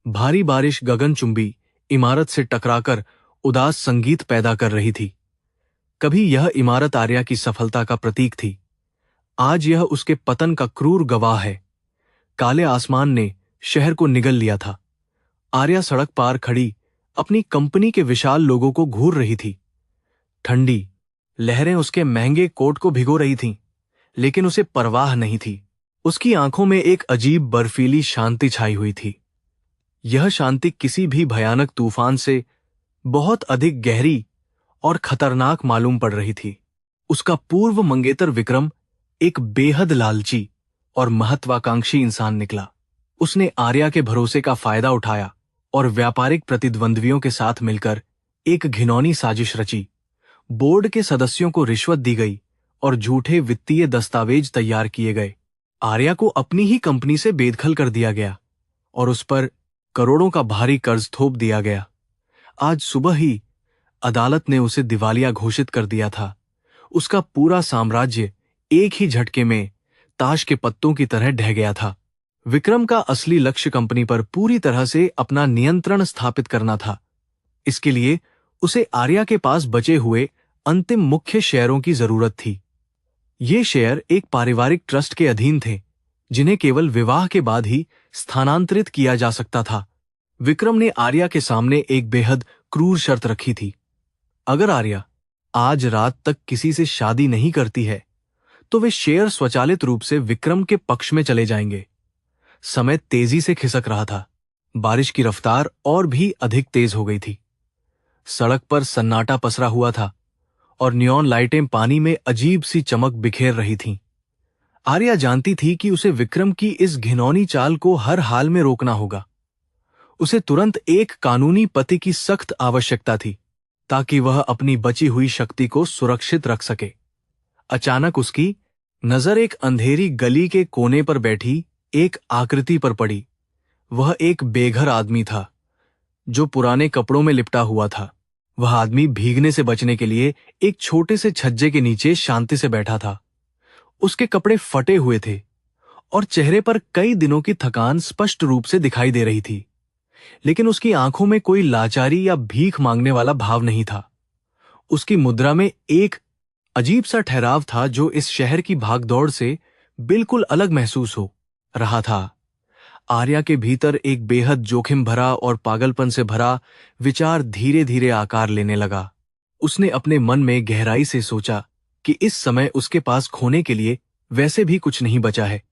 भारी बारिश गगनचुंबी इमारत से टकराकर उदास संगीत पैदा कर रही थी। कभी यह इमारत आर्या की सफलता का प्रतीक थी, आज यह उसके पतन का क्रूर गवाह है। काले आसमान ने शहर को निगल लिया था। आर्या सड़क पार खड़ी अपनी कंपनी के विशाल लोगों को घूर रही थी। ठंडी लहरें उसके महंगे कोट को भिगो रही थीं, लेकिन उसे परवाह नहीं थी। उसकी आंखों में एक अजीब बर्फीली शांति छाई हुई थी। यह शांति किसी भी भयानक तूफान से बहुत अधिक गहरी और खतरनाक मालूम पड़ रही थी। उसका पूर्व मंगेतर विक्रम एक बेहद लालची और महत्वाकांक्षी इंसान निकला। उसने आर्या के भरोसे का फायदा उठाया और व्यापारिक प्रतिद्वंद्वियों के साथ मिलकर एक घिनौनी साजिश रची। बोर्ड के सदस्यों को रिश्वत दी गई और झूठे वित्तीय दस्तावेज तैयार किए गए। आर्या को अपनी ही कंपनी से बेदखल कर दिया गया और उस पर करोड़ों का भारी कर्ज थोप दिया गया। आज सुबह ही अदालत ने उसे दिवालिया घोषित कर दिया था। उसका पूरा साम्राज्य एक ही झटके में ताश के पत्तों की तरह ढह गया था। विक्रम का असली लक्ष्य कंपनी पर पूरी तरह से अपना नियंत्रण स्थापित करना था। इसके लिए उसे आर्या के पास बचे हुए अंतिम मुख्य शेयरों की जरूरत थी। ये शेयर एक पारिवारिक ट्रस्ट के अधीन थे, जिन्हें केवल विवाह के बाद ही स्थानांतरित किया जा सकता था। विक्रम ने आर्या के सामने एक बेहद क्रूर शर्त रखी थी। अगर आर्या आज रात तक किसी से शादी नहीं करती है, तो वे शेयर स्वचालित रूप से विक्रम के पक्ष में चले जाएंगे। समय तेजी से खिसक रहा था। बारिश की रफ्तार और भी अधिक तेज हो गई थी। सड़क पर सन्नाटा पसरा हुआ था और नियॉन लाइटें पानी में अजीब सी चमक बिखेर रही थीं। आर्या जानती थी कि उसे विक्रम की इस घिनौनी चाल को हर हाल में रोकना होगा। उसे तुरंत एक कानूनी पति की सख्त आवश्यकता थी, ताकि वह अपनी बची हुई शक्ति को सुरक्षित रख सके। अचानक उसकी नजर एक अंधेरी गली के कोने पर बैठी एक आकृति पर पड़ी। वह एक बेघर आदमी था, जो पुराने कपड़ों में लिपटा हुआ था। वह आदमी भीगने से बचने के लिए एक छोटे से छज्जे के नीचे शांति से बैठा था। उसके कपड़े फटे हुए थे और चेहरे पर कई दिनों की थकान स्पष्ट रूप से दिखाई दे रही थी, लेकिन उसकी आंखों में कोई लाचारी या भीख मांगने वाला भाव नहीं था। उसकी मुद्रा में एक अजीब सा ठहराव था, जो इस शहर की भागदौड़ से बिल्कुल अलग महसूस हो रहा था। आर्या के भीतर एक बेहद जोखिम भरा और पागलपन से भरा विचार धीरे धीरे आकार लेने लगा। उसने अपने मन में गहराई से सोचा कि इस समय उसके पास खोने के लिए वैसे भी कुछ नहीं बचा है।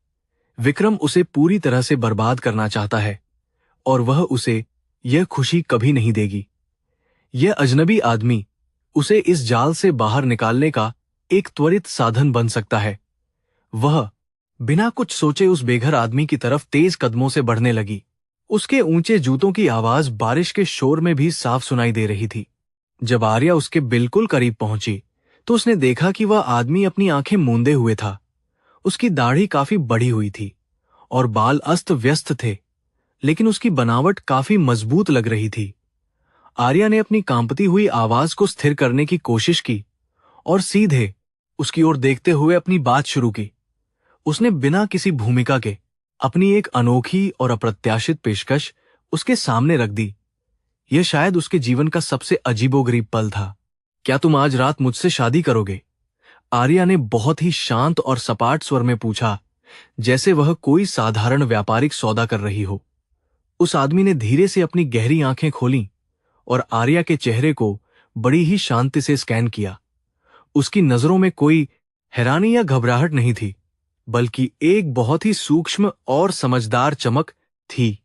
विक्रम उसे पूरी तरह से बर्बाद करना चाहता है और वह उसे यह खुशी कभी नहीं देगी। यह अजनबी आदमी उसे इस जाल से बाहर निकालने का एक त्वरित साधन बन सकता है। वह बिना कुछ सोचे उस बेघर आदमी की तरफ तेज कदमों से बढ़ने लगी। उसके ऊंचे जूतों की आवाज बारिश के शोर में भी साफ सुनाई दे रही थी। जब आर्या उसके बिल्कुल करीब पहुंची, तो उसने देखा कि वह आदमी अपनी आंखें मूंदे हुए था। उसकी दाढ़ी काफी बढ़ी हुई थी और बाल अस्त व्यस्त थे, लेकिन उसकी बनावट काफी मजबूत लग रही थी। आर्या ने अपनी कांपती हुई आवाज को स्थिर करने की कोशिश की और सीधे उसकी ओर देखते हुए अपनी बात शुरू की। उसने बिना किसी भूमिका के अपनी एक अनोखी और अप्रत्याशित पेशकश उसके सामने रख दी। यह शायद उसके जीवन का सबसे अजीबोगरीब पल था। क्या तुम आज रात मुझसे शादी करोगे? आर्या ने बहुत ही शांत और सपाट स्वर में पूछा, जैसे वह कोई साधारण व्यापारिक सौदा कर रही हो। उस आदमी ने धीरे से अपनी गहरी आंखें खोलीं और आर्या के चेहरे को बड़ी ही शांति से स्कैन किया। उसकी नजरों में कोई हैरानी या घबराहट नहीं थी, बल्कि एक बहुत ही सूक्ष्म और समझदार चमक थी।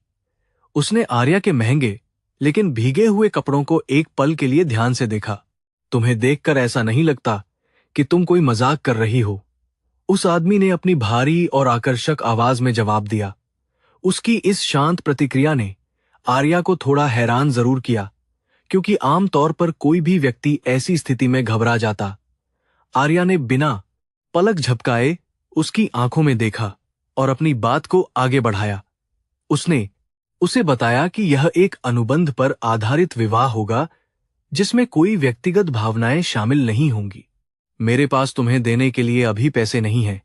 उसने आर्या के महंगे लेकिन भीगे हुए कपड़ों को एक पल के लिए ध्यान से देखा। तुम्हें देखकर ऐसा नहीं लगता कि तुम कोई मजाक कर रही हो? उस आदमी ने अपनी भारी और आकर्षक आवाज में जवाब दिया। उसकी इस शांत प्रतिक्रिया ने आर्या को थोड़ा हैरान जरूर किया, क्योंकि आमतौर पर कोई भी व्यक्ति ऐसी स्थिति में घबरा जाता। आर्या ने बिना पलक झपकाए उसकी आंखों में देखा और अपनी बात को आगे बढ़ाया। उसने उसे बताया कि यह एक अनुबंध पर आधारित विवाह होगा, जिसमें कोई व्यक्तिगत भावनाएं शामिल नहीं होंगी। मेरे पास तुम्हें देने के लिए अभी पैसे नहीं हैं,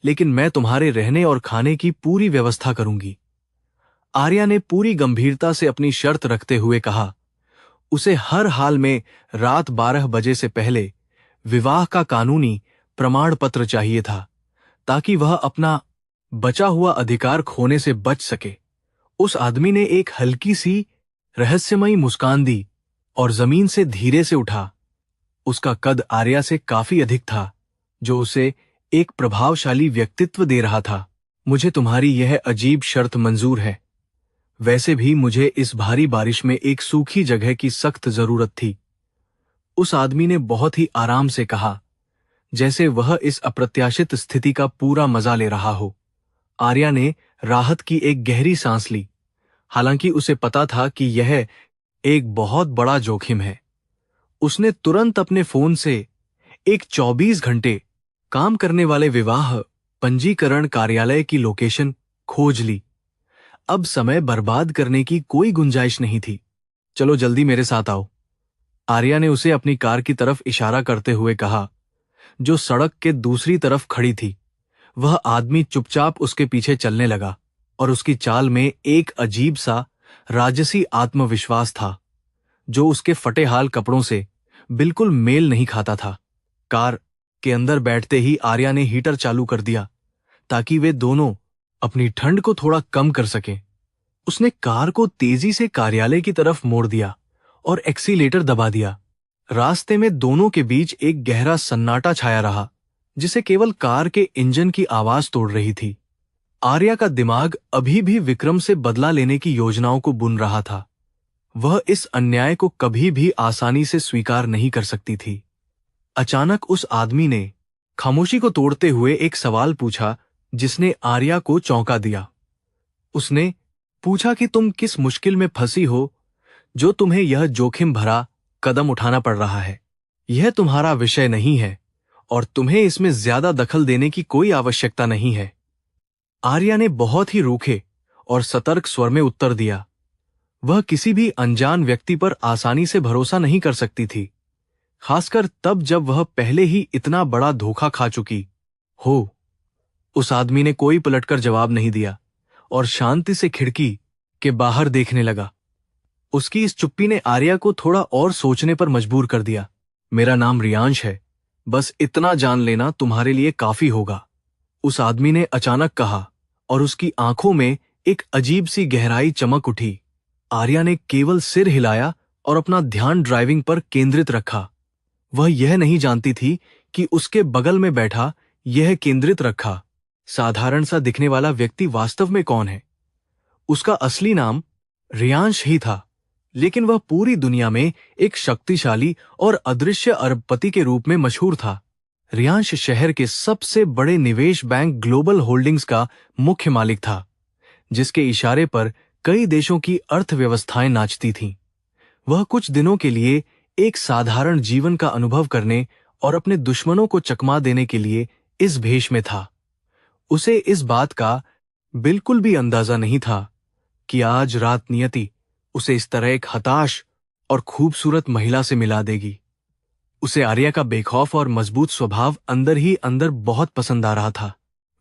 लेकिन मैं तुम्हारे रहने और खाने की पूरी व्यवस्था करूंगी। आर्या ने पूरी गंभीरता से अपनी शर्त रखते हुए कहा। उसे हर हाल में रात 12 बजे से पहले विवाह का कानूनी प्रमाण पत्र चाहिए था, ताकि वह अपना बचा हुआ अधिकार खोने से बच सके। उस आदमी ने एक हल्की सी रहस्यमयी मुस्कान दी और जमीन से धीरे से उठा। उसका कद आर्या से काफी अधिक था, जो उसे एक प्रभावशाली व्यक्तित्व दे रहा था। मुझे तुम्हारी यह अजीब शर्त मंजूर है। वैसे भी मुझे इस भारी बारिश में एक सूखी जगह की सख्त जरूरत थी। उस आदमी ने बहुत ही आराम से कहा, जैसे वह इस अप्रत्याशित स्थिति का पूरा मजा ले रहा हो। आर्या ने राहत की एक गहरी सांस ली। हालांकि उसे पता था कि यह एक बहुत बड़ा जोखिम है। उसने तुरंत अपने फोन से एक 24 घंटे काम करने वाले विवाह पंजीकरण कार्यालय की लोकेशन खोज ली। अब समय बर्बाद करने की कोई गुंजाइश नहीं थी। चलो जल्दी मेरे साथ आओ, आर्या ने उसे अपनी कार की तरफ इशारा करते हुए कहा, जो सड़क के दूसरी तरफ खड़ी थी। वह आदमी चुपचाप उसके पीछे चलने लगा और उसकी चाल में एक अजीब सा राजसी आत्मविश्वास था, जो उसके फटे हाल कपड़ों से बिल्कुल मेल नहीं खाता था। कार के अंदर बैठते ही आर्या ने हीटर चालू कर दिया, ताकि वे दोनों अपनी ठंड को थोड़ा कम कर सकें। उसने कार को तेजी से कार्यालय की तरफ मोड़ दिया और एक्सीलेटर दबा दिया। रास्ते में दोनों के बीच एक गहरा सन्नाटा छाया रहा, जिसे केवल कार के इंजन की आवाज तोड़ रही थी। आर्या का दिमाग अभी भी विक्रम से बदला लेने की योजनाओं को बुन रहा था। वह इस अन्याय को कभी भी आसानी से स्वीकार नहीं कर सकती थी। अचानक उस आदमी ने खामोशी को तोड़ते हुए एक सवाल पूछा, जिसने आर्या को चौंका दिया। उसने पूछा कि तुम किस मुश्किल में फंसी हो, जो तुम्हें यह जोखिम भरा कदम उठाना पड़ रहा है। यह तुम्हारा विषय नहीं है और तुम्हें इसमें ज्यादा दखल देने की कोई आवश्यकता नहीं है। आर्या ने बहुत ही रूखे और सतर्क स्वर में उत्तर दिया। वह किसी भी अनजान व्यक्ति पर आसानी से भरोसा नहीं कर सकती थी, खासकर तब जब वह पहले ही इतना बड़ा धोखा खा चुकी हो। उस आदमी ने कोई पलटकर जवाब नहीं दिया और शांति से खिड़की के बाहर देखने लगा। उसकी इस चुप्पी ने आर्या को थोड़ा और सोचने पर मजबूर कर दिया। मेरा नाम रियांश है, बस इतना जान लेना तुम्हारे लिए काफी होगा, उस आदमी ने अचानक कहा, और उसकी आंखों में एक अजीब सी गहराई चमक उठी। आर्या ने केवल सिर हिलाया और अपना ध्यान ड्राइविंग पर केंद्रित रखा। वह यह नहीं जानती थी कि उसके बगल में बैठा यह केंद्रित रखा साधारण सा दिखने वाला व्यक्ति वास्तव में कौन है। उसका असली नाम रियांश ही था, लेकिन वह पूरी दुनिया में एक शक्तिशाली और अदृश्य अरबपति के रूप में मशहूर था। रियांश शहर के सबसे बड़े निवेश बैंक ग्लोबल होल्डिंग्स का मुख्य मालिक था, जिसके इशारे पर कई देशों की अर्थव्यवस्थाएं नाचती थीं। वह कुछ दिनों के लिए एक साधारण जीवन का अनुभव करने और अपने दुश्मनों को चकमा देने के लिए इस भेष में था। उसे इस बात का बिल्कुल भी अंदाजा नहीं था कि आज रात नियति उसे इस तरह एक हताश और खूबसूरत महिला से मिला देगी। उसे आर्या का बेखौफ और मजबूत स्वभाव अंदर ही अंदर बहुत पसंद आ रहा था।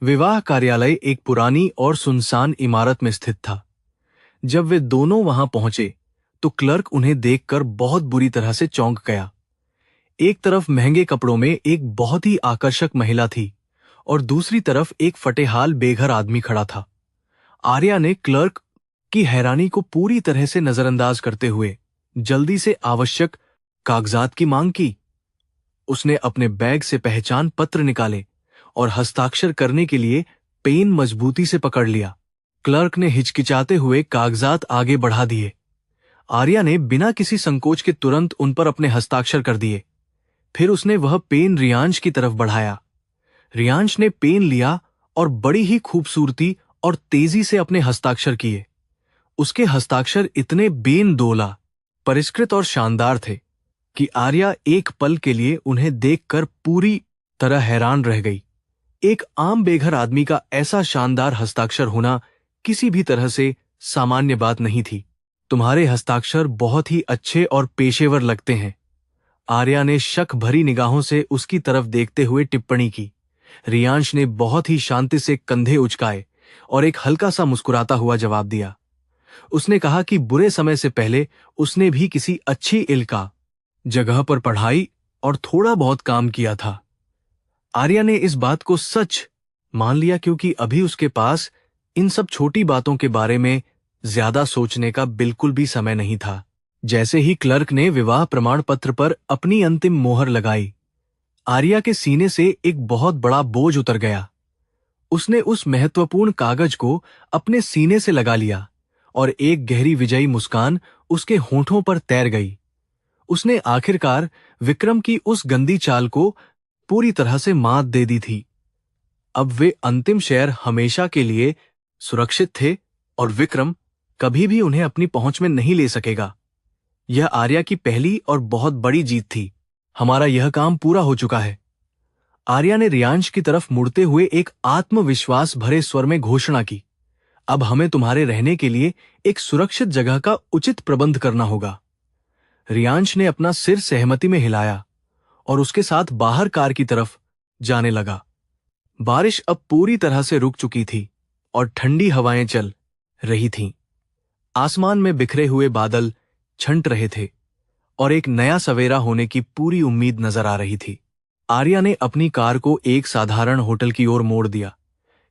विवाह कार्यालय एक पुरानी और सुनसान इमारत में स्थित था। जब वे दोनों वहां पहुंचे तो क्लर्क उन्हें देखकर बहुत बुरी तरह से चौंक गया। एक तरफ महंगे कपड़ों में एक बहुत ही आकर्षक महिला थी और दूसरी तरफ एक फटेहाल बेघर आदमी खड़ा था। आर्या ने क्लर्क की हैरानी को पूरी तरह से नजरअंदाज करते हुए जल्दी से आवश्यक कागजात की मांग की। उसने अपने बैग से पहचान पत्र निकाले और हस्ताक्षर करने के लिए पेन मजबूती से पकड़ लिया। क्लर्क ने हिचकिचाते हुए कागजात आगे बढ़ा दिए। आर्या ने बिना किसी संकोच के तुरंत उन पर अपने हस्ताक्षर कर दिए। फिर उसने वह पेन रियांश की तरफ बढ़ाया। रियांश ने पेन लिया और बड़ी ही खूबसूरती और तेजी से अपने हस्ताक्षर किए। उसके हस्ताक्षर इतने बेनदोला, परिष्कृत और शानदार थे कि आर्या एक पल के लिए उन्हें देखकर पूरी तरह हैरान रह गई। एक आम बेघर आदमी का ऐसा शानदार हस्ताक्षर होना किसी भी तरह से सामान्य बात नहीं थी। तुम्हारे हस्ताक्षर बहुत ही अच्छे और पेशेवर लगते हैं, आर्या ने शक भरी निगाहों से उसकी तरफ देखते हुए टिप्पणी की। रियांश ने बहुत ही शांति से कंधे उचकाए और एक हल्का सा मुस्कुराता हुआ जवाब दिया। उसने कहा कि बुरे समय से पहले उसने भी किसी अच्छी इल्का जगह पर पढ़ाई और थोड़ा बहुत काम किया था। आर्या ने इस बात को सच मान लिया क्योंकि अभी उसके पास इन सब छोटी बातों के बारे में ज्यादा सोचने का बिल्कुल भी समय नहीं था। जैसे ही क्लर्क ने विवाह प्रमाण पत्र पर अपनी अंतिम मोहर लगाई, आर्या के सीने से एक बहुत बड़ा बोझ उतर गया। उसने उस महत्वपूर्ण कागज को अपने सीने से लगा लिया और एक गहरी विजयी मुस्कान उसके होंठों पर तैर गई। उसने आखिरकार विक्रम की उस गंदी चाल को पूरी तरह से मात दे दी थी। अब वे अंतिम शेर हमेशा के लिए सुरक्षित थे और विक्रम कभी भी उन्हें अपनी पहुंच में नहीं ले सकेगा। यह आर्या की पहली और बहुत बड़ी जीत थी। हमारा यह काम पूरा हो चुका है, आर्या ने रियांश की तरफ मुड़ते हुए एक आत्मविश्वास भरे स्वर में घोषणा की। अब हमें तुम्हारे रहने के लिए एक सुरक्षित जगह का उचित प्रबंध करना होगा। रियांश ने अपना सिर सहमति में हिलाया और उसके साथ बाहर कार की तरफ जाने लगा। बारिश अब पूरी तरह से रुक चुकी थी और ठंडी हवाएं चल रही थीं। आसमान में बिखरे हुए बादल छंट रहे थे और एक नया सवेरा होने की पूरी उम्मीद नजर आ रही थी। आर्या ने अपनी कार को एक साधारण होटल की ओर मोड़ दिया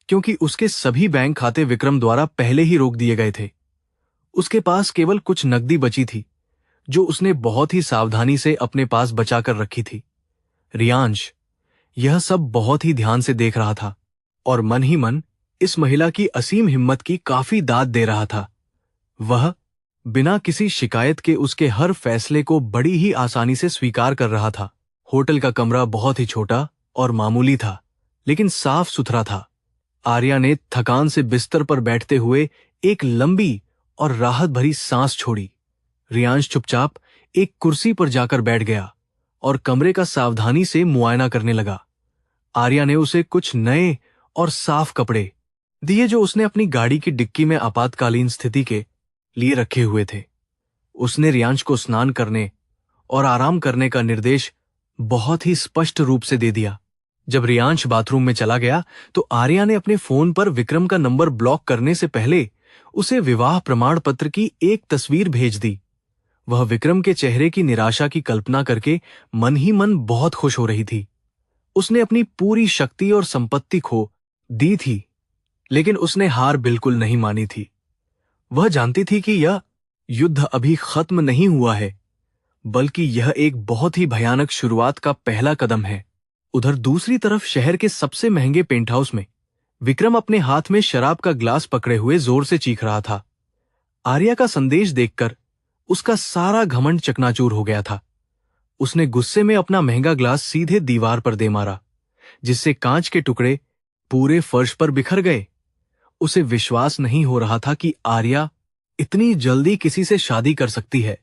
क्योंकि उसके सभी बैंक खाते विक्रम द्वारा पहले ही रोक दिए गए थे। उसके पास केवल कुछ नकदी बची थी जो उसने बहुत ही सावधानी से अपने पास बचाकर रखी थी। रियांश यह सब बहुत ही ध्यान से देख रहा था और मन ही मन इस महिला की असीम हिम्मत की काफी दाद दे रहा था। वह बिना किसी शिकायत के उसके हर फैसले को बड़ी ही आसानी से स्वीकार कर रहा था। होटल का कमरा बहुत ही छोटा और मामूली था, लेकिन साफ सुथरा था। आर्या ने थकान से बिस्तर पर बैठते हुए एक लंबी और राहत भरी सांस छोड़ी। रियांश चुपचाप एक कुर्सी पर जाकर बैठ गया और कमरे का सावधानी से मुआयना करने लगा। आर्या ने उसे कुछ नए और साफ कपड़े दिए जो उसने अपनी गाड़ी की डिक्की में आपातकालीन स्थिति के लिए रखे हुए थे। उसने रियांश को स्नान करने और आराम करने का निर्देश बहुत ही स्पष्ट रूप से दे दिया। जब रियांश बाथरूम में चला गया तो आर्या ने अपने फोन पर विक्रम का नंबर ब्लॉक करने से पहले उसे विवाह प्रमाण पत्र की एक तस्वीर भेज दी। वह विक्रम के चेहरे की निराशा की कल्पना करके मन ही मन बहुत खुश हो रही थी। उसने अपनी पूरी शक्ति और संपत्ति खो दी थी, लेकिन उसने हार बिल्कुल नहीं मानी थी। वह जानती थी कि यह युद्ध अभी खत्म नहीं हुआ है, बल्कि यह एक बहुत ही भयानक शुरुआत का पहला कदम है। उधर दूसरी तरफ शहर के सबसे महंगे पेंट हाउस में विक्रम अपने हाथ में शराब का ग्लास पकड़े हुए जोर से चीख रहा था। आर्या का संदेश देखकर उसका सारा घमंड चकनाचूर हो गया था। उसने गुस्से में अपना महंगा ग्लास सीधे दीवार पर दे मारा, जिससे कांच के टुकड़े पूरे फर्श पर बिखर गए। उसे विश्वास नहीं हो रहा था कि आर्या इतनी जल्दी किसी से शादी कर सकती है,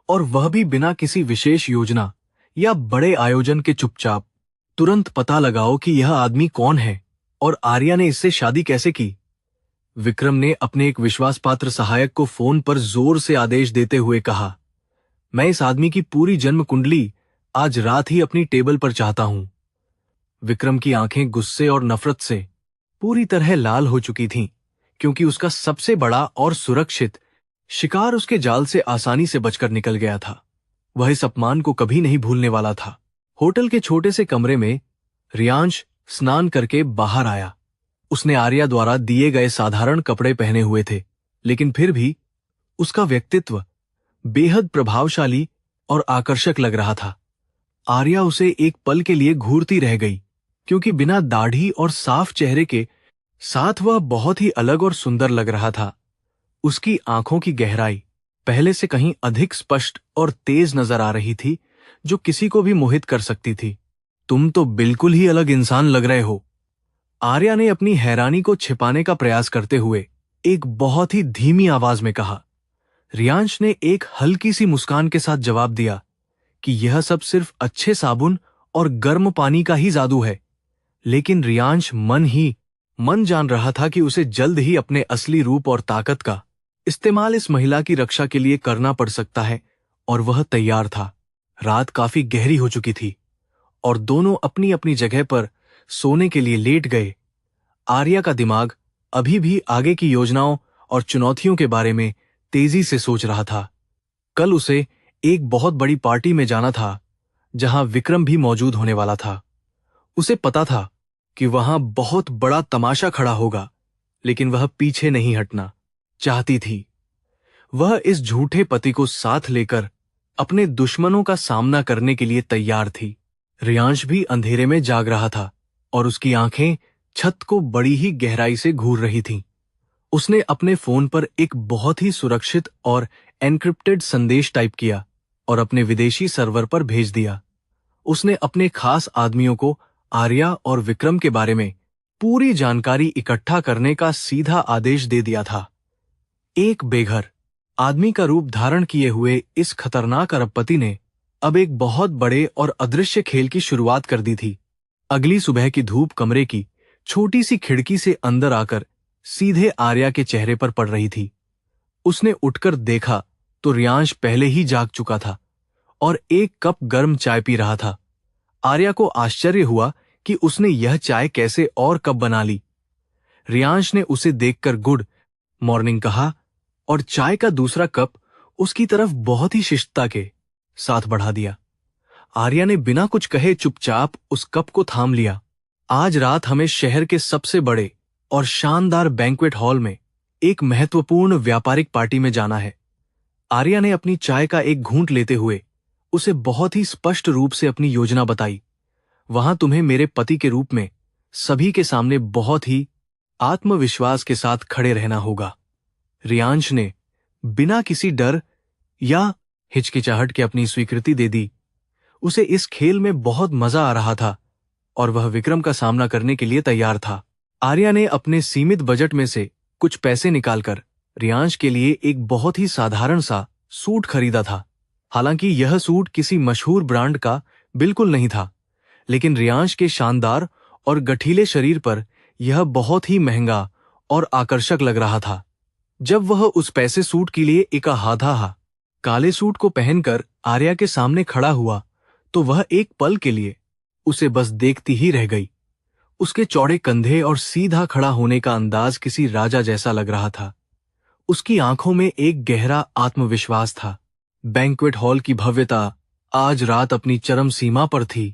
और वह भी बिना किसी विशेष योजना या बड़े आयोजन के। चुपचाप तुरंत पता लगाओ कि यह आदमी कौन है और आर्या ने इससे शादी कैसे की। विक्रम ने अपने एक विश्वासपात्र सहायक को फोन पर जोर से आदेश देते हुए कहा, मैं इस आदमी की पूरी जन्म कुंडली आज रात ही अपनी टेबल पर चाहता हूं। विक्रम की आंखें गुस्से और नफरत से पूरी तरह लाल हो चुकी थीं, क्योंकि उसका सबसे बड़ा और सुरक्षित शिकार उसके जाल से आसानी से बचकर निकल गया था। वह इस अपमान को कभी नहीं भूलने वाला था। होटल के छोटे से कमरे में रियांश स्नान करके बाहर आया। उसने आर्या द्वारा दिए गए साधारण कपड़े पहने हुए थे, लेकिन फिर भी उसका व्यक्तित्व बेहद प्रभावशाली और आकर्षक लग रहा था। आर्या उसे एक पल के लिए घूरती रह गई, क्योंकि बिना दाढ़ी और साफ चेहरे के साथ वह बहुत ही अलग और सुंदर लग रहा था। उसकी आंखों की गहराई पहले से कहीं अधिक स्पष्ट और तेज नजर आ रही थी, जो किसी को भी मोहित कर सकती थी। तुम तो बिल्कुल ही अलग इंसान लग रहे हो, आर्या ने अपनी हैरानी को छिपाने का प्रयास करते हुए एक बहुत ही धीमी आवाज में कहा। रियांश ने एक हल्की सी मुस्कान के साथ जवाब दिया कि यह सब सिर्फ अच्छे साबुन और गर्म पानी का ही जादू है। लेकिन रियांश मन जान रहा था कि उसे जल्द ही अपने असली रूप और ताकत का इस्तेमाल इस महिला की रक्षा के लिए करना पड़ सकता है, और वह तैयार था। रात काफी गहरी हो चुकी थी और दोनों अपनी अपनी जगह पर सोने के लिए लेट गए। आर्या का दिमाग अभी भी आगे की योजनाओं और चुनौतियों के बारे में तेजी से सोच रहा था। कल उसे एक बहुत बड़ी पार्टी में जाना था जहां विक्रम भी मौजूद होने वाला था। उसे पता था कि वहां बहुत बड़ा तमाशा खड़ा होगा, लेकिन वह पीछे नहीं हटना चाहती थी। वह इस झूठे पति को साथ लेकर अपने दुश्मनों का सामना करने के लिए तैयार थी। रियांश भी अंधेरे में जाग रहा था और उसकी आंखें छत को बड़ी ही गहराई से घूर रही थीं। उसने अपने फोन पर एक बहुत ही सुरक्षित और एन्क्रिप्टेड संदेश टाइप किया और अपने विदेशी सर्वर पर भेज दिया। उसने अपने खास आदमियों को आर्या और विक्रम के बारे में पूरी जानकारी इकट्ठा करने का सीधा आदेश दे दिया था। एक बेघर आदमी का रूप धारण किए हुए इस खतरनाक अरबपति ने अब एक बहुत बड़े और अदृश्य खेल की शुरुआत कर दी थी। अगली सुबह की धूप कमरे की छोटी सी खिड़की से अंदर आकर सीधे आर्या के चेहरे पर पड़ रही थी। उसने उठकर देखा तो रियांश पहले ही जाग चुका था और एक कप गर्म चाय पी रहा था। आर्या को आश्चर्य हुआ कि उसने यह चाय कैसे और कब बना ली। रियांश ने उसे देखकर गुड मॉर्निंग कहा और चाय का दूसरा कप उसकी तरफ बहुत ही शिष्टता के साथ बढ़ा दिया। आर्या ने बिना कुछ कहे चुपचाप उस कप को थाम लिया। आज रात हमें शहर के सबसे बड़े और शानदार बैंक्वेट हॉल में एक महत्वपूर्ण व्यापारिक पार्टी में जाना है। आर्या ने अपनी चाय का एक घूंट लेते हुए उसे बहुत ही स्पष्ट रूप से अपनी योजना बताई। वहां तुम्हें मेरे पति के रूप में सभी के सामने बहुत ही आत्मविश्वास के साथ खड़े रहना होगा। रियांश ने बिना किसी डर या हिचकिचाहट के अपनी स्वीकृति दे दी। उसे इस खेल में बहुत मजा आ रहा था और वह विक्रम का सामना करने के लिए तैयार था। आर्या ने अपने सीमित बजट में से कुछ पैसे निकालकर रियांश के लिए एक बहुत ही साधारण सा सूट खरीदा था। हालांकि यह सूट किसी मशहूर ब्रांड का बिल्कुल नहीं था, लेकिन रियांश के शानदार और गठीले शरीर पर यह बहुत ही महंगा और आकर्षक लग रहा था। जब वह उस पैसे सूट के लिए एक आधा काले सूट को पहनकर आर्या के सामने खड़ा हुआ तो वह एक पल के लिए उसे बस देखती ही रह गई। उसके चौड़े कंधे और सीधा खड़ा होने का अंदाज किसी राजा जैसा लग रहा था। उसकी आंखों में एक गहरा आत्मविश्वास था। बैंक्वेट हॉल की भव्यता आज रात अपनी चरम सीमा पर थी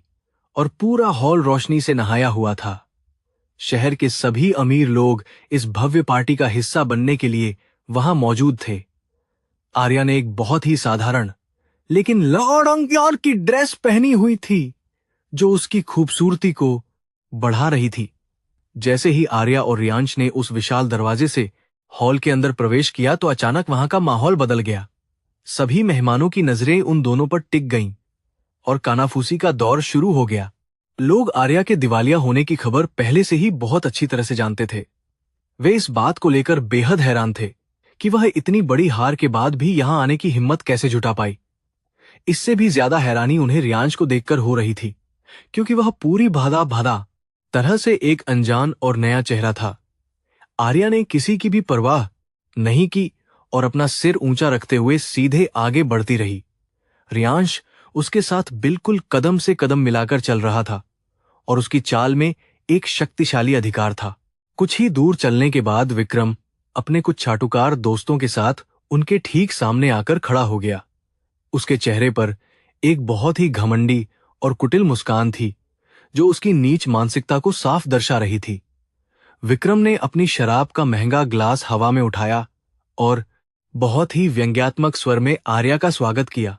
और पूरा हॉल रोशनी से नहाया हुआ था। शहर के सभी अमीर लोग इस भव्य पार्टी का हिस्सा बनने के लिए वहां मौजूद थे। आर्या ने एक बहुत ही साधारण लेकिन लाड़ंगियार की ड्रेस पहनी हुई थी जो उसकी खूबसूरती को बढ़ा रही थी। जैसे ही आर्या और रियांश ने उस विशाल दरवाजे से हॉल के अंदर प्रवेश किया तो अचानक वहां का माहौल बदल गया। सभी मेहमानों की नजरें उन दोनों पर टिक गईं और कानाफूसी का दौर शुरू हो गया। लोग आर्या के दिवालिया होने की खबर पहले से ही बहुत अच्छी तरह से जानते थे। वे इस बात को लेकर बेहद हैरान थे कि वह इतनी बड़ी हार के बाद भी यहां आने की हिम्मत कैसे जुटा पाई। इससे भी ज्यादा हैरानी उन्हें रियांश को देखकर हो रही थी, क्योंकि वह पूरी भादा तरह से एक अनजान और नया चेहरा था। आर्या ने किसी की भी परवाह नहीं की और अपना सिर ऊंचा रखते हुए सीधे आगे बढ़ती रही। रियांश उसके साथ बिल्कुल कदम से कदम मिलाकर चल रहा था और उसकी चाल में एक शक्तिशाली अधिकार था। कुछ ही दूर चलने के बाद विक्रम अपने कुछ चाटुकार दोस्तों के साथ उनके ठीक सामने आकर खड़ा हो गया। उसके चेहरे पर एक बहुत ही घमंडी और कुटिल मुस्कान थी जो उसकी नीच मानसिकता को साफ दर्शा रही थी। विक्रम ने अपनी शराब का महंगा ग्लास हवा में उठाया और बहुत ही व्यंग्यात्मक स्वर में आर्या का स्वागत किया।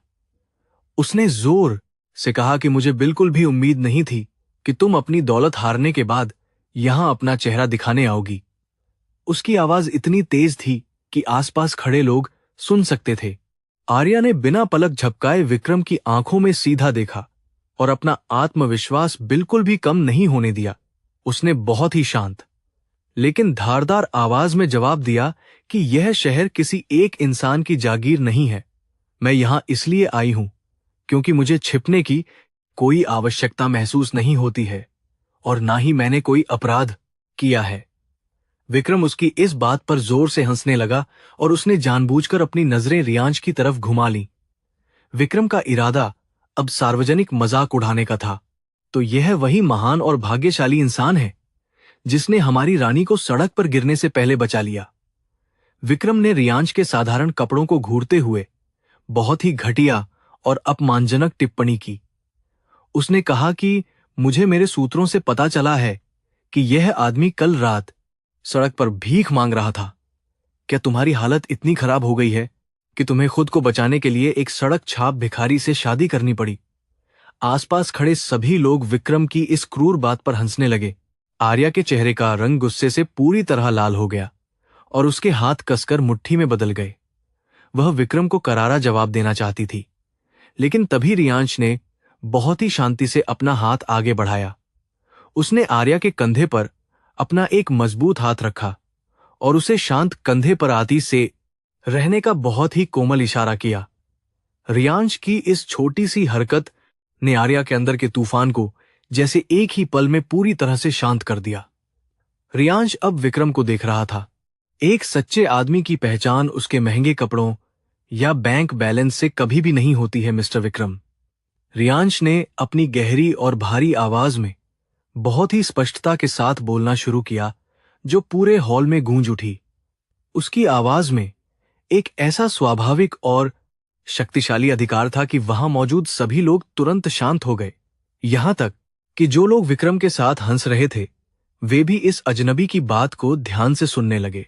उसने जोर से कहा कि मुझे बिल्कुल भी उम्मीद नहीं थी कि तुम अपनी दौलत हारने के बाद यहां अपना चेहरा दिखाने आओगी। उसकी आवाज इतनी तेज थी कि आसपास खड़े लोग सुन सकते थे। आर्या ने बिना पलक झपकाए विक्रम की आंखों में सीधा देखा और अपना आत्मविश्वास बिल्कुल भी कम नहीं होने दिया। उसने बहुत ही शांत लेकिन धारदार आवाज में जवाब दिया कि यह शहर किसी एक इंसान की जागीर नहीं है। मैं यहां इसलिए आई हूं क्योंकि मुझे छिपने की कोई आवश्यकता महसूस नहीं होती है और ना ही मैंने कोई अपराध किया है। विक्रम उसकी इस बात पर जोर से हंसने लगा और उसने जानबूझकर अपनी नजरें रियांश की तरफ घुमा लीं। विक्रम का इरादा अब सार्वजनिक मजाक उड़ाने का था। तो यह वही महान और भाग्यशाली इंसान है जिसने हमारी रानी को सड़क पर गिरने से पहले बचा लिया। विक्रम ने रियांश के साधारण कपड़ों को घूरते हुए बहुत ही घटिया और अपमानजनक टिप्पणी की। उसने कहा कि मुझे मेरे सूत्रों से पता चला है कि यह आदमी कल रात सड़क पर भीख मांग रहा था। क्या तुम्हारी हालत इतनी खराब हो गई है कि तुम्हें खुद को बचाने के लिए एक सड़क छाप भिखारी से शादी करनी पड़ी? आसपास खड़े सभी लोग विक्रम की इस क्रूर बात पर हंसने लगे। आर्या के चेहरे का रंग गुस्से से पूरी तरह लाल हो गया और उसके हाथ कसकर मुट्ठी में बदल गए। वह विक्रम को करारा जवाब देना चाहती थी, लेकिन तभी रियांश ने बहुत ही शांति से अपना हाथ आगे बढ़ाया। उसने आर्या के कंधे पर अपना एक मजबूत हाथ रखा और उसे शांत कंधे पर आती से रहने का बहुत ही कोमल इशारा किया। रियांश की इस छोटी सी हरकत ने आर्या के अंदर के तूफान को जैसे एक ही पल में पूरी तरह से शांत कर दिया। रियांश अब विक्रम को देख रहा था। एक सच्चे आदमी की पहचान उसके महंगे कपड़ों या बैंक बैलेंस से कभी भी नहीं होती है, मिस्टर विक्रम। रियांश ने अपनी गहरी और भारी आवाज में बहुत ही स्पष्टता के साथ बोलना शुरू किया, जो पूरे हॉल में गूंज उठी। उसकी आवाज में एक ऐसा स्वाभाविक और शक्तिशाली अधिकार था कि वहां मौजूद सभी लोग तुरंत शांत हो गए। यहां तक कि जो लोग विक्रम के साथ हंस रहे थे, वे भी इस अजनबी की बात को ध्यान से सुनने लगे।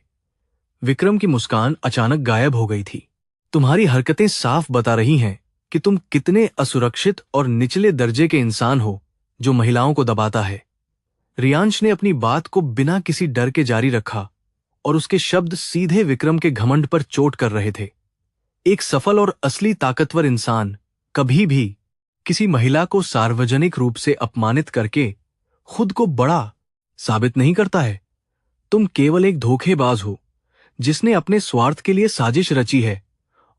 विक्रम की मुस्कान अचानक गायब हो गई थी। तुम्हारी हरकतें साफ बता रही हैं कि तुम कितने असुरक्षित और निचले दर्जे के इंसान हो जो महिलाओं को दबाता है। रियांश ने अपनी बात को बिना किसी डर के जारी रखा और उसके शब्द सीधे विक्रम के घमंड पर चोट कर रहे थे। एक सफल और असली ताकतवर इंसान कभी भी किसी महिला को सार्वजनिक रूप से अपमानित करके खुद को बड़ा साबित नहीं करता है। तुम केवल एक धोखेबाज हो जिसने अपने स्वार्थ के लिए साजिश रची है,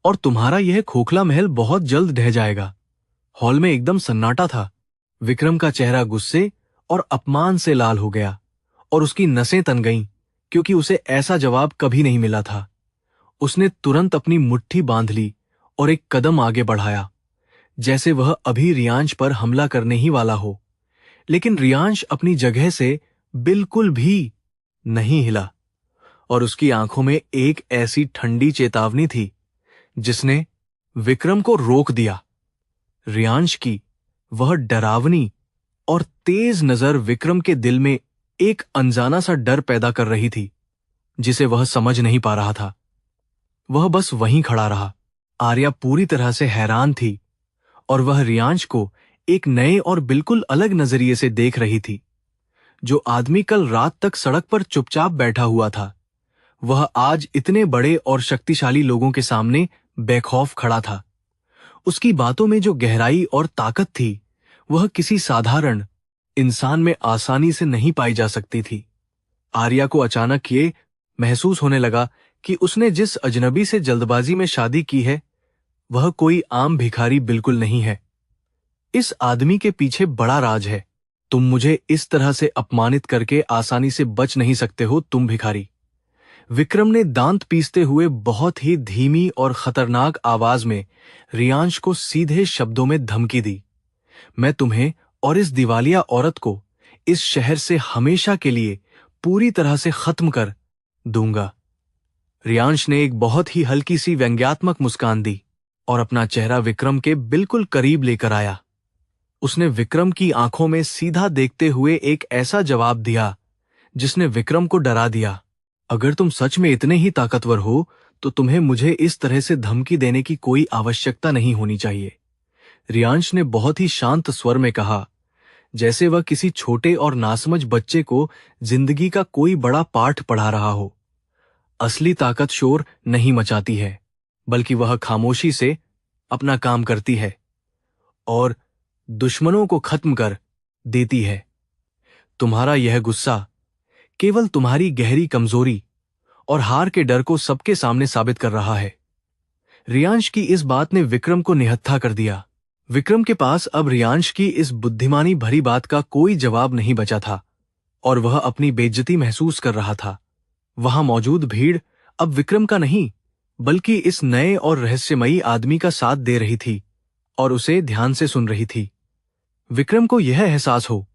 और तुम्हारा यह खोखला महल बहुत जल्द ढह जाएगा। हॉल में एकदम सन्नाटा था। विक्रम का चेहरा गुस्से और अपमान से लाल हो गया और उसकी नसें तन गईं, क्योंकि उसे ऐसा जवाब कभी नहीं मिला था। उसने तुरंत अपनी मुट्ठी बांध ली और एक कदम आगे बढ़ाया, जैसे वह अभी रियांश पर हमला करने ही वाला हो। लेकिन रियांश अपनी जगह से बिल्कुल भी नहीं हिला और उसकी आंखों में एक ऐसी ठंडी चेतावनी थी जिसने विक्रम को रोक दिया। रियांश की वह डरावनी और तेज नजर विक्रम के दिल में एक अनजाना सा डर पैदा कर रही थी, जिसे वह समझ नहीं पा रहा था। वह बस वहीं खड़ा रहा। आर्या पूरी तरह से हैरान थी और वह रियांश को एक नए और बिल्कुल अलग नजरिए से देख रही थी। जो आदमी कल रात तक सड़क पर चुपचाप बैठा हुआ था, वह आज इतने बड़े और शक्तिशाली लोगों के सामने बेखौफ खड़ा था। उसकी बातों में जो गहराई और ताकत थी, वह किसी साधारण इंसान में आसानी से नहीं पाई जा सकती थी। आर्या को अचानक ये महसूस होने लगा कि उसने जिस अजनबी से जल्दबाजी में शादी की है, वह कोई आम भिखारी बिल्कुल नहीं है। इस आदमी के पीछे बड़ा राज है। तुम मुझे इस तरह से अपमानित करके आसानी से बच नहीं सकते हो, तुम भिखारी। विक्रम ने दांत पीसते हुए बहुत ही धीमी और खतरनाक आवाज में रियांश को सीधे शब्दों में धमकी दी। मैं तुम्हें और इस दिवालिया औरत को इस शहर से हमेशा के लिए पूरी तरह से खत्म कर दूंगा। रियांश ने एक बहुत ही हल्की सी व्यंग्यात्मक मुस्कान दी और अपना चेहरा विक्रम के बिल्कुल करीब लेकर आया। उसने विक्रम की आंखों में सीधा देखते हुए एक ऐसा जवाब दिया जिसने विक्रम को डरा दिया। अगर तुम सच में इतने ही ताकतवर हो तो तुम्हें मुझे इस तरह से धमकी देने की कोई आवश्यकता नहीं होनी चाहिए। रियांश ने बहुत ही शांत स्वर में कहा, जैसे वह किसी छोटे और नासमझ बच्चे को जिंदगी का कोई बड़ा पाठ पढ़ा रहा हो। असली ताकत शोर नहीं मचाती है, बल्कि वह खामोशी से अपना काम करती है और दुश्मनों को खत्म कर देती है। तुम्हारा यह गुस्सा केवल तुम्हारी गहरी कमजोरी और हार के डर को सबके सामने साबित कर रहा है। रियांश की इस बात ने विक्रम को निहत्था कर दिया। विक्रम के पास अब रियांश की इस बुद्धिमानी भरी बात का कोई जवाब नहीं बचा था और वह अपनी बेइज्जती महसूस कर रहा था। वहां मौजूद भीड़ अब विक्रम का नहीं, बल्कि इस नए और रहस्यमयी आदमी का साथ दे रही थी और उसे ध्यान से सुन रही थी। विक्रम को यह एहसास हो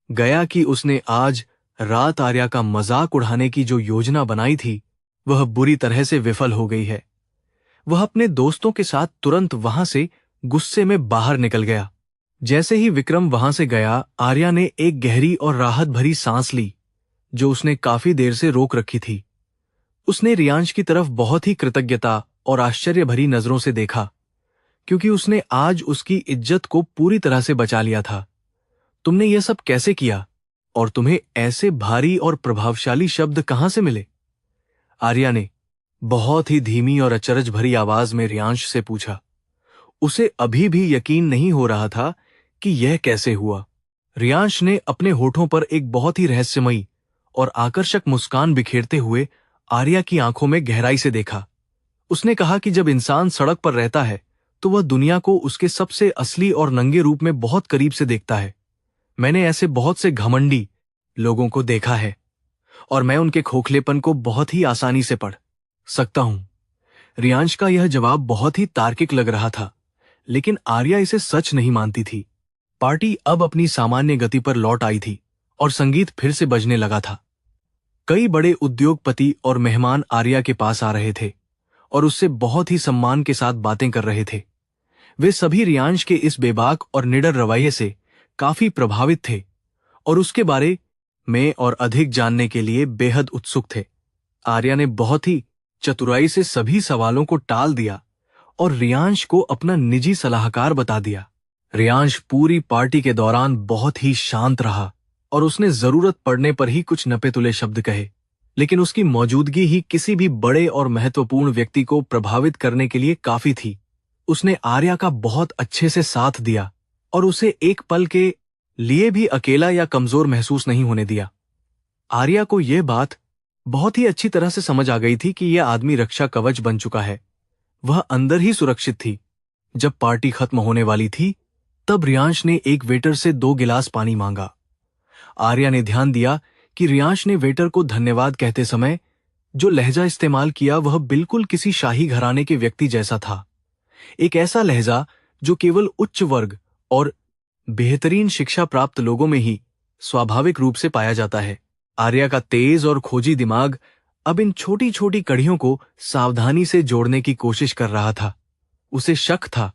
गया कि उसने आज रात आर्या का मजाक उड़ाने की जो योजना बनाई थी, वह बुरी तरह से विफल हो गई है। वह अपने दोस्तों के साथ तुरंत वहां से गुस्से में बाहर निकल गया। जैसे ही विक्रम वहां से गया, आर्या ने एक गहरी और राहत भरी सांस ली, जो उसने काफी देर से रोक रखी थी। उसने रियांश की तरफ बहुत ही कृतज्ञता और आश्चर्य भरी नजरों से देखा, क्योंकि उसने आज उसकी इज्जत को पूरी तरह से बचा लिया था। तुमने यह सब कैसे किया, और तुम्हें ऐसे भारी और प्रभावशाली शब्द कहां से मिले? आर्या ने बहुत ही धीमी और अचरज भरी आवाज में रियांश से पूछा। उसे अभी भी यकीन नहीं हो रहा था कि यह कैसे हुआ। रियांश ने अपने होठों पर एक बहुत ही रहस्यमयी और आकर्षक मुस्कान बिखेरते हुए आर्या की आंखों में गहराई से देखा। उसने कहा कि जब इंसान सड़क पर रहता है तो वह दुनिया को उसके सबसे असली और नंगे रूप में बहुत करीब से देखता है। मैंने ऐसे बहुत से घमंडी लोगों को देखा है, और मैं उनके खोखलेपन को बहुत ही आसानी से पढ़ सकता हूं। रियांश का यह जवाब बहुत ही तार्किक लग रहा था, लेकिन आर्या इसे सच नहीं मानती थी। पार्टी अब अपनी सामान्य गति पर लौट आई थी और संगीत फिर से बजने लगा था। कई बड़े उद्योगपति और मेहमान आर्या के पास आ रहे थे और उससे बहुत ही सम्मान के साथ बातें कर रहे थे। वे सभी रियांश के इस बेबाक और निडर रवैये से काफी प्रभावित थे और उसके बारे में और अधिक जानने के लिए बेहद उत्सुक थे। आर्या ने बहुत ही चतुराई से सभी सवालों को टाल दिया और रियांश को अपना निजी सलाहकार बता दिया। रियांश पूरी पार्टी के दौरान बहुत ही शांत रहा और उसने जरूरत पड़ने पर ही कुछ नपे-तुले शब्द कहे, लेकिन उसकी मौजूदगी ही किसी भी बड़े और महत्वपूर्ण व्यक्ति को प्रभावित करने के लिए काफी थी। उसने आर्या का बहुत अच्छे से साथ दिया और उसे एक पल के लिए भी अकेला या कमजोर महसूस नहीं होने दिया। आर्या को यह बात बहुत ही अच्छी तरह से समझ आ गई थी कि यह आदमी रक्षा कवच बन चुका है। वह अंदर ही सुरक्षित थी। जब पार्टी खत्म होने वाली थी, तब रियांश ने एक वेटर से 2 गिलास पानी मांगा। आर्या ने ध्यान दिया कि रियांश ने वेटर को धन्यवाद कहते समय जो लहजा इस्तेमाल किया वह बिल्कुल किसी शाही घराने के व्यक्ति जैसा था। एक ऐसा लहजा जो केवल उच्च वर्ग और बेहतरीन शिक्षा प्राप्त लोगों में ही स्वाभाविक रूप से पाया जाता है। आर्या का तेज और खोजी दिमाग अब इन छोटी छोटी कड़ियों को सावधानी से जोड़ने की कोशिश कर रहा था। उसे शक था,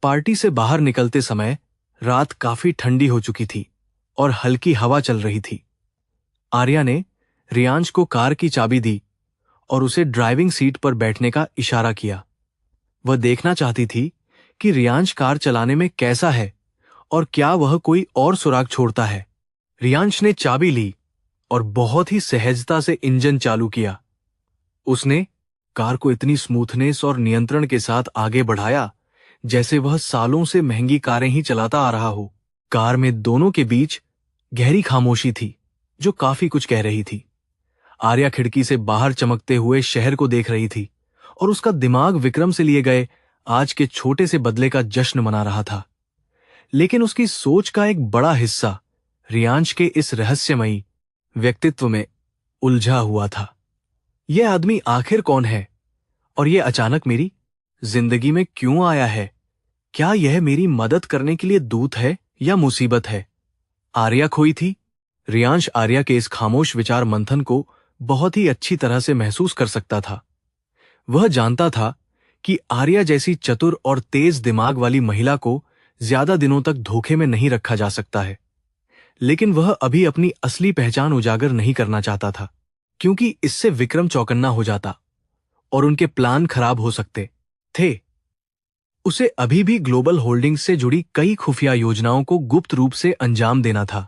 पार्टी से बाहर निकलते समय रात काफी ठंडी हो चुकी थी और हल्की हवा चल रही थी। आर्या ने रियांश को कार की चाबी दी और उसे ड्राइविंग सीट पर बैठने का इशारा किया। वह देखना चाहती थी कि रियांश कार चलाने में कैसा है और क्या वह कोई और सुराग छोड़ता है। रियांश ने चाबी ली और बहुत ही सहजता से इंजन चालू किया। उसने कार को इतनी स्मूथनेस और नियंत्रण के साथ आगे बढ़ाया जैसे वह सालों से महंगी कारें ही चलाता आ रहा हो। कार में दोनों के बीच गहरी खामोशी थी जो काफी कुछ कह रही थी। आर्या खिड़की से बाहर चमकते हुए शहर को देख रही थी और उसका दिमाग विक्रम से लिए गए आज के छोटे से बदले का जश्न मना रहा था। लेकिन उसकी सोच का एक बड़ा हिस्सा रियांश के इस रहस्यमयी व्यक्तित्व में उलझा हुआ था। यह आदमी आखिर कौन है और यह अचानक मेरी जिंदगी में क्यों आया है? क्या यह मेरी मदद करने के लिए दूत है या मुसीबत है? आर्या खोई थी। रियांश आर्या के इस खामोश विचार मंथन को बहुत ही अच्छी तरह से महसूस कर सकता था। वह जानता था कि आर्या जैसी चतुर और तेज दिमाग वाली महिला को ज्यादा दिनों तक धोखे में नहीं रखा जा सकता है, लेकिन वह अभी अपनी असली पहचान उजागर नहीं करना चाहता था, क्योंकि इससे विक्रम चौकन्ना हो जाता और उनके प्लान खराब हो सकते थे। उसे अभी भी ग्लोबल होल्डिंग्स से जुड़ी कई खुफिया योजनाओं को गुप्त रूप से अंजाम देना था।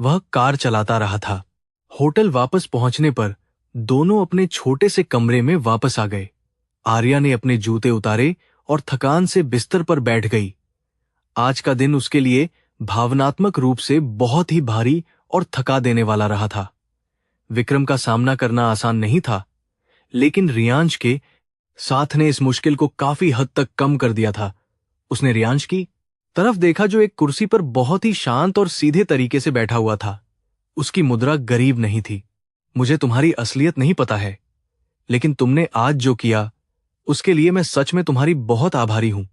वह कार चलाता रहा था। होटल वापस पहुंचने पर दोनों अपने छोटे से कमरे में वापस आ गए। आर्या ने अपने जूते उतारे और थकान से बिस्तर पर बैठ गई। आज का दिन उसके लिए भावनात्मक रूप से बहुत ही भारी और थका देने वाला रहा था। विक्रम का सामना करना आसान नहीं था, लेकिन रियांश के साथ ने इस मुश्किल को काफी हद तक कम कर दिया था। उसने रियांश की तरफ देखा जो एक कुर्सी पर बहुत ही शांत और सीधे तरीके से बैठा हुआ था। उसकी मुद्रा गरीब नहीं थी। मुझे तुम्हारी असलियत नहीं पता है, लेकिन तुमने आज जो किया उसके लिए मैं सच में तुम्हारी बहुत आभारी हूं।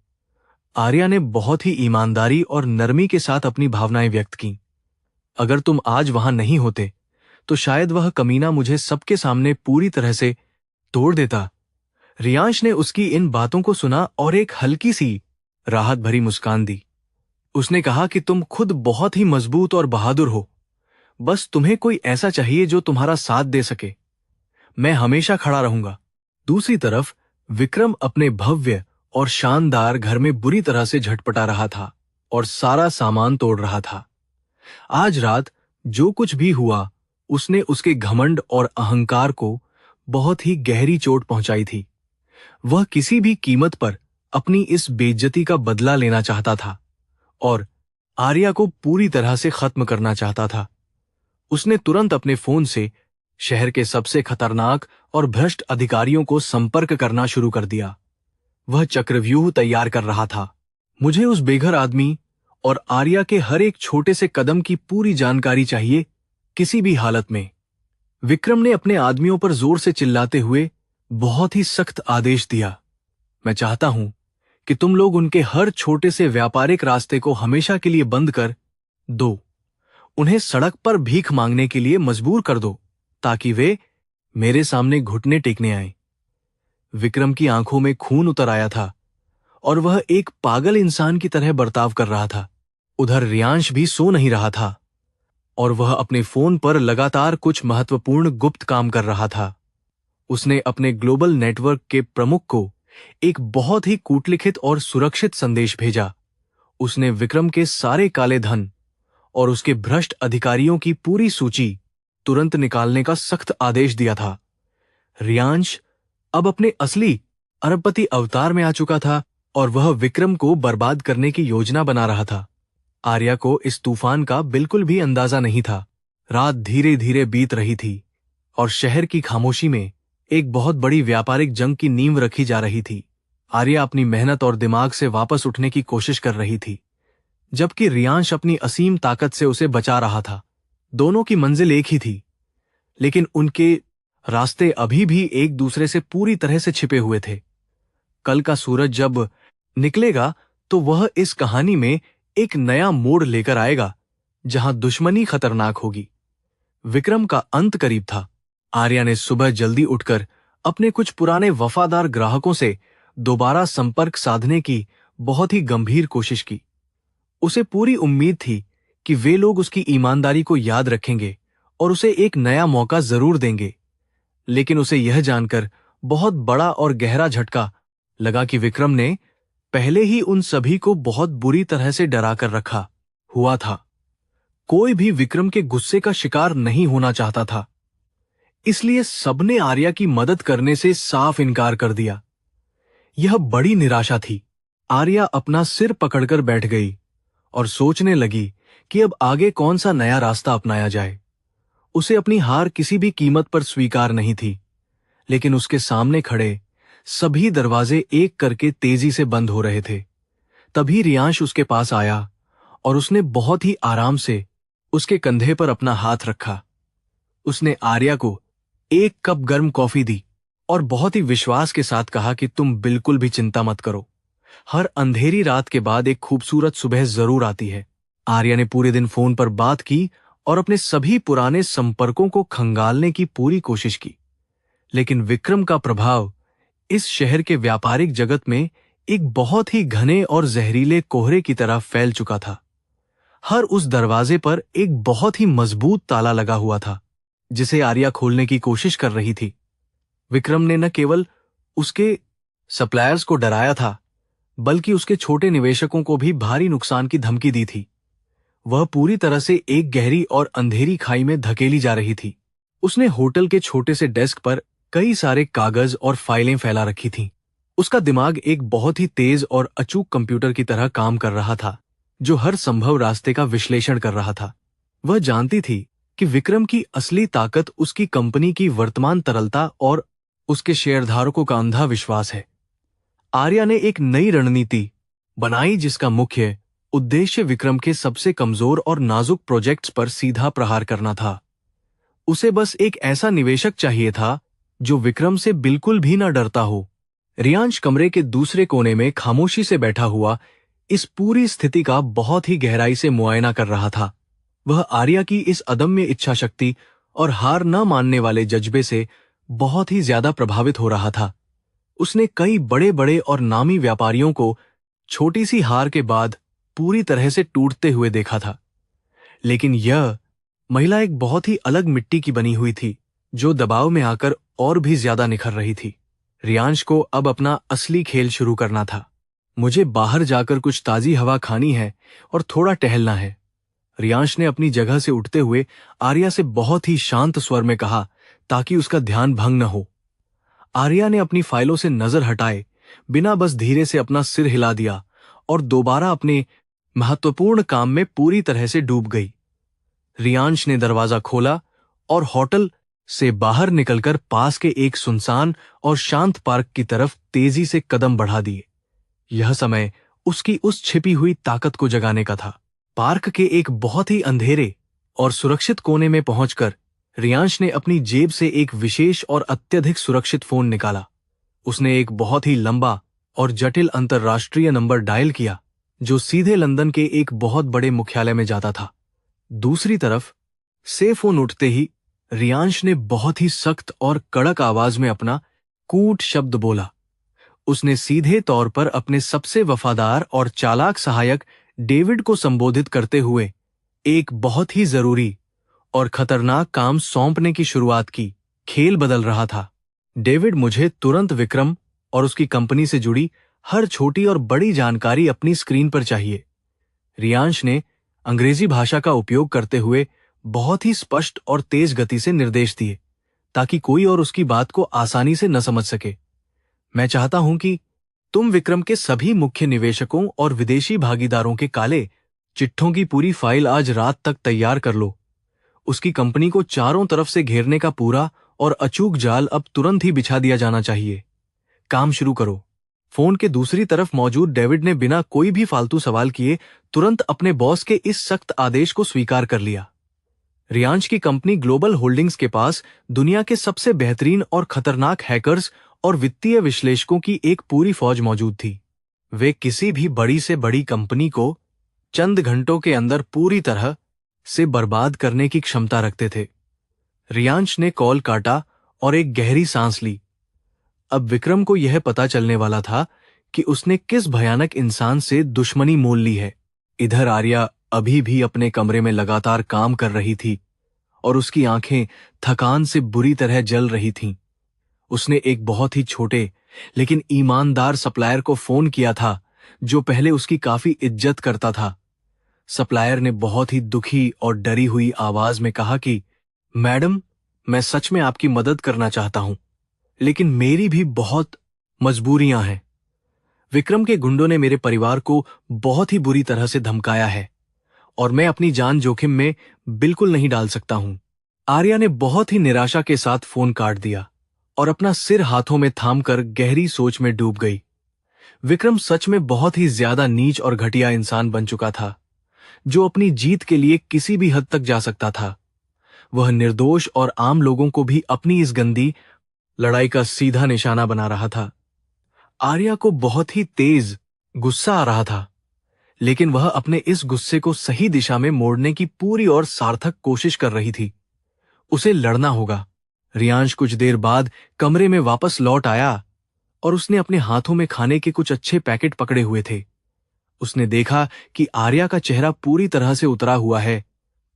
आर्या ने बहुत ही ईमानदारी और नरमी के साथ अपनी भावनाएं व्यक्त की। अगर तुम आज वहां नहीं होते तो शायद वह कमीना मुझे सबके सामने पूरी तरह से तोड़ देता। रियांश ने उसकी इन बातों को सुना और एक हल्की सी राहत भरी मुस्कान दी। उसने कहा कि तुम खुद बहुत ही मजबूत और बहादुर हो, बस तुम्हें कोई ऐसा चाहिए जो तुम्हारा साथ दे सके। मैं हमेशा खड़ा रहूंगा। दूसरी तरफ विक्रम अपने भव्य और शानदार घर में बुरी तरह से झटपटा रहा था और सारा सामान तोड़ रहा था। आज रात जो कुछ भी हुआ, उसने उसके घमंड और अहंकार को बहुत ही गहरी चोट पहुंचाई थी। वह किसी भी कीमत पर अपनी इस बेइज्जती का बदला लेना चाहता था और आर्या को पूरी तरह से खत्म करना चाहता था। उसने तुरंत अपने फोन से शहर के सबसे खतरनाक और भ्रष्ट अधिकारियों को संपर्क करना शुरू कर दिया। वह चक्रव्यूह तैयार कर रहा था। मुझे उस बेघर आदमी और आर्या के हर एक छोटे से कदम की पूरी जानकारी चाहिए, किसी भी हालत में। विक्रम ने अपने आदमियों पर जोर से चिल्लाते हुए बहुत ही सख्त आदेश दिया। मैं चाहता हूं कि तुम लोग उनके हर छोटे से व्यापारिक रास्ते को हमेशा के लिए बंद कर दो। उन्हें सड़क पर भीख मांगने के लिए मजबूर कर दो, ताकि वे मेरे सामने घुटने टेकने आए। विक्रम की आंखों में खून उतर आया था और वह एक पागल इंसान की तरह बर्ताव कर रहा था। उधर रियांश भी सो नहीं रहा था और वह अपने फोन पर लगातार कुछ महत्वपूर्ण गुप्त काम कर रहा था। उसने अपने ग्लोबल नेटवर्क के प्रमुख को एक बहुत ही कूटलिखित और सुरक्षित संदेश भेजा। उसने विक्रम के सारे काले धन और उसके भ्रष्ट अधिकारियों की पूरी सूची तुरंत निकालने का सख्त आदेश दिया था। रियांश अब अपने असली अरबपति अवतार में आ चुका था और वह विक्रम को बर्बाद करने की योजना बना रहा था। आर्या को इस तूफान का बिल्कुल भी अंदाजा नहीं था। रात धीरे धीरे बीत रही थी और शहर की खामोशी में एक बहुत बड़ी व्यापारिक जंग की नींव रखी जा रही थी। आर्या अपनी मेहनत और दिमाग से वापस उठने की कोशिश कर रही थी, जबकि रियांश अपनी असीम ताकत से उसे बचा रहा था। दोनों की मंजिल एक ही थी, लेकिन उनके रास्ते अभी भी एक दूसरे से पूरी तरह से छिपे हुए थे। कल का सूरज जब निकलेगा तो वह इस कहानी में एक नया मोड़ लेकर आएगा, जहां दुश्मनी खतरनाक होगी। विक्रम का अंत करीब था। आर्या ने सुबह जल्दी उठकर अपने कुछ पुराने वफादार ग्राहकों से दोबारा संपर्क साधने की बहुत ही गंभीर कोशिश की। उसे पूरी उम्मीद थी कि वे लोग उसकी ईमानदारी को याद रखेंगे और उसे एक नया मौका जरूर देंगे। लेकिन उसे यह जानकर बहुत बड़ा और गहरा झटका लगा कि विक्रम ने पहले ही उन सभी को बहुत बुरी तरह से डरा कर रखा हुआ था। कोई भी विक्रम के गुस्से का शिकार नहीं होना चाहता था, इसलिए सबने आर्या की मदद करने से साफ इनकार कर दिया। यह बड़ी निराशा थी। आर्या अपना सिर पकड़कर बैठ गई और सोचने लगी कि अब आगे कौन सा नया रास्ता अपनाया जाए। उसे अपनी हार किसी भी कीमत पर स्वीकार नहीं थी, लेकिन उसके सामने खड़े सभी दरवाजे एक करके तेजी से बंद हो रहे थे। तभी रियांश उसके पास आया और उसने बहुत ही आराम से उसके कंधे पर अपना हाथ रखा। उसने आर्या को एक कप गर्म कॉफी दी और बहुत ही विश्वास के साथ कहा कि तुम बिल्कुल भी चिंता मत करो, हर अंधेरी रात के बाद एक खूबसूरत सुबह जरूर आती है। आर्या ने पूरे दिन फोन पर बात की और अपने सभी पुराने संपर्कों को खंगालने की पूरी कोशिश की, लेकिन विक्रम का प्रभाव इस शहर के व्यापारिक जगत में एक बहुत ही घने और जहरीले कोहरे की तरह फैल चुका था। हर उस दरवाजे पर एक बहुत ही मजबूत ताला लगा हुआ था, जिसे आर्या खोलने की कोशिश कर रही थी। विक्रम ने न केवल उसके सप्लायर्स को डराया था, बल्कि उसके छोटे निवेशकों को भी भारी नुकसान की धमकी दी थी। वह पूरी तरह से एक गहरी और अंधेरी खाई में धकेली जा रही थी। उसने होटल के छोटे से डेस्क पर कई सारे कागज और फाइलें फैला रखी थीं। उसका दिमाग एक बहुत ही तेज और अचूक कंप्यूटर की तरह काम कर रहा था, जो हर संभव रास्ते का विश्लेषण कर रहा था। वह जानती थी कि विक्रम की असली ताकत उसकी कंपनी की वर्तमान तरलता और उसके शेयरधारकों का अंधा विश्वास है। आर्या ने एक नई रणनीति बनाई, जिसका मुख्य उद्देश्य विक्रम के सबसे कमजोर और नाजुक प्रोजेक्ट्स पर सीधा प्रहार करना था। उसे बस एक ऐसा निवेशक चाहिए था जो विक्रम से बिल्कुल भी न डरता हो। रियांश कमरे के दूसरे कोने में खामोशी से बैठा हुआ इस पूरी स्थिति का बहुत ही गहराई से मुआयना कर रहा था। वह आर्या की इस अदम्य इच्छा शक्ति और हार न मानने वाले जज्बे से बहुत ही ज्यादा प्रभावित हो रहा था। उसने कई बड़े बड़े और नामी व्यापारियों को छोटी सी हार के बाद पूरी तरह से टूटते हुए देखा था, लेकिन यह महिला एक बहुत ही अलग मिट्टी की बनी हुई थी, जो दबाव में आकर और भी ज्यादा निखर रही थी। रियांश को अब अपना असली खेल शुरू करना था। मुझे बाहर जाकर कुछ ताजी हवा खानी है और थोड़ा टहलना है। रियांश ने अपनी जगह से उठते हुए आर्या से बहुत ही शांत स्वर में कहा, ताकि उसका ध्यान भंग न हो। आर्या ने अपनी फाइलों से नजर हटाए बिना बस धीरे से अपना सिर हिला दिया और दोबारा अपने महत्वपूर्ण काम में पूरी तरह से डूब गई। रियांश ने दरवाजा खोला और होटल से बाहर निकलकर पास के एक सुनसान और शांत पार्क की तरफ तेजी से कदम बढ़ा दिए। यह समय उसकी उस छिपी हुई ताकत को जगाने का था। पार्क के एक बहुत ही अंधेरे और सुरक्षित कोने में पहुंचकर रियांश ने अपनी जेब से एक विशेष और अत्यधिक सुरक्षित फोन निकाला। उसने एक बहुत ही लंबा और जटिल अंतर्राष्ट्रीय नंबर डायल किया, जो सीधे लंदन के एक बहुत बड़े मुख्यालय में जाता था। दूसरी तरफ से फोन उठते ही रियांश ने बहुत ही सख्त और कड़क आवाज में अपना कूट शब्द बोला। उसने सीधे तौर पर अपने सबसे वफादार और चालाक सहायक डेविड को संबोधित करते हुए एक बहुत ही जरूरी और खतरनाक काम सौंपने की शुरुआत की। खेल बदल रहा था। डेविड, मुझे तुरंत विक्रम और उसकी कंपनी से जुड़ी हर छोटी और बड़ी जानकारी अपनी स्क्रीन पर चाहिए। रियांश ने अंग्रेजी भाषा का उपयोग करते हुए बहुत ही स्पष्ट और तेज गति से निर्देश दिए, ताकि कोई और उसकी बात को आसानी से न समझ सके। मैं चाहता हूं कि तुम विक्रम के सभी मुख्य निवेशकों और विदेशी भागीदारों के काले चिट्ठों की पूरी फाइल आज रात तक तैयार कर लो। उसकी कंपनी को चारों तरफ से घेरने का पूरा और अचूक जाल अब तुरंत ही बिछा दिया जाना चाहिए। काम शुरू करो। फोन के दूसरी तरफ मौजूद डेविड ने बिना कोई भी फालतू सवाल किए तुरंत अपने बॉस के इस सख्त आदेश को स्वीकार कर लिया। रियांश की कंपनी ग्लोबल होल्डिंग्स के पास दुनिया के सबसे बेहतरीन और खतरनाक हैकर्स और वित्तीय विश्लेषकों की एक पूरी फौज मौजूद थी। वे किसी भी बड़ी से बड़ी कंपनी को चंद घंटों के अंदर पूरी तरह से बर्बाद करने की क्षमता रखते थे। रियांश ने कॉल काटा और एक गहरी सांस ली। अब विक्रम को यह पता चलने वाला था कि उसने किस भयानक इंसान से दुश्मनी मोल ली है। इधर आर्या अभी भी अपने कमरे में लगातार काम कर रही थी और उसकी आंखें थकान से बुरी तरह जल रही थीं। उसने एक बहुत ही छोटे लेकिन ईमानदार सप्लायर को फोन किया था, जो पहले उसकी काफी इज्जत करता था। सप्लायर ने बहुत ही दुखी और डरी हुई आवाज में कहा कि मैडम, मैं सच में आपकी मदद करना चाहता हूं, लेकिन मेरी भी बहुत मजबूरियां हैं। विक्रम के गुंडों ने मेरे परिवार को बहुत ही बुरी तरह से धमकाया है और मैं अपनी जान जोखिम में बिल्कुल नहीं डाल सकता हूं। आर्या ने बहुत ही निराशा के साथ फोन काट दिया और अपना सिर हाथों में थामकर गहरी सोच में डूब गई। विक्रम सच में बहुत ही ज्यादा नीच और घटिया इंसान बन चुका था, जो अपनी जीत के लिए किसी भी हद तक जा सकता था। वह निर्दोष और आम लोगों को भी अपनी इस गंदी लड़ाई का सीधा निशाना बना रहा था। आर्या को बहुत ही तेज गुस्सा आ रहा था, लेकिन वह अपने इस गुस्से को सही दिशा में मोड़ने की पूरी और सार्थक कोशिश कर रही थी। उसे लड़ना होगा। रियांश कुछ देर बाद कमरे में वापस लौट आया और उसने अपने हाथों में खाने के कुछ अच्छे पैकेट पकड़े हुए थे। उसने देखा कि आर्या का चेहरा पूरी तरह से उतरा हुआ है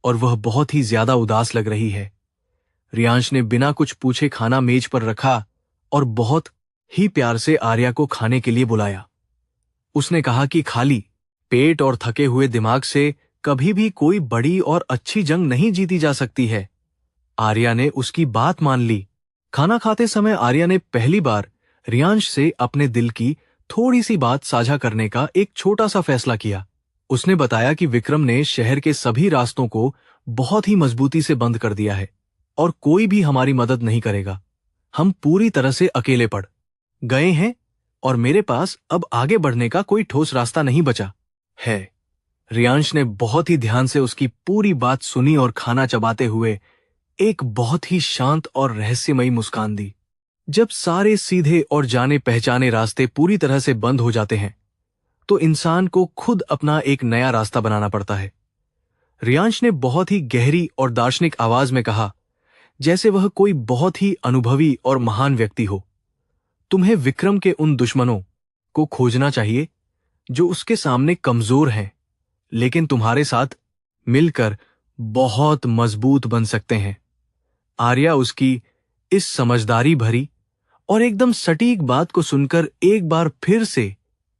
और वह बहुत ही ज्यादा उदास लग रही है। रियांश ने बिना कुछ पूछे खाना मेज पर रखा और बहुत ही प्यार से आर्या को खाने के लिए बुलाया। उसने कहा कि खाली पेट और थके हुए दिमाग से कभी भी कोई बड़ी और अच्छी जंग नहीं जीती जा सकती है। आर्या ने उसकी बात मान ली। खाना खाते समय आर्या ने पहली बार रियांश से अपने दिल की थोड़ी सी बात साझा करने का एक छोटा सा फैसला किया। उसने बताया कि विक्रम ने शहर के सभी रास्तों को बहुत ही मजबूती से बंद कर दिया है और कोई भी हमारी मदद नहीं करेगा। हम पूरी तरह से अकेले पड़ गए हैं और मेरे पास अब आगे बढ़ने का कोई ठोस रास्ता नहीं बचा है। रियांश ने बहुत ही ध्यान से उसकी पूरी बात सुनी और खाना चबाते हुए एक बहुत ही शांत और रहस्यमयी मुस्कान दी। जब सारे सीधे और जाने पहचाने रास्ते पूरी तरह से बंद हो जाते हैं, तो इंसान को खुद अपना एक नया रास्ता बनाना पड़ता है। रियांश ने बहुत ही गहरी और दार्शनिक आवाज में कहा, जैसे वह कोई बहुत ही अनुभवी और महान व्यक्ति हो। तुम्हें विक्रम के उन दुश्मनों को खोजना चाहिए जो उसके सामने कमजोर हैं, लेकिन तुम्हारे साथ मिलकर बहुत मजबूत बन सकते हैं। आर्या उसकी इस समझदारी भरी और एकदम सटीक बात को सुनकर एक बार फिर से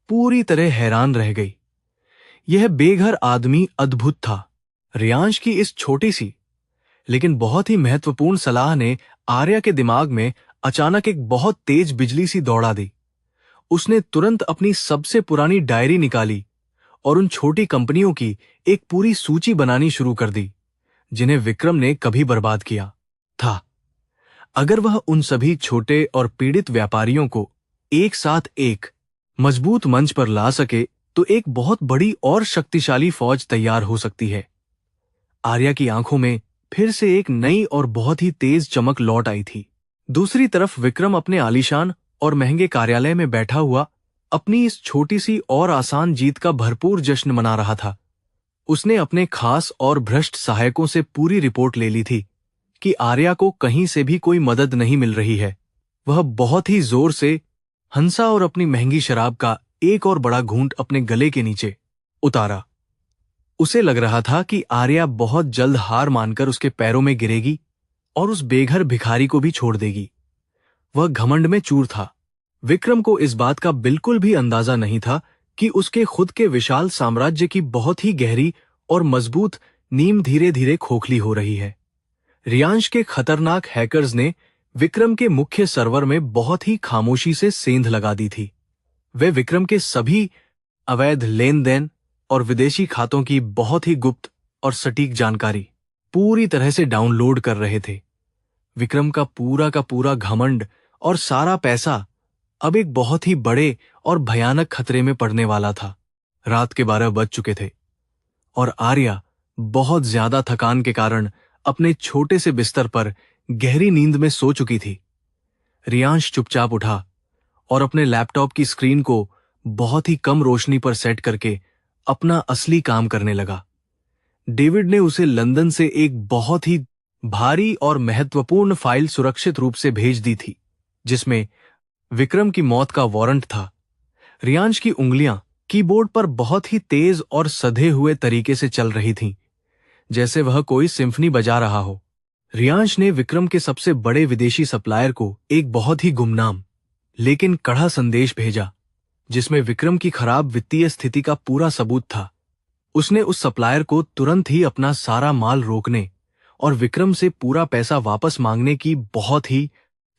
पूरी तरह हैरान रह गई। यह बेघर आदमी अद्भुत था। रियांश की इस छोटी सी लेकिन बहुत ही महत्वपूर्ण सलाह ने आर्या के दिमाग में अचानक एक बहुत तेज बिजली सी दौड़ा दी। उसने तुरंत अपनी सबसे पुरानी डायरी निकाली और उन छोटी कंपनियों की एक पूरी सूची बनानी शुरू कर दी जिन्हें विक्रम ने कभी बर्बाद किया था। अगर वह उन सभी छोटे और पीड़ित व्यापारियों को एक साथ एक मजबूत मंच पर ला सके तो एक बहुत बड़ी और शक्तिशाली फौज तैयार हो सकती है। आर्या की आंखों में फिर से एक नई और बहुत ही तेज चमक लौट आई थी। दूसरी तरफ विक्रम अपने आलीशान और महंगे कार्यालय में बैठा हुआ अपनी इस छोटी सी और आसान जीत का भरपूर जश्न मना रहा था। उसने अपने खास और भ्रष्ट सहायकों से पूरी रिपोर्ट ले ली थी कि आर्या को कहीं से भी कोई मदद नहीं मिल रही है। वह बहुत ही जोर से हंसा और अपनी महंगी शराब का एक और बड़ा घूंट अपने गले के नीचे उतारा। उसे लग रहा था कि आर्या बहुत जल्द हार मानकर उसके पैरों में गिरेगी और उस बेघर भिखारी को भी छोड़ देगी। वह घमंड में चूर था। विक्रम को इस बात का बिल्कुल भी अंदाजा नहीं था कि उसके खुद के विशाल साम्राज्य की बहुत ही गहरी और मजबूत नींव धीरे धीरे खोखली हो रही है। रियांश के खतरनाक हैकर्स ने विक्रम के मुख्य सर्वर में बहुत ही खामोशी से सेंध लगा दी थी। वे विक्रम के सभी अवैध लेन देन और विदेशी खातों की बहुत ही गुप्त और सटीक जानकारी पूरी तरह से डाउनलोड कर रहे थे। विक्रम का पूरा घमंड और सारा पैसा अब एक बहुत ही बड़े और भयानक खतरे में पड़ने वाला था। रात के 12 बज चुके थे और आर्या बहुत ज्यादा थकान के कारण अपने छोटे से बिस्तर पर गहरी नींद में सो चुकी थी। रियांश चुपचाप उठा और अपने लैपटॉप की स्क्रीन को बहुत ही कम रोशनी पर सेट करके अपना असली काम करने लगा। डेविड ने उसे लंदन से एक बहुत ही भारी और महत्वपूर्ण फाइल सुरक्षित रूप से भेज दी थी जिसमें विक्रम की मौत का वारंट था। रियांश की उंगलियां कीबोर्ड पर बहुत ही तेज और सधे हुए तरीके से चल रही थीं, जैसे वह कोई सिम्फनी बजा रहा हो। रियांश ने विक्रम के सबसे बड़े विदेशी सप्लायर को एक बहुत ही गुमनाम लेकिन कड़ा संदेश भेजा जिसमें विक्रम की खराब वित्तीय स्थिति का पूरा सबूत था। उसने उस सप्लायर को तुरंत ही अपना सारा माल रोकने और विक्रम से पूरा पैसा वापस मांगने की बहुत ही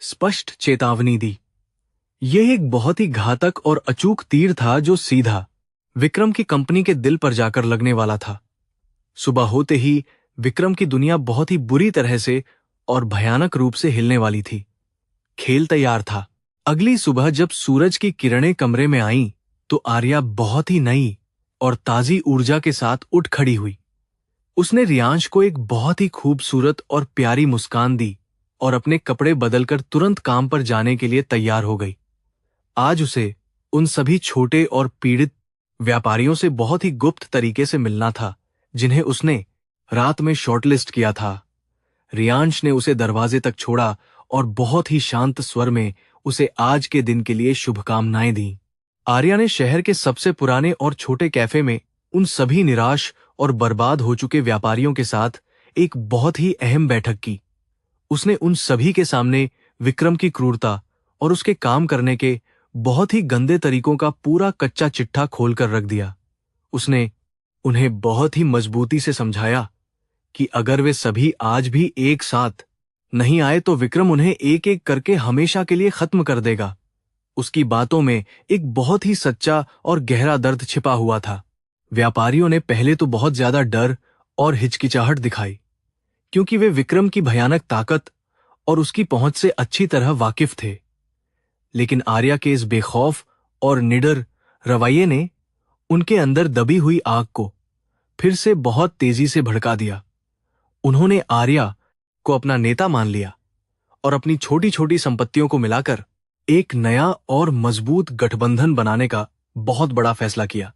स्पष्ट चेतावनी दी। यह एक बहुत ही घातक और अचूक तीर था जो सीधा विक्रम की कंपनी के दिल पर जाकर लगने वाला था। सुबह होते ही विक्रम की दुनिया बहुत ही बुरी तरह से और भयानक रूप से हिलने वाली थी। खेल तैयार था। अगली सुबह जब सूरज की किरणें कमरे में आईं तो आर्या बहुत ही नई और ताजी ऊर्जा के साथ उठ खड़ी हुई। उसने रियांश को एक बहुत ही खूबसूरत और प्यारी मुस्कान दी और अपने कपड़े बदलकर तुरंत काम पर जाने के लिए तैयार हो गई। आज उसे उन सभी छोटे और पीड़ित व्यापारियों से बहुत ही गुप्त तरीके से मिलना था जिन्हें उसने रात में शॉर्टलिस्ट किया था। रियांश ने उसे दरवाजे तक छोड़ा और बहुत ही शांत स्वर में उसे आज के दिन के लिए शुभकामनाएं दी। आर्या ने शहर के सबसे पुराने और छोटे कैफे में उन सभी निराश और बर्बाद हो चुके व्यापारियों के साथ एक बहुत ही अहम बैठक की। उसने उन सभी के सामने विक्रम की क्रूरता और उसके काम करने के बहुत ही गंदे तरीकों का पूरा कच्चा चिट्ठा खोलकर रख दिया। उसने उन्हें बहुत ही मजबूती से समझाया कि अगर वे सभी आज भी एक साथ नहीं आए तो विक्रम उन्हें एक एक करके हमेशा के लिए खत्म कर देगा। उसकी बातों में एक बहुत ही सच्चा और गहरा दर्द छिपा हुआ था। व्यापारियों ने पहले तो बहुत ज्यादा डर और हिचकिचाहट दिखाई क्योंकि वे विक्रम की भयानक ताकत और उसकी पहुंच से अच्छी तरह वाकिफ थे। लेकिन आर्या के इस बेखौफ और निडर रवैये ने उनके अंदर दबी हुई आग को फिर से बहुत तेजी से भड़का दिया। उन्होंने आर्या को अपना नेता मान लिया और अपनी छोटी छोटी संपत्तियों को मिलाकर एक नया और मजबूत गठबंधन बनाने का बहुत बड़ा फैसला किया।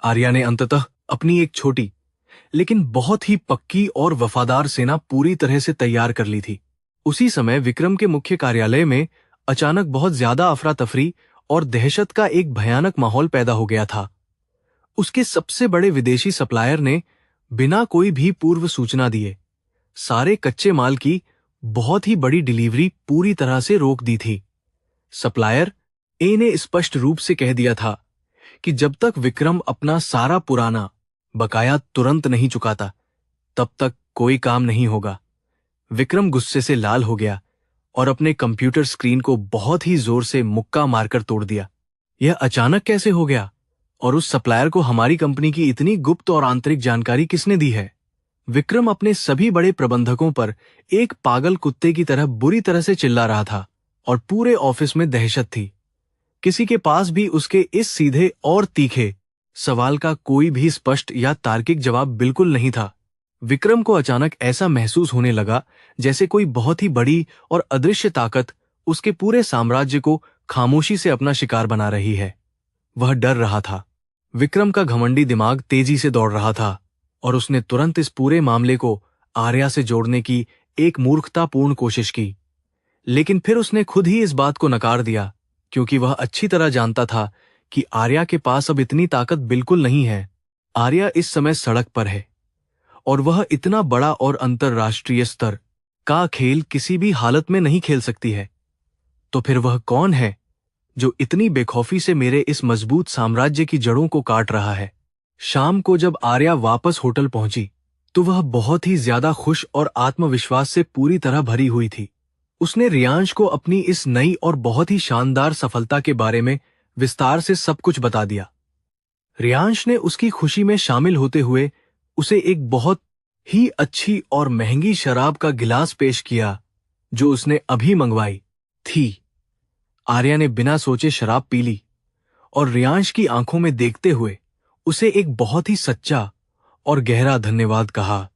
आर्या ने अंततः अपनी एक छोटी लेकिन बहुत ही पक्की और वफादार सेना पूरी तरह से तैयार कर ली थी। उसी समय विक्रम के मुख्य कार्यालय में अचानक बहुत ज्यादा अफरा तफरी और दहशत का एक भयानक माहौल पैदा हो गया था। उसके सबसे बड़े विदेशी सप्लायर ने बिना कोई भी पूर्व सूचना दिए सारे कच्चे माल की बहुत ही बड़ी डिलीवरी पूरी तरह से रोक दी थी। सप्लायर ए ने स्पष्ट रूप से कह दिया था कि जब तक विक्रम अपना सारा पुराना बकाया तुरंत नहीं चुकाता, तब तक कोई काम नहीं होगा। विक्रम गुस्से से लाल हो गया और अपने कंप्यूटर स्क्रीन को बहुत ही जोर से मुक्का मारकर तोड़ दिया। यह अचानक कैसे हो गया? और उस सप्लायर को हमारी कंपनी की इतनी गुप्त और आंतरिक जानकारी किसने दी है? विक्रम अपने सभी बड़े प्रबंधकों पर एक पागल कुत्ते की तरह बुरी तरह से चिल्ला रहा था और पूरे ऑफिस में दहशत थी। किसी के पास भी उसके इस सीधे और तीखे सवाल का कोई भी स्पष्ट या तार्किक जवाब बिल्कुल नहीं था। विक्रम को अचानक ऐसा महसूस होने लगा जैसे कोई बहुत ही बड़ी और अदृश्य ताकत उसके पूरे साम्राज्य को खामोशी से अपना शिकार बना रही है। वह डर रहा था। विक्रम का घमंडी दिमाग तेजी से दौड़ रहा था और उसने तुरंत इस पूरे मामले को आर्या से जोड़ने की एक मूर्खतापूर्ण कोशिश की। लेकिन फिर उसने खुद ही इस बात को नकार दिया, क्योंकि वह अच्छी तरह जानता था कि आर्या के पास अब इतनी ताकत बिल्कुल नहीं है। आर्या इस समय सड़क पर है और वह इतना बड़ा और अंतर्राष्ट्रीय स्तर का खेल किसी भी हालत में नहीं खेल सकती है। तो फिर वह कौन है जो इतनी बेखौफी से मेरे इस मजबूत साम्राज्य की जड़ों को काट रहा है? शाम को जब आर्या वापस होटल पहुंची तो वह बहुत ही ज्यादा खुश और आत्मविश्वास से पूरी तरह भरी हुई थी। उसने रियांश को अपनी इस नई और बहुत ही शानदार सफलता के बारे में विस्तार से सब कुछ बता दिया। रियांश ने उसकी खुशी में शामिल होते हुए उसे एक बहुत ही अच्छी और महंगी शराब का गिलास पेश किया जो उसने अभी मंगवाई थी। आर्या ने बिना सोचे शराब पी ली और रियांश की आंखों में देखते हुए उसे एक बहुत ही सच्चा और गहरा धन्यवाद कहा।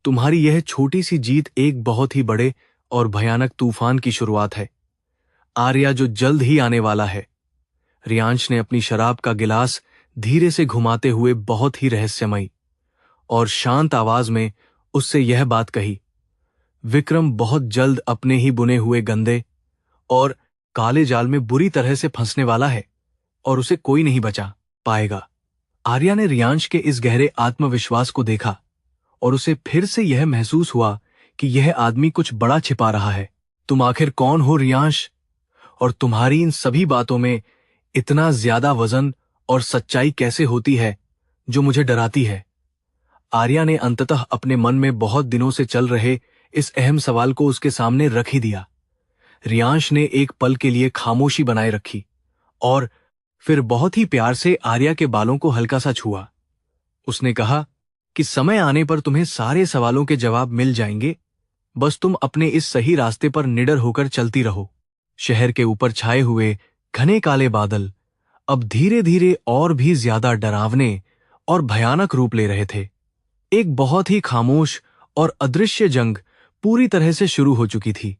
तुम्हारी यह छोटी सी जीत एक बहुत ही बड़े और भयानक तूफान की शुरुआत है, आर्या, जो जल्द ही आने वाला है। रियांश ने अपनी शराब का गिलास धीरे से घुमाते हुए बहुत ही रहस्यमयी और शांत आवाज में उससे यह बात कही। विक्रम बहुत जल्द अपने ही बुने हुए गंदे और काले जाल में बुरी तरह से फंसने वाला है और उसे कोई नहीं बचा पाएगा। आर्या ने रियांश के इस गहरे आत्मविश्वास को देखा और उसे फिर से यह महसूस हुआ कि यह आदमी कुछ बड़ा छिपा रहा है। तुम आखिर कौन हो रियांश? और तुम्हारी इन सभी बातों में इतना ज्यादा वजन और सच्चाई कैसे होती है जो मुझे डराती है? आर्या ने अंततः अपने मन में बहुत दिनों से चल रहे इस अहम सवाल को उसके सामने रख ही दिया। रियांश ने एक पल के लिए खामोशी बनाए रखी और फिर बहुत ही प्यार से आर्या के बालों को हल्का सा छुआ। उसने कहा कि समय आने पर तुम्हें सारे सवालों के जवाब मिल जाएंगे, बस तुम अपने इस सही रास्ते पर निडर होकर चलती रहो। शहर के ऊपर छाए हुए घने काले बादल अब धीरे धीरे और भी ज्यादा डरावने और भयानक रूप ले रहे थे। एक बहुत ही खामोश और अदृश्य जंग पूरी तरह से शुरू हो चुकी थी,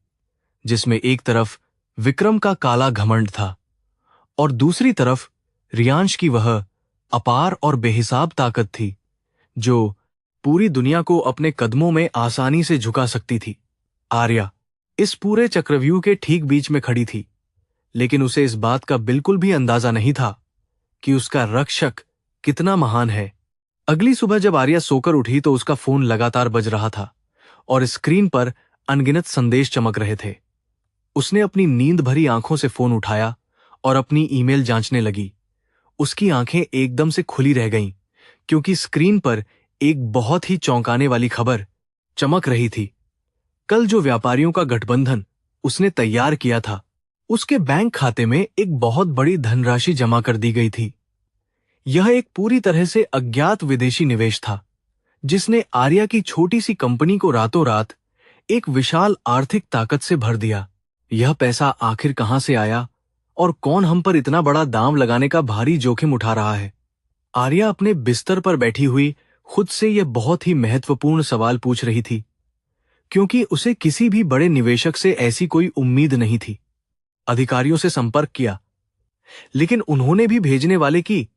जिसमें एक तरफ विक्रम का काला घमंड था और दूसरी तरफ रियांश की वह अपार और बेहिसाब ताकत थी जो पूरी दुनिया को अपने कदमों में आसानी से झुका सकती थी। आर्या इस पूरे चक्रव्यूह के ठीक बीच में खड़ी थी, लेकिन उसे इस बात का बिल्कुल भी अंदाजा नहीं था कि उसका रक्षक कितना महान है। अगली सुबह जब आर्या सोकर उठी तो उसका फोन लगातार बज रहा था और स्क्रीन पर अनगिनत संदेश चमक रहे थे। उसने अपनी नींद भरी आंखों से फोन उठाया और अपनी ईमेल जांचने लगी। उसकी आंखें एकदम से खुली रह गईं, क्योंकि स्क्रीन पर एक बहुत ही चौंकाने वाली खबर चमक रही थी। कल जो व्यापारियों का गठबंधन उसने तैयार किया था, उसके बैंक खाते में एक बहुत बड़ी धनराशि जमा कर दी गई थी। यह एक पूरी तरह से अज्ञात विदेशी निवेश था, जिसने आर्या की छोटी सी कंपनी को रातों रात एक विशाल आर्थिक ताकत से भर दिया। यह पैसा आखिर कहां से आया और कौन हम पर इतना बड़ा दांव लगाने का भारी जोखिम उठा रहा है? आर्या अपने बिस्तर पर बैठी हुई खुद से यह बहुत ही महत्वपूर्ण सवाल पूछ रही थी, क्योंकि उसे किसी भी बड़े निवेशक से ऐसी कोई उम्मीद नहीं थी। अधिकारियों से संपर्क किया, लेकिन उन्होंने भी भेजने वाले की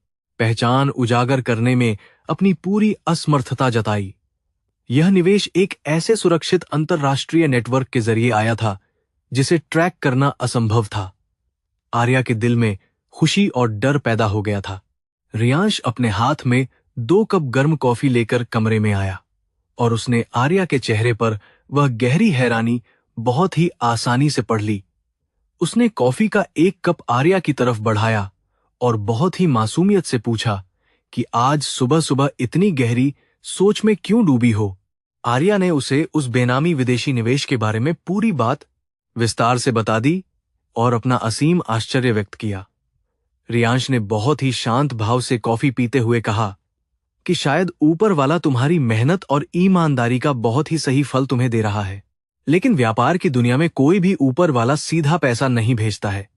पहचान उजागर करने में अपनी पूरी असमर्थता जताई। यह निवेश एक ऐसे सुरक्षित अंतर्राष्ट्रीय नेटवर्क के जरिए आया था जिसे ट्रैक करना असंभव था। आर्या के दिल में खुशी और डर पैदा हो गया था। रियांश अपने हाथ में 2 कप गर्म कॉफी लेकर कमरे में आया और उसने आर्या के चेहरे पर वह गहरी हैरानी बहुत ही आसानी से पढ़ ली। उसने कॉफी का 1 कप आर्या की तरफ बढ़ाया और बहुत ही मासूमियत से पूछा कि आज सुबह सुबह इतनी गहरी सोच में क्यों डूबी हो। आर्या ने उसे उस बेनामी विदेशी निवेश के बारे में पूरी बात विस्तार से बता दी और अपना असीम आश्चर्य व्यक्त किया। रियांश ने बहुत ही शांत भाव से कॉफी पीते हुए कहा कि शायद ऊपर वाला तुम्हारी मेहनत और ईमानदारी का बहुत ही सही फल तुम्हें दे रहा है, लेकिन व्यापार की दुनिया में कोई भी ऊपर वाला सीधा पैसा नहीं भेजता है।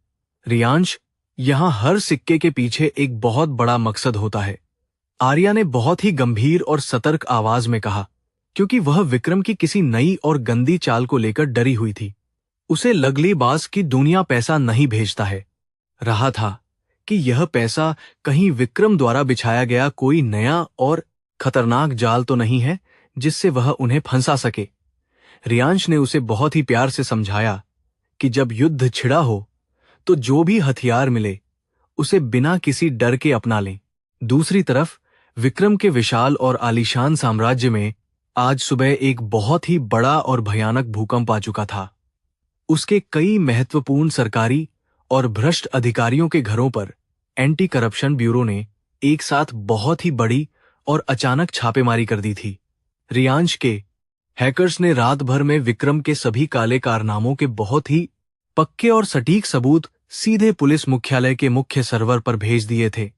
रियांश, यहां हर सिक्के के पीछे एक बहुत बड़ा मकसद होता है। आर्या ने बहुत ही गंभीर और सतर्क आवाज में कहा, क्योंकि वह विक्रम की किसी नई और गंदी चाल को लेकर डरी हुई थी। उसे लगली बाज की दुनिया पैसा नहीं भेजता है। रहा था कि यह पैसा कहीं विक्रम द्वारा बिछाया गया कोई नया और खतरनाक जाल तो नहीं है जिससे वह उन्हें फंसा सके। रियांश ने उसे बहुत ही प्यार से समझाया कि जब युद्ध छिड़ा हो तो जो भी हथियार मिले उसे बिना किसी डर के अपना लें। दूसरी तरफ विक्रम के विशाल और आलीशान साम्राज्य में आज सुबह एक बहुत ही बड़ा और भयानक भूकंप आ चुका था। उसके कई महत्वपूर्ण सरकारी और भ्रष्ट अधिकारियों के घरों पर एंटी करप्शन ब्यूरो ने एक साथ बहुत ही बड़ी और अचानक छापेमारी कर दी थी। रियांश के हैकर्स ने रात भर में विक्रम के सभी काले कारनामों के बहुत ही पक्के और सटीक सबूत सीधे पुलिस मुख्यालय के मुख्य सर्वर पर भेज दिए थे।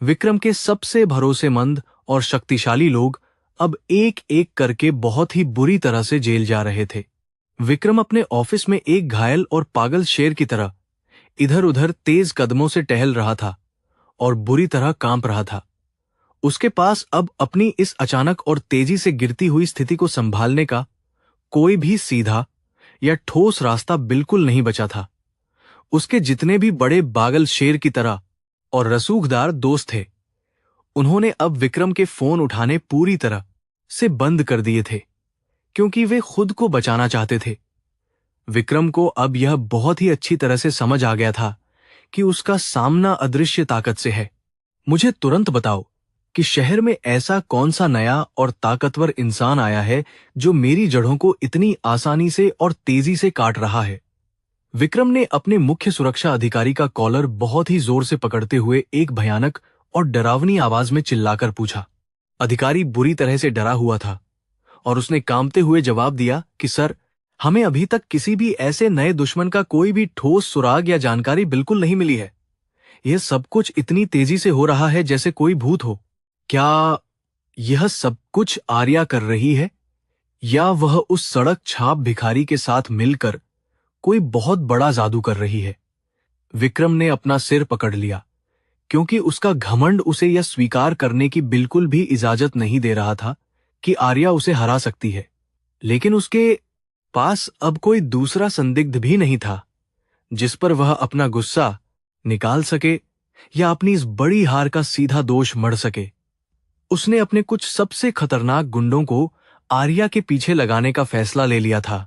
विक्रम के सबसे भरोसेमंद और शक्तिशाली लोग अब एक एक करके बहुत ही बुरी तरह से जेल जा रहे थे। विक्रम अपने ऑफिस में एक घायल और पागल शेर की तरह इधर उधर तेज कदमों से टहल रहा था और बुरी तरह कांप रहा था। उसके पास अब अपनी इस अचानक और तेजी से गिरती हुई स्थिति को संभालने का कोई भी सीधा या ठोस रास्ता बिल्कुल नहीं बचा था। उसके जितने भी बड़े पागल शेर की तरह और रसूखदार दोस्त थे, उन्होंने अब विक्रम के फोन उठाने पूरी तरह से बंद कर दिए थे, क्योंकि वे खुद को बचाना चाहते थे। विक्रम को अब यह बहुत ही अच्छी तरह से समझ आ गया था कि उसका सामना अदृश्य ताकत से है। मुझे तुरंत बताओ कि शहर में ऐसा कौन सा नया और ताकतवर इंसान आया है जो मेरी जड़ों को इतनी आसानी से और तेजी से काट रहा है। विक्रम ने अपने मुख्य सुरक्षा अधिकारी का कॉलर बहुत ही जोर से पकड़ते हुए एक भयानक और डरावनी आवाज में चिल्लाकर पूछा। अधिकारी बुरी तरह से डरा हुआ था और उसने कांपते हुए जवाब दिया कि सर, हमें अभी तक किसी भी ऐसे नए दुश्मन का कोई भी ठोस सुराग या जानकारी बिल्कुल नहीं मिली है। यह सब कुछ इतनी तेजी से हो रहा है जैसे कोई भूत हो। क्या यह सब कुछ आर्या कर रही है या वह उस सड़क छाप भिखारी के साथ मिलकर कोई बहुत बड़ा जादू कर रही है? विक्रम ने अपना सिर पकड़ लिया, क्योंकि उसका घमंड उसे यह स्वीकार करने की बिल्कुल भी इजाजत नहीं दे रहा था कि आर्या उसे हरा सकती है। लेकिन उसके पास अब कोई दूसरा संदिग्ध भी नहीं था जिस पर वह अपना गुस्सा निकाल सके या अपनी इस बड़ी हार का सीधा दोष मढ़ सके। उसने अपने कुछ सबसे खतरनाक गुंडों को आर्या के पीछे लगाने का फैसला ले लिया था।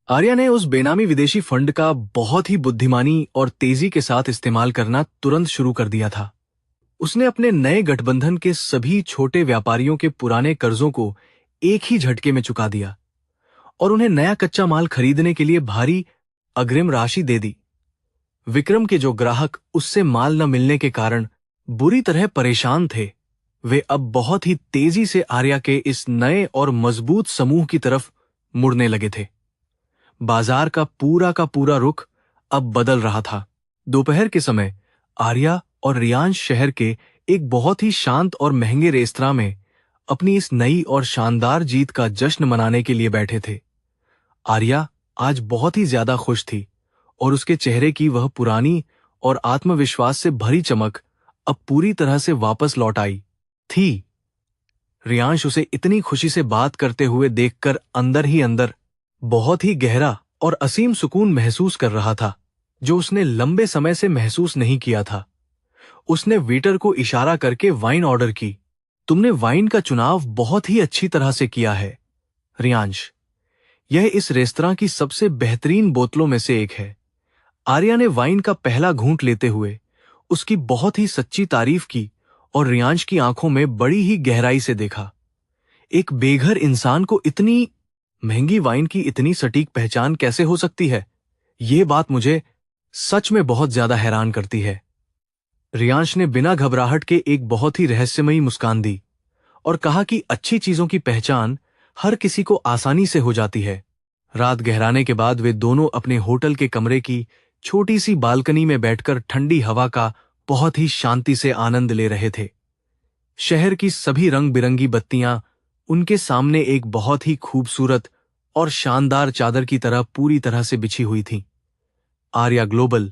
आर्या ने उस बेनामी विदेशी फंड का बहुत ही बुद्धिमानी और तेजी के साथ इस्तेमाल करना तुरंत शुरू कर दिया था। उसने अपने नए गठबंधन के सभी छोटे व्यापारियों के पुराने कर्जों को एक ही झटके में चुका दिया और उन्हें नया कच्चा माल खरीदने के लिए भारी अग्रिम राशि दे दी। विक्रम के जो ग्राहक उससे माल न मिलने के कारण बुरी तरह परेशान थे, वे अब बहुत ही तेजी से आर्या के इस नए और मजबूत समूह की तरफ मुड़ने लगे थे। बाजार का पूरा रुख अब बदल रहा था। दोपहर के समय आर्या और रियांश शहर के एक बहुत ही शांत और महंगे रेस्तरां में अपनी इस नई और शानदार जीत का जश्न मनाने के लिए बैठे थे। आर्या आज बहुत ही ज्यादा खुश थी और उसके चेहरे की वह पुरानी और आत्मविश्वास से भरी चमक अब पूरी तरह से वापस लौट आई थी। रियांश उसे इतनी खुशी से बात करते हुए देखकर अंदर ही अंदर बहुत ही गहरा और असीम सुकून महसूस कर रहा था, जो उसने लंबे समय से महसूस नहीं किया था। उसने वेटर को इशारा करके वाइन ऑर्डर की। तुमने वाइन का चुनाव बहुत ही अच्छी तरह से किया है, रियांश, यह इस रेस्तरां की सबसे बेहतरीन बोतलों में से एक है। आर्या ने वाइन का पहला घूंट लेते हुए उसकी बहुत ही सच्ची तारीफ की और रियांश की आंखों में बड़ी ही गहराई से देखा। एक बेघर इंसान को इतनी महंगी वाइन की इतनी सटीक पहचान कैसे हो सकती है? ये बात मुझे सच में बहुत ज्यादा हैरान करती है। रियांश ने बिना घबराहट के एक बहुत ही रहस्यमयी मुस्कान दी और कहा कि अच्छी चीजों की पहचान हर किसी को आसानी से हो जाती है। रात गहराने के बाद वे दोनों अपने होटल के कमरे की छोटी सी बालकनी में बैठकर ठंडी हवा का बहुत ही शांति से आनंद ले रहे थे। शहर की सभी रंग बिरंगी बत्तियां उनके सामने एक बहुत ही खूबसूरत और शानदार चादर की तरह पूरी तरह से बिछी हुई थीं। आर्या ग्लोबल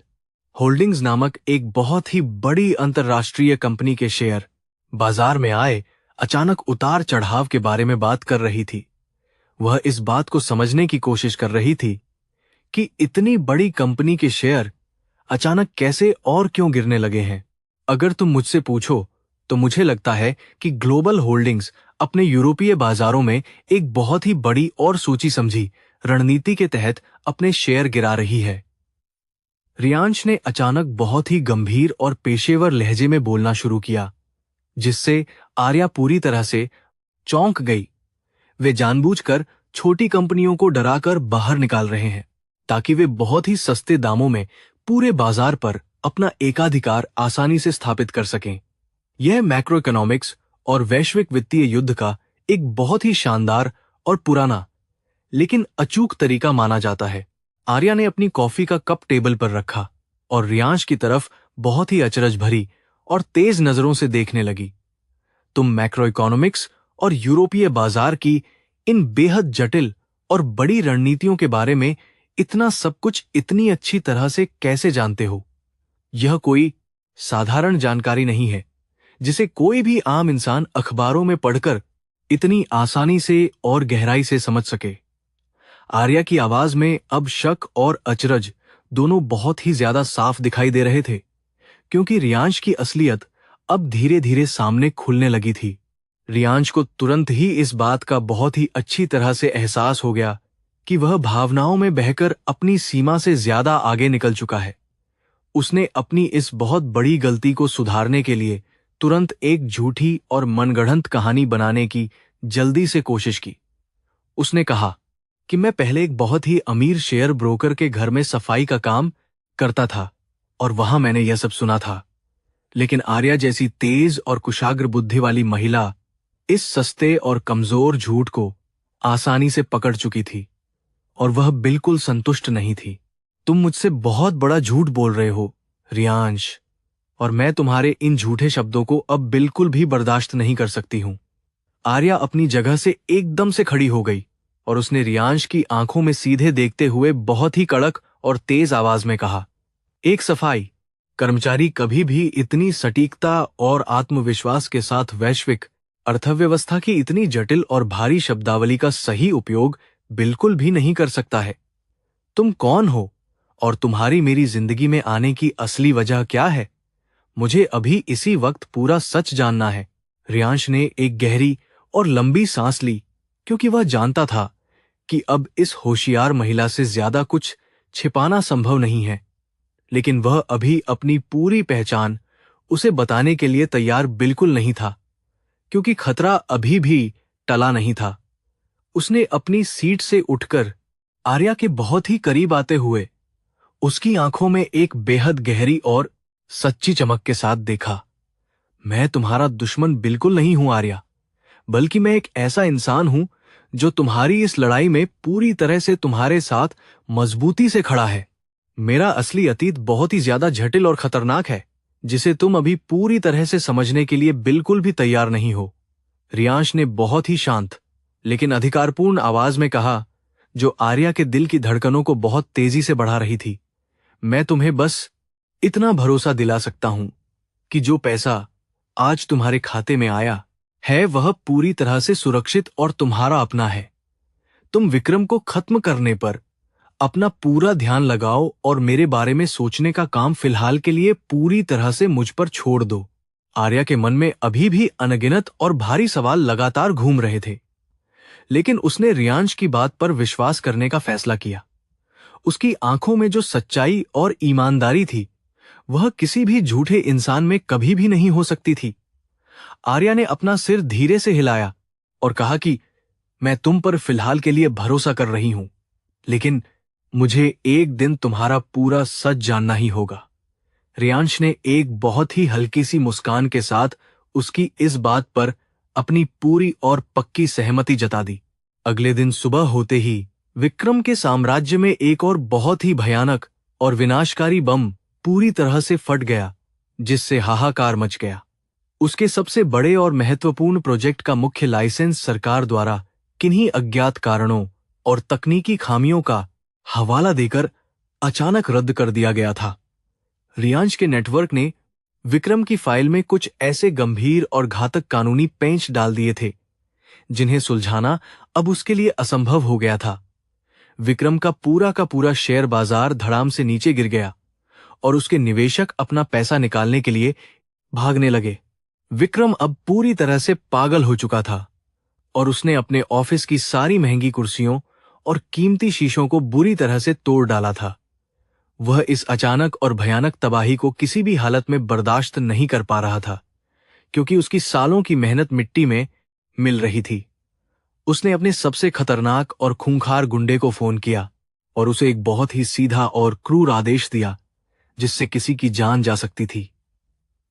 होल्डिंग्स नामक एक बहुत ही बड़ी अंतर्राष्ट्रीय कंपनी के शेयर बाजार में आए अचानक उतार चढ़ाव के बारे में बात कर रही थी। वह इस बात को समझने की कोशिश कर रही थी कि इतनी बड़ी कंपनी के शेयर अचानक कैसे और क्यों गिरने लगे हैं। अगर तुम मुझसे पूछो तो मुझे लगता है कि ग्लोबल होल्डिंग्स अपने यूरोपीय बाजारों में एक बहुत ही बड़ी और सोची समझी रणनीति के तहत अपने शेयर गिरा रही है। रियांश ने अचानक बहुत ही गंभीर और पेशेवर लहजे में बोलना शुरू किया, जिससे आर्या पूरी तरह से चौंक गई। वे जानबूझकर छोटी कंपनियों को डराकर बाहर निकाल रहे हैं ताकि वे बहुत ही सस्ते दामों में पूरे बाजार पर अपना एकाधिकार आसानी से स्थापित कर सकें। यह मैक्रो इकोनॉमिक्स और वैश्विक वित्तीय युद्ध का एक बहुत ही शानदार और पुराना लेकिन अचूक तरीका माना जाता है। आर्या ने अपनी कॉफी का कप टेबल पर रखा और रियांश की तरफ बहुत ही अचरज भरी और तेज नजरों से देखने लगी। तुम मैक्रो इकोनॉमिक्स और यूरोपीय बाजार की इन बेहद जटिल और बड़ी रणनीतियों के बारे में इतना सब कुछ इतनी अच्छी तरह से कैसे जानते हो? यह कोई साधारण जानकारी नहीं है जिसे कोई भी आम इंसान अखबारों में पढ़कर इतनी आसानी से और गहराई से समझ सके। आर्या की आवाज में अब शक और अचरज दोनों बहुत ही ज्यादा साफ दिखाई दे रहे थे, क्योंकि रियांश की असलियत अब धीरे धीरे सामने खुलने लगी थी। रियांश को तुरंत ही इस बात का बहुत ही अच्छी तरह से एहसास हो गया कि वह भावनाओं में बहकर अपनी सीमा से ज्यादा आगे निकल चुका है। उसने अपनी इस बहुत बड़ी गलती को सुधारने के लिए तुरंत एक झूठी और मनगढ़ंत कहानी बनाने की जल्दी से कोशिश की। उसने कहा कि मैं पहले एक बहुत ही अमीर शेयर ब्रोकर के घर में सफाई का काम करता था और वहां मैंने यह सब सुना था। लेकिन आर्या जैसी तेज और कुशाग्र बुद्धि वाली महिला इस सस्ते और कमजोर झूठ को आसानी से पकड़ चुकी थी और वह बिल्कुल संतुष्ट नहीं थी। तुम मुझसे बहुत बड़ा झूठ बोल रहे हो, रियांश, और मैं तुम्हारे इन झूठे शब्दों को अब बिल्कुल भी बर्दाश्त नहीं कर सकती हूं। आर्या अपनी जगह से एकदम से खड़ी हो गई और उसने रियांश की आंखों में सीधे देखते हुए बहुत ही कड़क और तेज आवाज में कहा, एक सफाई कर्मचारी कभी भी इतनी सटीकता और आत्मविश्वास के साथ वैश्विक अर्थव्यवस्था की इतनी जटिल और भारी शब्दावली का सही उपयोग बिल्कुल भी नहीं कर सकता है। तुम कौन हो और तुम्हारी मेरी जिंदगी में आने की असली वजह क्या है? मुझे अभी इसी वक्त पूरा सच जानना है। रियांश ने एक गहरी और लंबी सांस ली, क्योंकि वह जानता था कि अब इस होशियार महिला से ज्यादा कुछ छिपाना संभव नहीं है। लेकिन वह अभी अपनी पूरी पहचान उसे बताने के लिए तैयार बिल्कुल नहीं था, क्योंकि खतरा अभी भी टला नहीं था। उसने अपनी सीट से उठकर आर्या के बहुत ही करीब आते हुए उसकी आंखों में एक बेहद गहरी और सच्ची चमक के साथ देखा। मैं तुम्हारा दुश्मन बिल्कुल नहीं हूं आर्या, बल्कि मैं एक ऐसा इंसान हूं जो तुम्हारी इस लड़ाई में पूरी तरह से तुम्हारे साथ मजबूती से खड़ा है। मेरा असली अतीत बहुत ही ज्यादा जटिल और खतरनाक है, जिसे तुम अभी पूरी तरह से समझने के लिए बिल्कुल भी तैयार नहीं हो। रियांश ने बहुत ही शांत लेकिन अधिकारपूर्ण आवाज में कहा, जो आर्या के दिल की धड़कनों को बहुत तेजी से बढ़ा रही थी। मैं तुम्हें बस इतना भरोसा दिला सकता हूं कि जो पैसा आज तुम्हारे खाते में आया है वह पूरी तरह से सुरक्षित और तुम्हारा अपना है। तुम विक्रम को खत्म करने पर अपना पूरा ध्यान लगाओ और मेरे बारे में सोचने का काम फिलहाल के लिए पूरी तरह से मुझ पर छोड़ दो। आर्या के मन में अभी भी अनगिनत और भारी सवाल लगातार घूम रहे थे, लेकिन उसने रियांश की बात पर विश्वास करने का फैसला किया। उसकी आंखों में जो सच्चाई और ईमानदारी थी, वह किसी भी झूठे इंसान में कभी भी नहीं हो सकती थी। आर्या ने अपना सिर धीरे से हिलाया और कहा कि मैं तुम पर फिलहाल के लिए भरोसा कर रही हूं, लेकिन मुझे एक दिन तुम्हारा पूरा सच जानना ही होगा। रियांश ने एक बहुत ही हल्की सी मुस्कान के साथ उसकी इस बात पर अपनी पूरी और पक्की सहमति जता दी। अगले दिन सुबह होते ही विक्रम के साम्राज्य में एक और बहुत ही भयानक और विनाशकारी बम पूरी तरह से फट गया, जिससे हाहाकार मच गया। उसके सबसे बड़े और महत्वपूर्ण प्रोजेक्ट का मुख्य लाइसेंस सरकार द्वारा किन्हीं अज्ञात कारणों और तकनीकी खामियों का हवाला देकर अचानक रद्द कर दिया गया था। रियांश के नेटवर्क ने विक्रम की फाइल में कुछ ऐसे गंभीर और घातक कानूनी पेंच डाल दिए थे, जिन्हें सुलझाना अब उसके लिए असंभव हो गया था। विक्रम का पूरा शेयर बाजार धड़ाम से नीचे गिर गया और उसके निवेशक अपना पैसा निकालने के लिए भागने लगे। विक्रम अब पूरी तरह से पागल हो चुका था और उसने अपने ऑफिस की सारी महंगी कुर्सियों और कीमती शीशों को बुरी तरह से तोड़ डाला था। वह इस अचानक और भयानक तबाही को किसी भी हालत में बर्दाश्त नहीं कर पा रहा था, क्योंकि उसकी सालों की मेहनत मिट्टी में मिल रही थी। उसने अपने सबसे खतरनाक और खूंखार गुंडे को फोन किया और उसे एक बहुत ही सीधा और क्रूर आदेश दिया, जिससे किसी की जान जा सकती थी।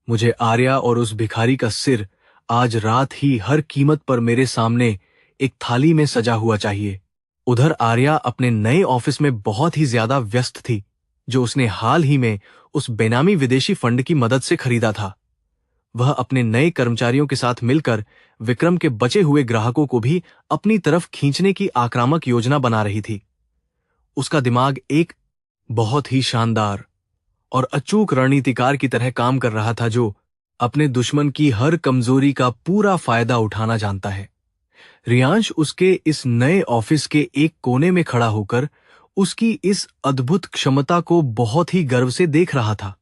मुझे आर्या और उस भिखारी का सिर आज रात ही हर कीमत पर मेरे सामने एक थाली में सजा हुआ चाहिए। उधर आर्या अपने नए ऑफिस में बहुत ही ज्यादा व्यस्त थी, जो उसने हाल ही में उस बेनामी विदेशी फंड की मदद से खरीदा था। वह अपने नए कर्मचारियों के साथ मिलकर विक्रम के बचे हुए ग्राहकों को भी अपनी तरफ खींचने की आक्रामक योजना बना रही थी। उसका दिमाग एक बहुत ही शानदार और अचूक रणनीतिकार की तरह काम कर रहा था, जो अपने दुश्मन की हर कमजोरी का पूरा फायदा उठाना जानता है। रियांश उसके इस नए ऑफिस के एक कोने में खड़ा होकर उसकी इस अद्भुत क्षमता को बहुत ही गर्व से देख रहा था।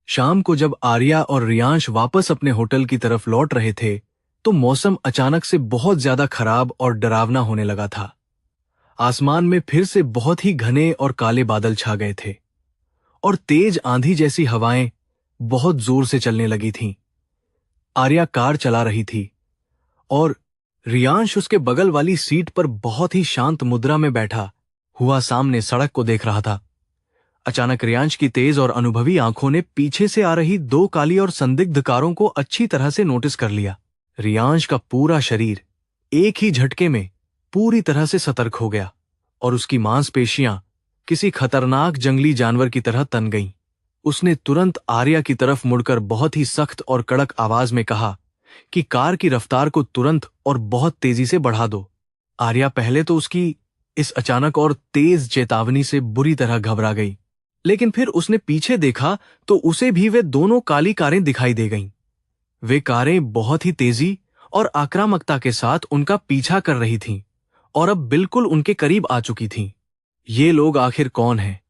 शाम को जब आर्या और रियांश वापस अपने होटल की तरफ लौट रहे थे, तो मौसम अचानक से बहुत ज्यादा खराब और डरावना होने लगा था। आसमान में फिर से बहुत ही घने और काले बादल छा गए थे और तेज आंधी जैसी हवाएं बहुत जोर से चलने लगी थीं। आर्या कार चला रही थी और रियांश उसके बगल वाली सीट पर बहुत ही शांत मुद्रा में बैठा हुआ सामने सड़क को देख रहा था। अचानक रियांश की तेज और अनुभवी आंखों ने पीछे से आ रही दो काली और संदिग्ध कारों को अच्छी तरह से नोटिस कर लिया। रियांश का पूरा शरीर एक ही झटके में पूरी तरह से सतर्क हो गया और उसकी मांसपेशियां किसी खतरनाक जंगली जानवर की तरह तन गईं। उसने तुरंत आर्या की तरफ मुड़कर बहुत ही सख्त और कड़क आवाज में कहा कि कार की रफ्तार को तुरंत और बहुत तेजी से बढ़ा दो। आर्या पहले तो उसकी इस अचानक और तेज चेतावनी से बुरी तरह घबरा गई, लेकिन फिर उसने पीछे देखा तो उसे भी वे दोनों काली कारें दिखाई दे गईं। वे कारें बहुत ही तेजी और आक्रामकता के साथ उनका पीछा कर रही थीं और अब बिल्कुल उनके करीब आ चुकी थीं। ये लोग आखिर कौन हैं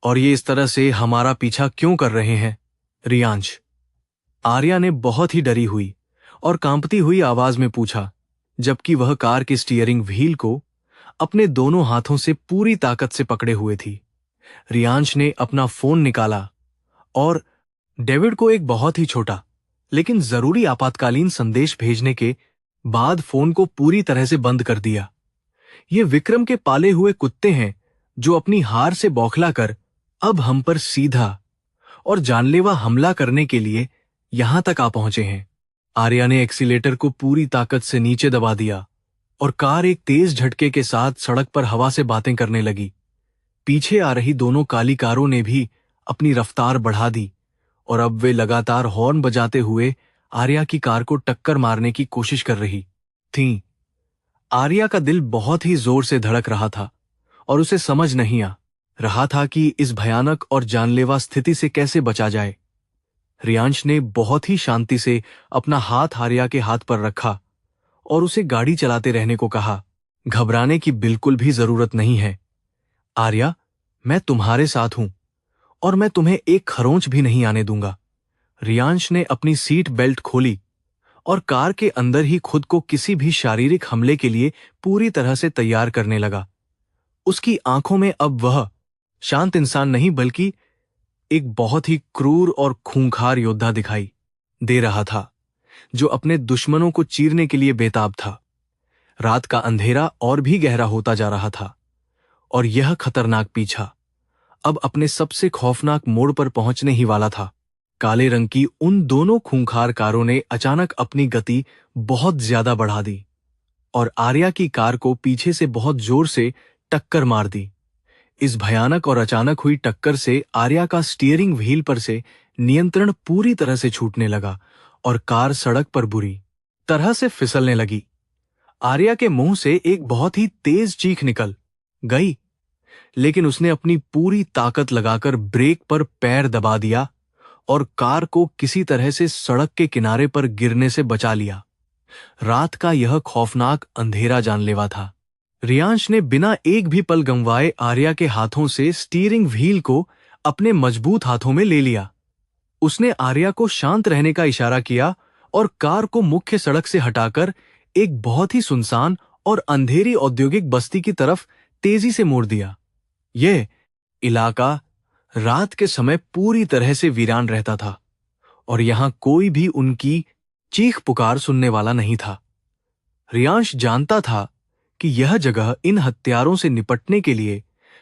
और ये इस तरह से हमारा पीछा क्यों कर रहे हैं? रियांश, आर्या ने बहुत ही डरी हुई और कांपती हुई आवाज में पूछा, जबकि वह कार के स्टीयरिंग व्हील को अपने दोनों हाथों से पूरी ताकत से पकड़े हुए थी। रियांश ने अपना फोन निकाला और डेविड को एक बहुत ही छोटा लेकिन जरूरी आपातकालीन संदेश भेजने के बाद फोन को पूरी तरह से बंद कर दिया। ये विक्रम के पाले हुए कुत्ते हैं, जो अपनी हार से बौखलाकर अब हम पर सीधा और जानलेवा हमला करने के लिए यहां तक आ पहुंचे हैं। आर्या ने एक्सीलेटर को पूरी ताकत से नीचे दबा दिया और कार एक तेज झटके के साथ सड़क पर हवा से बातें करने लगी। पीछे आ रही दोनों काली कारों ने भी अपनी रफ्तार बढ़ा दी और अब वे लगातार हॉर्न बजाते हुए आर्या की कार को टक्कर मारने की कोशिश कर रही थीं। आर्या का दिल बहुत ही जोर से धड़क रहा था और उसे समझ नहीं आ रहा था कि इस भयानक और जानलेवा स्थिति से कैसे बचा जाए। रियांश ने बहुत ही शांति से अपना हाथ आर्या के हाथ पर रखा और उसे गाड़ी चलाते रहने को कहा। घबराने की बिल्कुल भी जरूरत नहीं है आर्या, मैं तुम्हारे साथ हूं और मैं तुम्हें एक खरोंच भी नहीं आने दूंगा। रियांश ने अपनी सीट बेल्ट खोली और कार के अंदर ही खुद को किसी भी शारीरिक हमले के लिए पूरी तरह से तैयार करने लगा। उसकी आंखों में अब वह शांत इंसान नहीं बल्कि एक बहुत ही क्रूर और खूंखार योद्धा दिखाई दे रहा था, जो अपने दुश्मनों को चीरने के लिए बेताब था। रात का अंधेरा और भी गहरा होता जा रहा था और यह खतरनाक पीछा अब अपने सबसे खौफनाक मोड़ पर पहुंचने ही वाला था। काले रंग की उन दोनों खूंखार कारों ने अचानक अपनी गति बहुत ज्यादा बढ़ा दी और आर्या की कार को पीछे से बहुत जोर से टक्कर मार दी। इस भयानक और अचानक हुई टक्कर से आर्या का स्टीयरिंग व्हील पर से नियंत्रण पूरी तरह से छूटने लगा और कार सड़क पर बुरी तरह से फिसलने लगी। आर्या के मुंह से एक बहुत ही तेज चीख निकल गई, लेकिन उसने अपनी पूरी ताकत लगाकर ब्रेक पर पैर दबा दिया और कार को किसी तरह से सड़क के किनारे पर गिरने से बचा लिया। रात का यह खौफनाक अंधेरा जानलेवा था। रियांश ने बिना एक भी पल गंवाए आर्या के हाथों से स्टीयरिंग व्हील को अपने मजबूत हाथों में ले लिया। उसने आर्या को शांत रहने का इशारा किया और कार को मुख्य सड़क से हटाकर एक बहुत ही सुनसान और अंधेरी औद्योगिक बस्ती की तरफ तेजी से मोड़ दिया। यह इलाका रात के समय पूरी तरह से वीरान रहता था और यहां कोई भी उनकी चीख पुकार सुनने वाला नहीं था। रियांश जानता था कि यह जगह इन हत्यारों से निपटने के लिए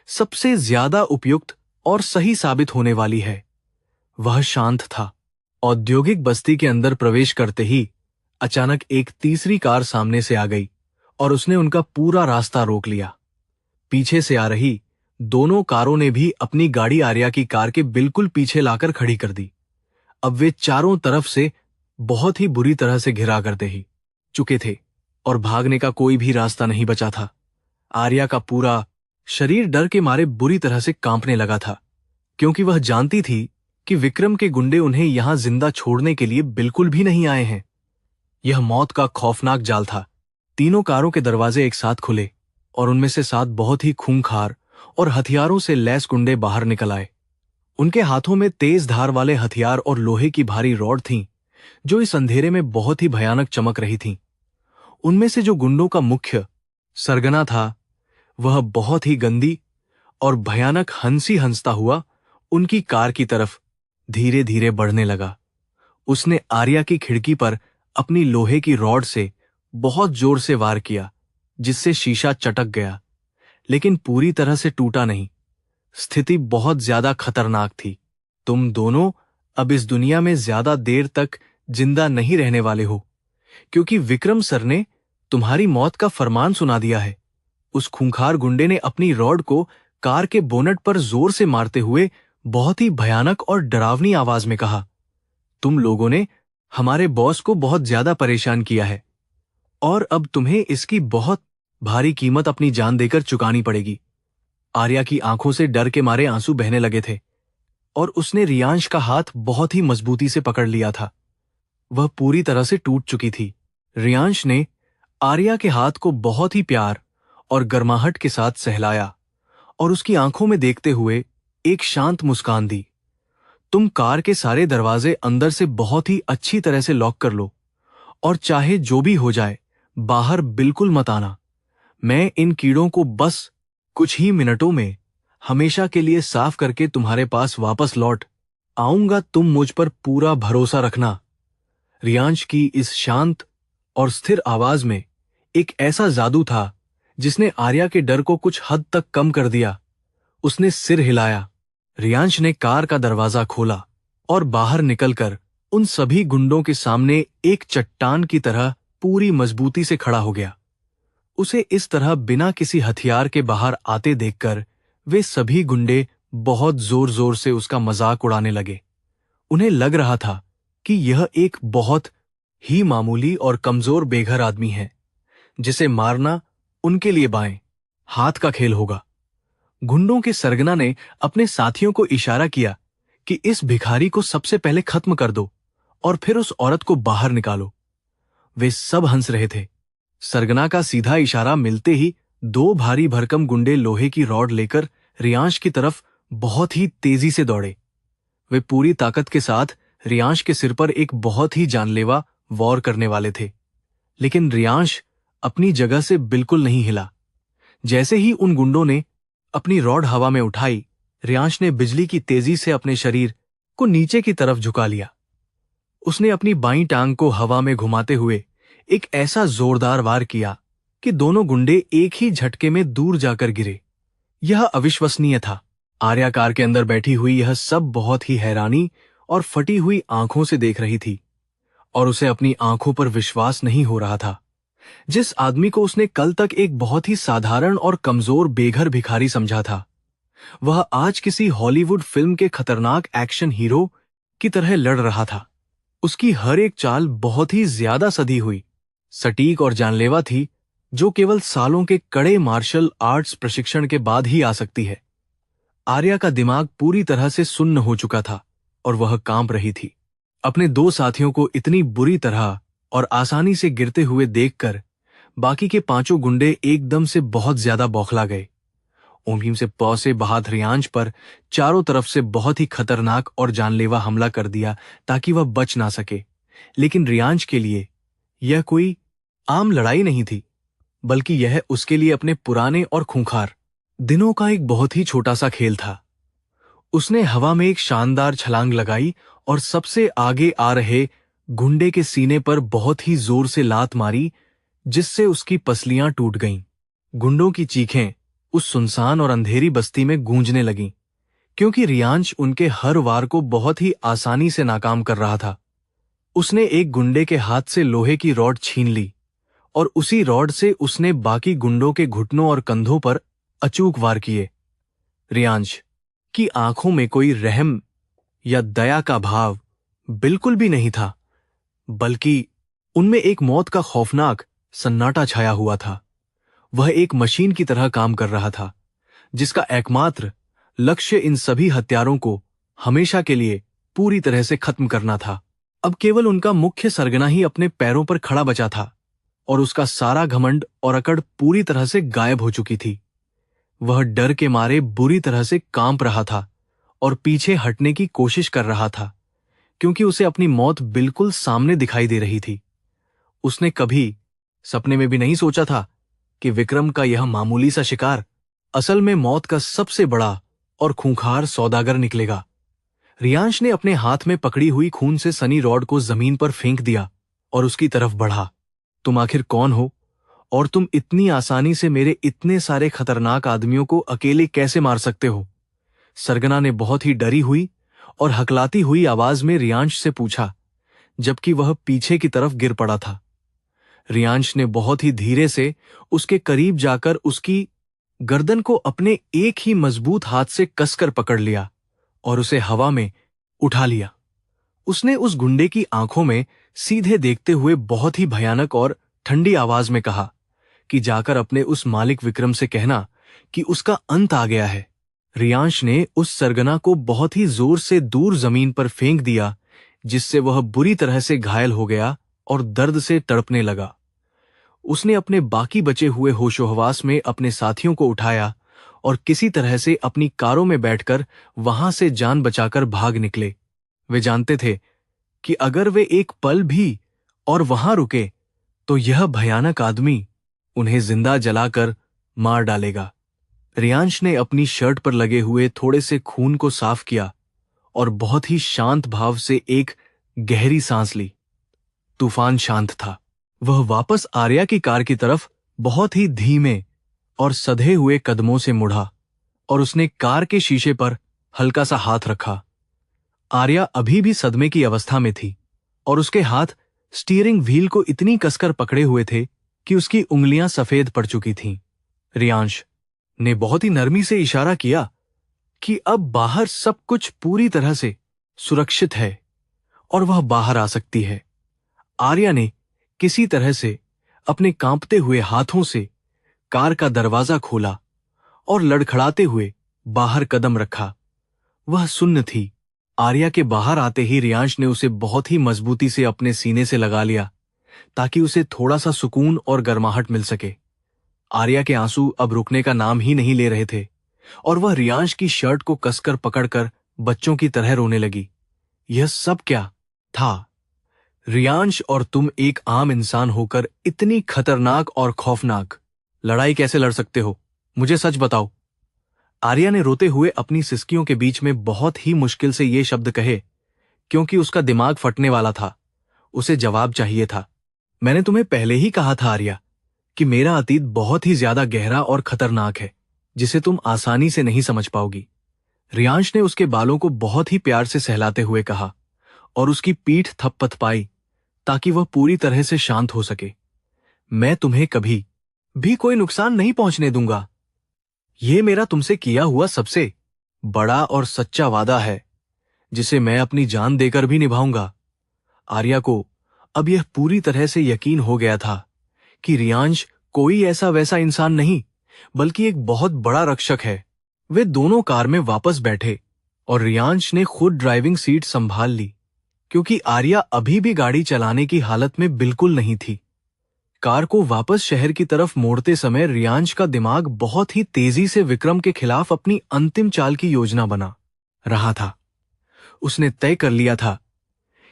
सबसे ज्यादा उपयुक्त और सही साबित होने वाली है। वह शांत था। औद्योगिक बस्ती के अंदर प्रवेश करते ही अचानक एक तीसरी कार सामने से आ गई और उसने उनका पूरा रास्ता रोक लिया। पीछे से आ रही दोनों कारों ने भी अपनी गाड़ी आर्या की कार के बिल्कुल पीछे लाकर खड़ी कर दी। अब वे चारों तरफ से बहुत ही बुरी तरह से घिरा करते ही चुके थे और भागने का कोई भी रास्ता नहीं बचा था। आर्या का पूरा शरीर डर के मारे बुरी तरह से कांपने लगा था, क्योंकि वह जानती थी कि विक्रम के गुंडे उन्हें यहां जिंदा छोड़ने के लिए बिल्कुल भी नहीं आए हैं। यह मौत का खौफनाक जाल था। तीनों कारों के दरवाजे एक साथ खुले और उनमें से 7 बहुत ही खूंखार और हथियारों से लैस गुंडे बाहर निकल आए। उनके हाथों में तेज धार वाले हथियार और लोहे की भारी रॉड थीं, जो इस अंधेरे में बहुत ही भयानक चमक रही थीं। उनमें से जो गुंडों का मुख्य सरगना था, वह बहुत ही गंदी और भयानक हंसी हंसता हुआ उनकी कार की तरफ धीरे धीरे बढ़ने लगा। उसने आर्या की खिड़की पर अपनी लोहे की रॉड से बहुत जोर से वार किया, जिससे शीशा चटक गया, लेकिन पूरी तरह से टूटा नहीं। स्थिति बहुत ज्यादा खतरनाक थी। तुम दोनों अब इस दुनिया में ज्यादा देर तक जिंदा नहीं रहने वाले हो, क्योंकि विक्रम सर ने तुम्हारी मौत का फरमान सुना दिया है। उस खूंखार गुंडे ने अपनी रॉड को कार के बोनट पर जोर से मारते हुए बहुत ही भयानक और डरावनी आवाज में कहा, तुम लोगों ने हमारे बॉस को बहुत ज्यादा परेशान किया है और अब तुम्हें इसकी बहुत भारी कीमत अपनी जान देकर चुकानी पड़ेगी। आर्या की आंखों से डर के मारे आंसू बहने लगे थे और उसने रियांश का हाथ बहुत ही मजबूती से पकड़ लिया था। वह पूरी तरह से टूट चुकी थी। रियांश ने आर्या के हाथ को बहुत ही प्यार और गर्माहट के साथ सहलाया और उसकी आंखों में देखते हुए एक शांत मुस्कान दी। तुम कार के सारे दरवाजे अंदर से बहुत ही अच्छी तरह से लॉक कर लो और चाहे जो भी हो जाए, बाहर बिल्कुल मत आना। मैं इन कीड़ों को बस कुछ ही मिनटों में हमेशा के लिए साफ करके तुम्हारे पास वापस लौट आऊंगा। तुम मुझ पर पूरा भरोसा रखना। रियांश की इस शांत और स्थिर आवाज में एक ऐसा जादू था जिसने आर्या के डर को कुछ हद तक कम कर दिया। उसने सिर हिलाया। रियांश ने कार का दरवाजा खोला और बाहर निकलकर उन सभी गुंडों के सामने एक चट्टान की तरह पूरी मजबूती से खड़ा हो गया। उसे इस तरह बिना किसी हथियार के बाहर आते देखकर वे सभी गुंडे बहुत जोर जोर से उसका मजाक उड़ाने लगे। उन्हें लग रहा था कि यह एक बहुत ही मामूली और कमजोर बेघर आदमी है, जिसे मारना उनके लिए बाएं हाथ का खेल होगा। गुंडों के सरगना ने अपने साथियों को इशारा किया कि इस भिखारी को सबसे पहले खत्म कर दो और फिर उस औरत को बाहर निकालो। वे सब हंस रहे थे। सरगना का सीधा इशारा मिलते ही 2 भारी भरकम गुंडे लोहे की रॉड लेकर रियांश की तरफ बहुत ही तेजी से दौड़े। वे पूरी ताकत के साथ रियांश के सिर पर एक बहुत ही जानलेवा वॉर करने वाले थे। लेकिन रियांश अपनी जगह से बिल्कुल नहीं हिला। जैसे ही उन गुंडों ने अपनी रॉड हवा में उठाई, रियांश ने बिजली की तेजी से अपने शरीर को नीचे की तरफ झुका लिया। उसने अपनी बाईं टांग को हवा में घुमाते हुए एक ऐसा जोरदार वार किया कि दोनों गुंडे एक ही झटके में दूर जाकर गिरे। यह अविश्वसनीय था। आर्या कार के अंदर बैठी हुई यह सब बहुत ही हैरानी और फटी हुई आंखों से देख रही थी, और उसे अपनी आंखों पर विश्वास नहीं हो रहा था। जिस आदमी को उसने कल तक एक बहुत ही साधारण और कमजोर बेघर भिखारी समझा था, वह आज किसी हॉलीवुड फिल्म के खतरनाक एक्शन हीरो की तरह लड़ रहा था। उसकी हर एक चाल बहुत ही ज्यादा सधी हुई, सटीक और जानलेवा थी, जो केवल सालों के कड़े मार्शल आर्ट्स प्रशिक्षण के बाद ही आ सकती है। आर्या का दिमाग पूरी तरह से सुन्न हो चुका था और वह कांप रही थी। अपने दो साथियों को इतनी बुरी तरह और आसानी से गिरते हुए देखकर बाकी के पांचों गुंडे एकदम से बहुत ज्यादा बौखला गए। उन्हीं से पौ से बहादुर रियांश पर चारों तरफ से बहुत ही खतरनाक और जानलेवा हमला कर दिया ताकि वह बच ना सके। लेकिन रियांश के लिए यह कोई आम लड़ाई नहीं थी, बल्कि यह उसके लिए अपने पुराने और खूंखार दिनों का एक बहुत ही छोटा सा खेल था। उसने हवा में एक शानदार छलांग लगाई और सबसे आगे आ रहे गुंडे के सीने पर बहुत ही जोर से लात मारी, जिससे उसकी पसलियां टूट गईं। गुंडों की चीखें उस सुनसान और अंधेरी बस्ती में गूंजने लगीं, क्योंकि रियांश उनके हर वार को बहुत ही आसानी से नाकाम कर रहा था। उसने एक गुंडे के हाथ से लोहे की रॉड छीन ली और उसी रॉड से उसने बाकी गुंडों के घुटनों और कंधों पर अचूक वार किए। रियांश की आंखों में कोई रहम या दया का भाव बिल्कुल भी नहीं था, बल्कि उनमें एक मौत का खौफनाक सन्नाटा छाया हुआ था। वह एक मशीन की तरह काम कर रहा था, जिसका एकमात्र लक्ष्य इन सभी हत्यारों को हमेशा के लिए पूरी तरह से खत्म करना था। अब केवल उनका मुख्य सरगना ही अपने पैरों पर खड़ा बचा था और उसका सारा घमंड और अकड़ पूरी तरह से गायब हो चुकी थी। वह डर के मारे बुरी तरह से कांप रहा था और पीछे हटने की कोशिश कर रहा था, क्योंकि उसे अपनी मौत बिल्कुल सामने दिखाई दे रही थी। उसने कभी सपने में भी नहीं सोचा था कि विक्रम का यह मामूली सा शिकार असल में मौत का सबसे बड़ा और खूंखार सौदागर निकलेगा। रियांश ने अपने हाथ में पकड़ी हुई खून से सनी रॉड को जमीन पर फेंक दिया और उसकी तरफ बढ़ा। तुम आखिर कौन हो, और तुम इतनी आसानी से मेरे इतने सारे खतरनाक आदमियों को अकेले कैसे मार सकते हो? सरगना ने बहुत ही डरी हुई और हकलाती हुई आवाज में रियांश से पूछा, जबकि वह पीछे की तरफ गिर पड़ा था। रियांश ने बहुत ही धीरे से उसके करीब जाकर उसकी गर्दन को अपने एक ही मजबूत हाथ से कसकर पकड़ लिया और उसे हवा में उठा लिया। उसने उस गुंडे की आंखों में सीधे देखते हुए बहुत ही भयानक और ठंडी आवाज में कहा कि जाकर अपने उस मालिक विक्रम से कहना कि उसका अंत आ गया है। रियांश ने उस सरगना को बहुत ही जोर से दूर जमीन पर फेंक दिया, जिससे वह बुरी तरह से घायल हो गया और दर्द से तड़पने लगा। उसने अपने बाकी बचे हुए होशोहवास में अपने साथियों को उठाया और किसी तरह से अपनी कारों में बैठकर वहां से जान बचाकर भाग निकले। वे जानते थे कि अगर वे एक पल भी और वहां रुके तो यह भयानक आदमी उन्हें जिंदा जलाकर मार डालेगा। रियांश ने अपनी शर्ट पर लगे हुए थोड़े से खून को साफ किया और बहुत ही शांत भाव से एक गहरी सांस ली। तूफान शांत था। वह वापस आर्या की कार की तरफ बहुत ही धीमे और सधे हुए कदमों से मुड़ा और उसने कार के शीशे पर हल्का सा हाथ रखा। आर्या अभी भी सदमे की अवस्था में थी और उसके हाथ स्टीयरिंग व्हील को इतनी कसकर पकड़े हुए थे कि उसकी उंगलियां सफेद पड़ चुकी थीं। रियांश ने बहुत ही नरमी से इशारा किया कि अब बाहर सब कुछ पूरी तरह से सुरक्षित है और वह बाहर आ सकती है। आर्या ने किसी तरह से अपने कांपते हुए हाथों से कार का दरवाजा खोला और लड़खड़ाते हुए बाहर कदम रखा। वह सुन्न थी। आर्या के बाहर आते ही रियांश ने उसे बहुत ही मजबूती से अपने सीने से लगा लिया ताकि उसे थोड़ा सा सुकून और गर्माहट मिल सके। आर्या के आंसू अब रुकने का नाम ही नहीं ले रहे थे और वह रियांश की शर्ट को कसकर पकड़कर बच्चों की तरह रोने लगी। यह सब क्या था? रियांश और तुम एक आम इंसान होकर इतनी खतरनाक और खौफनाक लड़ाई कैसे लड़ सकते हो? मुझे सच बताओ। आर्या ने रोते हुए अपनी सिसकियों के बीच में बहुत ही मुश्किल से ये शब्द कहे, क्योंकि उसका दिमाग फटने वाला था। उसे जवाब चाहिए था। मैंने तुम्हें पहले ही कहा था आर्या कि मेरा अतीत बहुत ही ज्यादा गहरा और खतरनाक है, जिसे तुम आसानी से नहीं समझ पाओगी। रियांश ने उसके बालों को बहुत ही प्यार से सहलाते हुए कहा और उसकी पीठ थपथपाई ताकि वह पूरी तरह से शांत हो सके। मैं तुम्हें कभी भी कोई नुकसान नहीं पहुंचने दूंगा। यह मेरा तुमसे किया हुआ सबसे बड़ा और सच्चा वादा है, जिसे मैं अपनी जान देकर भी निभाऊंगा। आर्या को अब यह पूरी तरह से यकीन हो गया था कि रियांश कोई ऐसा वैसा इंसान नहीं, बल्कि एक बहुत बड़ा रक्षक है। वे दोनों कार में वापस बैठे और रियांश ने खुद ड्राइविंग सीट संभाल ली, क्योंकि आर्या अभी भी गाड़ी चलाने की हालत में बिल्कुल नहीं थी। कार को वापस शहर की तरफ मोड़ते समय रियांश का दिमाग बहुत ही तेजी से विक्रम के खिलाफ अपनी अंतिम चाल की योजना बना रहा था। उसने तय कर लिया था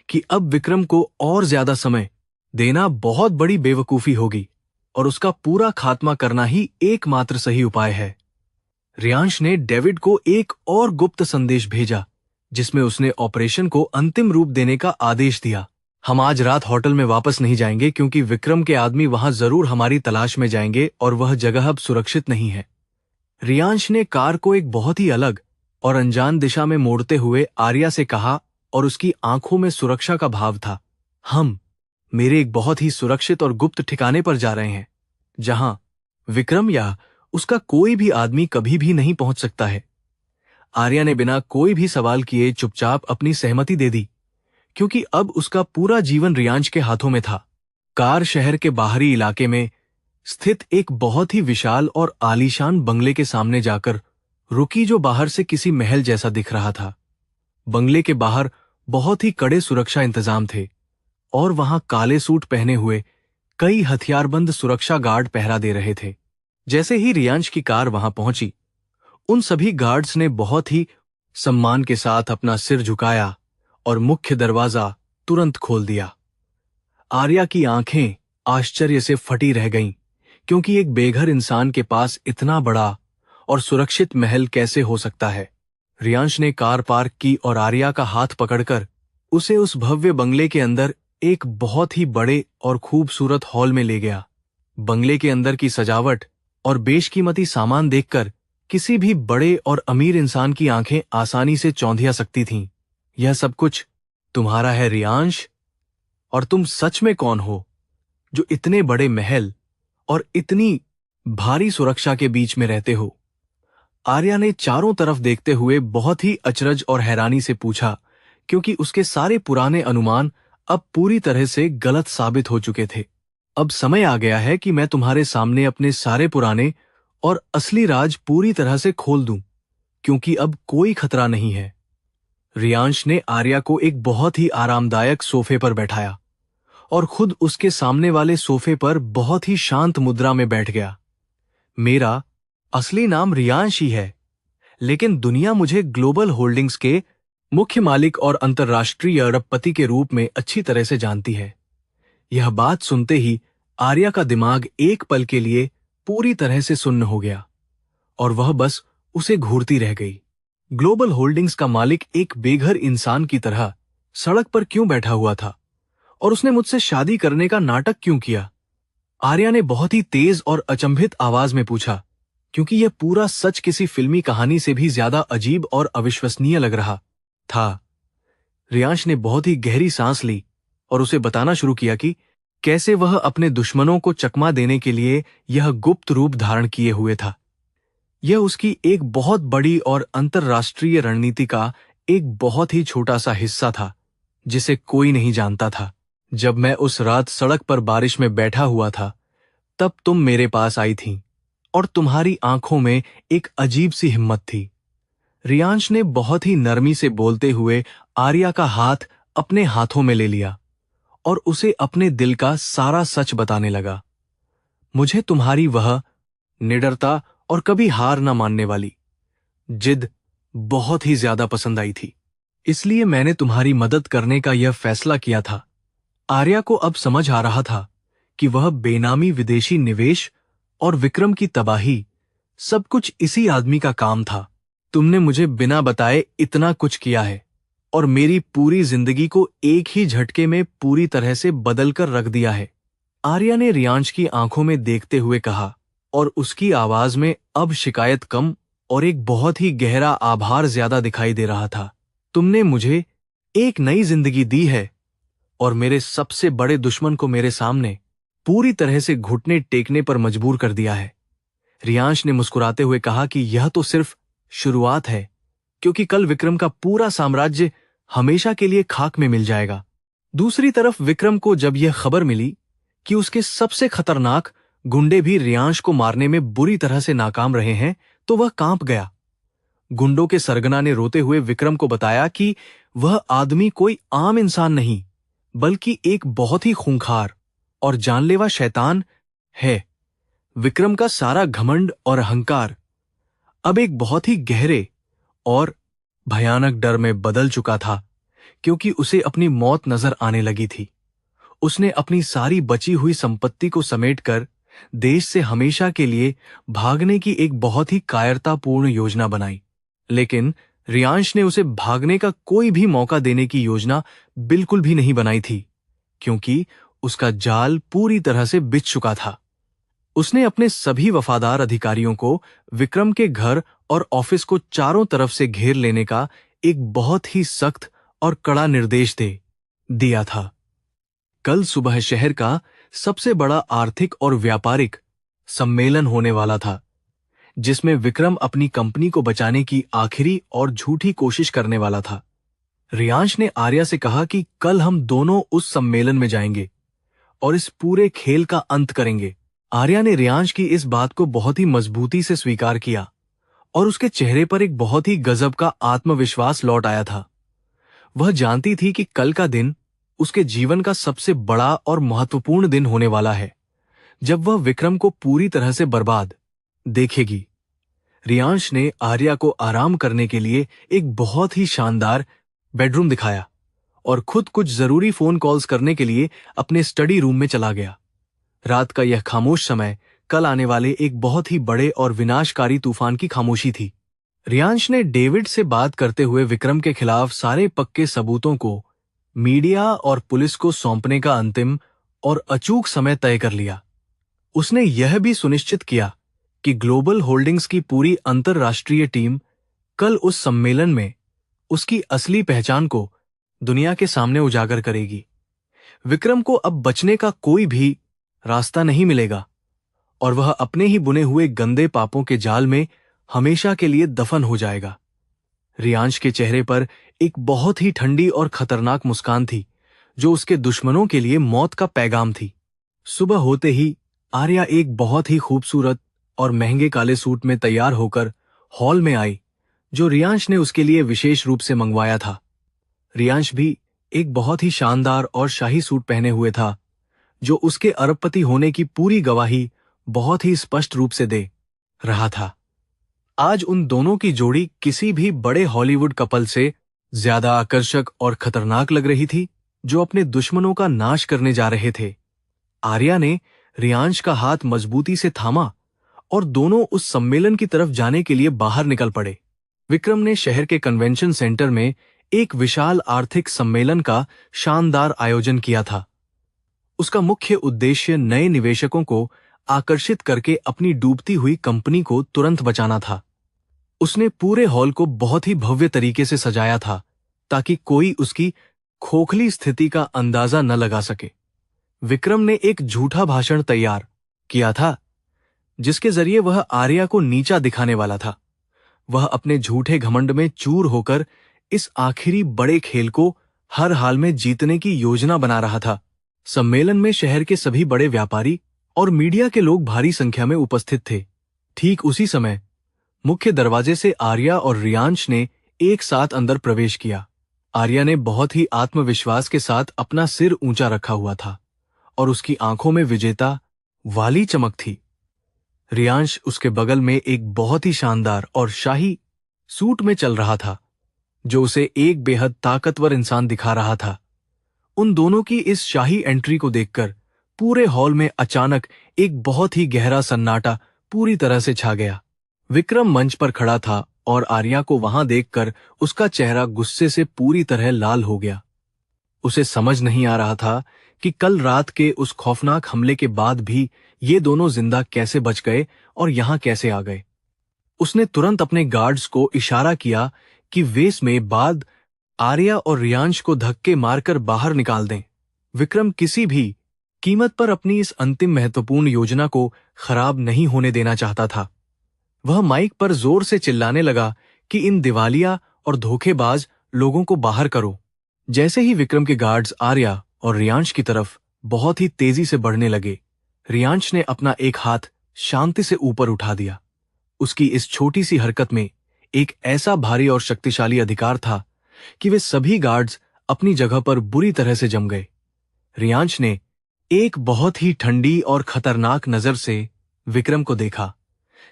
कि अब विक्रम को और ज्यादा समय देना बहुत बड़ी बेवकूफी होगी और उसका पूरा खात्मा करना ही एकमात्र सही उपाय है। रियांश ने डेविड को एक और गुप्त संदेश भेजा, जिसमें उसने ऑपरेशन को अंतिम रूप देने का आदेश दिया। हम आज रात होटल में वापस नहीं जाएंगे, क्योंकि विक्रम के आदमी वहां जरूर हमारी तलाश में जाएंगे और वह जगह अब सुरक्षित नहीं है। रियांश ने कार को एक बहुत ही अलग और अनजान दिशा में मोड़ते हुए आर्या से कहा, और उसकी आंखों में सुरक्षा का भाव था। हम मेरे एक बहुत ही सुरक्षित और गुप्त ठिकाने पर जा रहे हैं, जहां विक्रम या उसका कोई भी आदमी कभी भी नहीं पहुंच सकता है। आर्या ने बिना कोई भी सवाल किए चुपचाप अपनी सहमति दे दी, क्योंकि अब उसका पूरा जीवन रियांश के हाथों में था। कार शहर के बाहरी इलाके में स्थित एक बहुत ही विशाल और आलीशान बंगले के सामने जाकर रुकी, जो बाहर से किसी महल जैसा दिख रहा था। बंगले के बाहर बहुत ही कड़े सुरक्षा इंतजाम थे और वहां काले सूट पहने हुए कई हथियारबंद सुरक्षा गार्ड पहरा दे रहे थे। जैसे ही रियांश की कार वहां पहुंची, उन सभी गार्ड्स ने बहुत ही सम्मान के साथ अपना सिर झुकाया और मुख्य दरवाजा तुरंत खोल दिया। आर्या की आंखें आश्चर्य से फटी रह गईं, क्योंकि एक बेघर इंसान के पास इतना बड़ा और सुरक्षित महल कैसे हो सकता है। रियांश ने कार पार्क की और आर्या का हाथ पकड़कर उसे उस भव्य बंगले के अंदर एक बहुत ही बड़े और खूबसूरत हॉल में ले गया। बंगले के अंदर की सजावट और बेशकीमती सामान देखकर किसी भी बड़े और अमीर इंसान की आंखें आसानी से चौंधिया सकती थीं। यह सब कुछ तुम्हारा है रियांश? और तुम सच में कौन हो जो इतने बड़े महल और इतनी भारी सुरक्षा के बीच में रहते हो? आर्या ने चारों तरफ देखते हुए बहुत ही अचरज और हैरानी से पूछा, क्योंकि उसके सारे पुराने अनुमान अब पूरी तरह से गलत साबित हो चुके थे। अब समय आ गया है कि मैं तुम्हारे सामने अपने सारे पुराने और असली राज पूरी तरह से खोल दूं, क्योंकि अब कोई खतरा नहीं है। रियांश ने आर्या को एक बहुत ही आरामदायक सोफे पर बैठाया और खुद उसके सामने वाले सोफे पर बहुत ही शांत मुद्रा में बैठ गया। मेरा असली नाम रियांश ही है, लेकिन दुनिया मुझे ग्लोबल होल्डिंग्स के मुख्य मालिक और अंतर्राष्ट्रीय अरबपति के रूप में अच्छी तरह से जानती है। यह बात सुनते ही आर्या का दिमाग एक पल के लिए पूरी तरह से सुन्न हो गया और वह बस उसे घूरती रह गई। ग्लोबल होल्डिंग्स का मालिक एक बेघर इंसान की तरह सड़क पर क्यों बैठा हुआ था, और उसने मुझसे शादी करने का नाटक क्यों किया? आर्या ने बहुत ही तेज और अचंभित आवाज में पूछा, क्योंकि यह पूरा सच किसी फिल्मी कहानी से भी ज्यादा अजीब और अविश्वसनीय लग रहा था। रियांश ने बहुत ही गहरी सांस ली और उसे बताना शुरू किया कि कैसे वह अपने दुश्मनों को चकमा देने के लिए यह गुप्त रूप धारण किए हुए था। यह उसकी एक बहुत बड़ी और अंतर्राष्ट्रीय रणनीति का एक बहुत ही छोटा सा हिस्सा था, जिसे कोई नहीं जानता था। जब मैं उस रात सड़क पर बारिश में बैठा हुआ था, तब तुम मेरे पास आई थीं और तुम्हारी आंखों में एक अजीब सी हिम्मत थी। रियांश ने बहुत ही नरमी से बोलते हुए आर्या का हाथ अपने हाथों में ले लिया और उसे अपने दिल का सारा सच बताने लगा। मुझे तुम्हारी वह निडरता और कभी हार न मानने वाली जिद बहुत ही ज्यादा पसंद आई थी, इसलिए मैंने तुम्हारी मदद करने का यह फैसला किया था। आर्या को अब समझ आ रहा था कि वह बेनामी विदेशी निवेश और विक्रम की तबाही सब कुछ इसी आदमी का काम था। तुमने मुझे बिना बताए इतना कुछ किया है और मेरी पूरी जिंदगी को एक ही झटके में पूरी तरह से बदल कर रख दिया है, आर्या ने रियांश की आंखों में देखते हुए कहा, और उसकी आवाज में अब शिकायत कम और एक बहुत ही गहरा आभार ज्यादा दिखाई दे रहा था। तुमने मुझे एक नई जिंदगी दी है और मेरे सबसे बड़े दुश्मन को मेरे सामने पूरी तरह से घुटने टेकने पर मजबूर कर दिया है। रियांश ने मुस्कुराते हुए कहा कि यह तो सिर्फ शुरुआत है, क्योंकि कल विक्रम का पूरा साम्राज्य हमेशा के लिए खाक में मिल जाएगा। दूसरी तरफ विक्रम को जब यह खबर मिली कि उसके सबसे खतरनाक गुंडे भी रियांश को मारने में बुरी तरह से नाकाम रहे हैं, तो वह कांप गया। गुंडों के सरगना ने रोते हुए विक्रम को बताया कि वह आदमी कोई आम इंसान नहीं, बल्कि एक बहुत ही खूंखार और जानलेवा शैतान है। विक्रम का सारा घमंड और अहंकार अब एक बहुत ही गहरे और भयानक डर में बदल चुका था, क्योंकि उसे अपनी मौत नजर आने लगी थी। उसने अपनी सारी बची हुई संपत्ति को समेटकर देश से हमेशा के लिए भागने की एक बहुत ही कायरतापूर्ण योजना बनाई, लेकिन रियांश ने उसे भागने का कोई भी मौका देने की योजना बिल्कुल भी नहीं बनाई थी, क्योंकि उसका जाल पूरी तरह से बिछ चुका था। उसने अपने सभी वफादार अधिकारियों को विक्रम के घर और ऑफिस को चारों तरफ से घेर लेने का एक बहुत ही सख्त और कड़ा निर्देश दे दिया था। कल सुबह शहर का सबसे बड़ा आर्थिक और व्यापारिक सम्मेलन होने वाला था, जिसमें विक्रम अपनी कंपनी को बचाने की आखिरी और झूठी कोशिश करने वाला था। रियांश ने आर्या से कहा कि कल हम दोनों उस सम्मेलन में जाएंगे और इस पूरे खेल का अंत करेंगे। आर्या ने रियांश की इस बात को बहुत ही मजबूती से स्वीकार किया और उसके चेहरे पर एक बहुत ही गजब का आत्मविश्वास लौट आया था। वह जानती थी कि कल का दिन उसके जीवन का सबसे बड़ा और महत्वपूर्ण दिन होने वाला है, जब वह विक्रम को पूरी तरह से बर्बाद देखेगी। रियांश ने आर्या को आराम करने के लिए एक बहुत ही शानदार बेडरूम दिखाया और खुद कुछ जरूरी फोन कॉल्स करने के लिए अपने स्टडी रूम में चला गया। रात का यह खामोश समय कल आने वाले एक बहुत ही बड़े और विनाशकारी तूफान की खामोशी थी। रियांश ने डेविड से बात करते हुए विक्रम के खिलाफ सारे पक्के सबूतों को मीडिया और पुलिस को सौंपने का अंतिम और अचूक समय तय कर लिया। उसने यह भी सुनिश्चित किया कि ग्लोबल होल्डिंग्स की पूरी अंतर्राष्ट्रीय टीम कल उस सम्मेलन में उसकी असली पहचान को दुनिया के सामने उजागर करेगी। विक्रम को अब बचने का कोई भी रास्ता नहीं मिलेगा और वह अपने ही बुने हुए गंदे पापों के जाल में हमेशा के लिए दफन हो जाएगा। रियांश के चेहरे पर एक बहुत ही ठंडी और खतरनाक मुस्कान थी, जो उसके दुश्मनों के लिए मौत का पैगाम थी। सुबह होते ही आर्या एक बहुत ही खूबसूरत और महंगे काले सूट में तैयार होकर हॉल में आई, जो रियांश ने उसके लिए विशेष रूप से मंगवाया था। रियांश भी एक बहुत ही शानदार और शाही सूट पहने हुए था, जो उसके अरबपति होने की पूरी गवाही बहुत ही स्पष्ट रूप से दे रहा था। आज उन दोनों की जोड़ी किसी भी बड़े हॉलीवुड कपल से ज्यादा आकर्षक और खतरनाक लग रही थी, जो अपने दुश्मनों का नाश करने जा रहे थे। आर्या ने रियांश का हाथ मजबूती से थामा और दोनों उस सम्मेलन की तरफ जाने के लिए बाहर निकल पड़े। विक्रम ने शहर के कन्वेंशन सेंटर में एक विशाल आर्थिक सम्मेलन का शानदार आयोजन किया था। उसका मुख्य उद्देश्य नए निवेशकों को आकर्षित करके अपनी डूबती हुई कंपनी को तुरंत बचाना था। उसने पूरे हॉल को बहुत ही भव्य तरीके से सजाया था, ताकि कोई उसकी खोखली स्थिति का अंदाजा न लगा सके। विक्रम ने एक झूठा भाषण तैयार किया था, जिसके जरिए वह आर्या को नीचा दिखाने वाला था। वह अपने झूठे घमंड में चूर होकर इस आखिरी बड़े खेल को हर हाल में जीतने की योजना बना रहा था। सम्मेलन में शहर के सभी बड़े व्यापारी और मीडिया के लोग भारी संख्या में उपस्थित थे। ठीक उसी समय मुख्य दरवाजे से आर्या और रियांश ने एक साथ अंदर प्रवेश किया। आर्या ने बहुत ही आत्मविश्वास के साथ अपना सिर ऊंचा रखा हुआ था और उसकी आंखों में विजेता वाली चमक थी। रियांश उसके बगल में एक बहुत ही शानदार और शाही सूट में चल रहा था, जो उसे एक बेहद ताकतवर इंसान दिखा रहा था। उन दोनों की इस शाही एंट्री को देखकर पूरे हॉल में अचानक एक बहुत ही गहरा सन्नाटा पूरी तरह से छा गया। विक्रम मंच पर खड़ा था और आर्या को वहां देखकर उसका चेहरा गुस्से से पूरी तरह लाल हो गया। उसे समझ नहीं आ रहा था कि कल रात के उस खौफनाक हमले के बाद भी ये दोनों जिंदा कैसे बच गए और यहां कैसे आ गए। उसने तुरंत अपने गार्ड्स को इशारा किया कि वे इसमें बाद आर्या और रियांश को धक्के मारकर बाहर निकाल दें। विक्रम किसी भी कीमत पर अपनी इस अंतिम महत्वपूर्ण योजना को खराब नहीं होने देना चाहता था। वह माइक पर जोर से चिल्लाने लगा कि इन दिवालिया और धोखेबाज लोगों को बाहर करो। जैसे ही विक्रम के गार्ड्स आर्या और रियांश की तरफ बहुत ही तेजी से बढ़ने लगे, रियांश ने अपना एक हाथ शांति से ऊपर उठा दिया। उसकी इस छोटी सी हरकत में एक ऐसा भारी और शक्तिशाली अधिकार था कि वे सभी गार्ड्स अपनी जगह पर बुरी तरह से जम गए। रियांश ने एक बहुत ही ठंडी और खतरनाक नजर से विक्रम को देखा,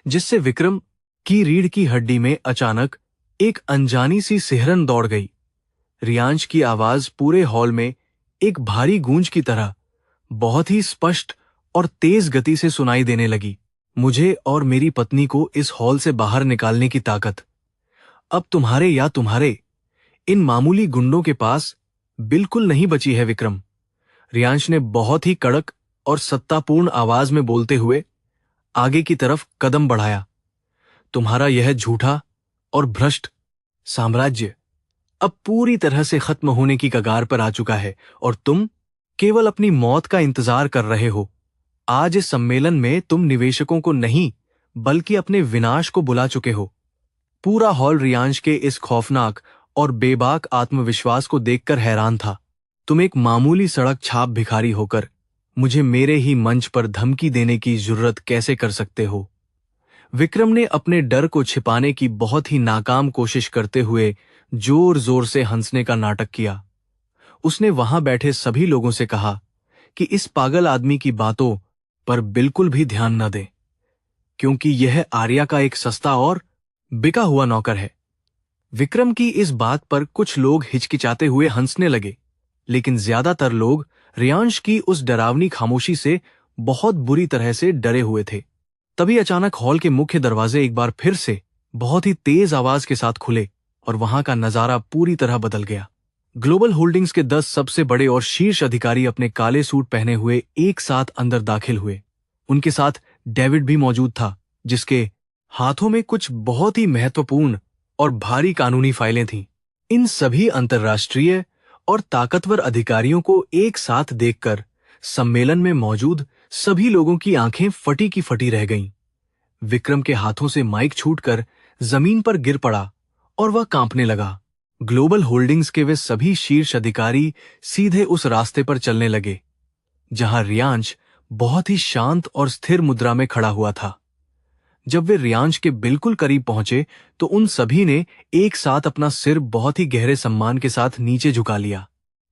जिससे विक्रम की रीढ़ की हड्डी में अचानक एक अनजानी सी सिहरन दौड़ गई। रियांश की आवाज पूरे हॉल में एक भारी गूंज की तरह बहुत ही स्पष्ट और तेज गति से सुनाई देने लगी। मुझे और मेरी पत्नी को इस हॉल से बाहर निकालने की ताकत अब तुम्हारे या तुम्हारे इन मामूली गुंडों के पास बिल्कुल नहीं बची है विक्रम। रियांश ने बहुत ही कड़क और सत्तापूर्ण आवाज में बोलते हुए आगे की तरफ कदम बढ़ाया। तुम्हारा यह झूठा और भ्रष्ट साम्राज्य अब पूरी तरह से खत्म होने की कगार पर आ चुका है और तुम केवल अपनी मौत का इंतजार कर रहे हो। आज इस सम्मेलन में तुम निवेशकों को नहीं बल्कि अपने विनाश को बुला चुके हो। पूरा हॉल रियांश के इस खौफनाक और बेबाक आत्मविश्वास को देखकर हैरान था। तुम एक मामूली सड़क छाप भिखारी होकर मुझे मेरे ही मंच पर धमकी देने की जुर्रत कैसे कर सकते हो? विक्रम ने अपने डर को छिपाने की बहुत ही नाकाम कोशिश करते हुए जोर जोर से हंसने का नाटक किया। उसने वहां बैठे सभी लोगों से कहा कि इस पागल आदमी की बातों पर बिल्कुल भी ध्यान न दें, क्योंकि यह आर्या का एक सस्ता और बिका हुआ नौकर है। विक्रम की इस बात पर कुछ लोग हिचकिचाते हुए हंसने लगे, लेकिन ज्यादातर लोग रियांश की उस डरावनी खामोशी से बहुत बुरी तरह से डरे हुए थे। तभी अचानक हॉल के मुख्य दरवाजे एक बार फिर से बहुत ही तेज आवाज के साथ खुले और वहां का नजारा पूरी तरह बदल गया। ग्लोबल होल्डिंग्स के 10 सबसे बड़े और शीर्ष अधिकारी अपने काले सूट पहने हुए एक साथ अंदर दाखिल हुए। उनके साथ डेविड भी मौजूद था, जिसके हाथों में कुछ बहुत ही महत्वपूर्ण और भारी कानूनी फाइलें थीं। इन सभी अंतर्राष्ट्रीय और ताकतवर अधिकारियों को एक साथ देखकर सम्मेलन में मौजूद सभी लोगों की आंखें फटी की फटी रह गईं। विक्रम के हाथों से माइक छूटकर जमीन पर गिर पड़ा और वह कांपने लगा। ग्लोबल होल्डिंग्स के वे सभी शीर्ष अधिकारी सीधे उस रास्ते पर चलने लगे जहां रियांश बहुत ही शांत और स्थिर मुद्रा में खड़ा हुआ था। जब वे रियांश के बिल्कुल करीब पहुंचे तो उन सभी ने एक साथ अपना सिर बहुत ही गहरे सम्मान के साथ नीचे झुका लिया।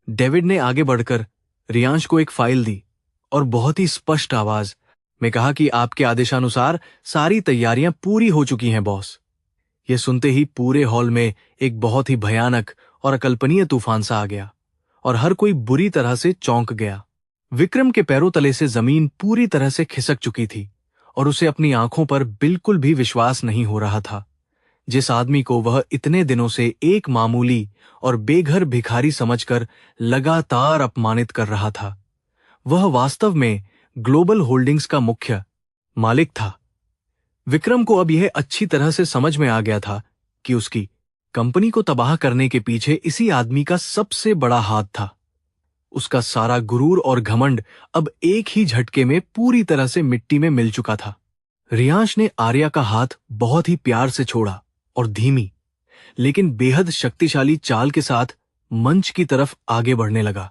डेविड ने आगे बढ़कर रियांश को एक फाइल दी और बहुत ही स्पष्ट आवाज में कहा कि आपके आदेशानुसार सारी तैयारियां पूरी हो चुकी हैं बॉस। यह सुनते ही पूरे हॉल में एक बहुत ही भयानक और अकल्पनीय तूफान सा आ गया और हर कोई बुरी तरह से चौंक गया। विक्रम के पैरों तले से जमीन पूरी तरह से खिसक चुकी थी और उसे अपनी आंखों पर बिल्कुल भी विश्वास नहीं हो रहा था। जिस आदमी को वह इतने दिनों से एक मामूली और बेघर भिखारी समझकर लगातार अपमानित कर रहा था, वह वास्तव में ग्लोबल होल्डिंग्स का मुख्य मालिक था। विक्रम को अब यह अच्छी तरह से समझ में आ गया था कि उसकी कंपनी को तबाह करने के पीछे इसी आदमी का सबसे बड़ा हाथ था। उसका सारा गुरूर और घमंड अब एक ही झटके में पूरी तरह से मिट्टी में मिल चुका था। रियांश ने आर्या का हाथ बहुत ही प्यार से छोड़ा और धीमी लेकिन बेहद शक्तिशाली चाल के साथ मंच की तरफ आगे बढ़ने लगा।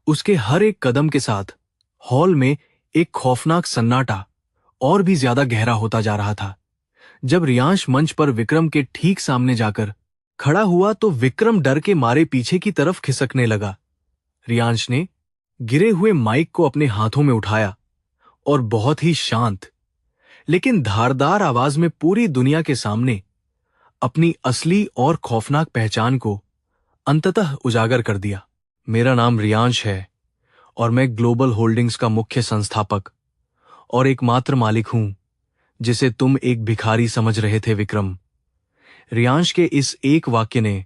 उसके हर एक कदम के साथ हॉल में एक खौफनाक सन्नाटा और भी ज्यादा गहरा होता जा रहा था। जब रियांश मंच पर विक्रम के ठीक सामने जाकर खड़ा हुआ तो विक्रम डर के मारे पीछे की तरफ खिसकने लगा। रियांश ने गिरे हुए माइक को अपने हाथों में उठाया और बहुत ही शांत लेकिन धारदार आवाज में पूरी दुनिया के सामने अपनी असली और खौफनाक पहचान को अंततः उजागर कर दिया। मेरा नाम रियांश है और मैं ग्लोबल होल्डिंग्स का मुख्य संस्थापक और एकमात्र मालिक हूं जिसे तुम एक भिखारी समझ रहे थे विक्रम। रियांश के इस एक वाक्य ने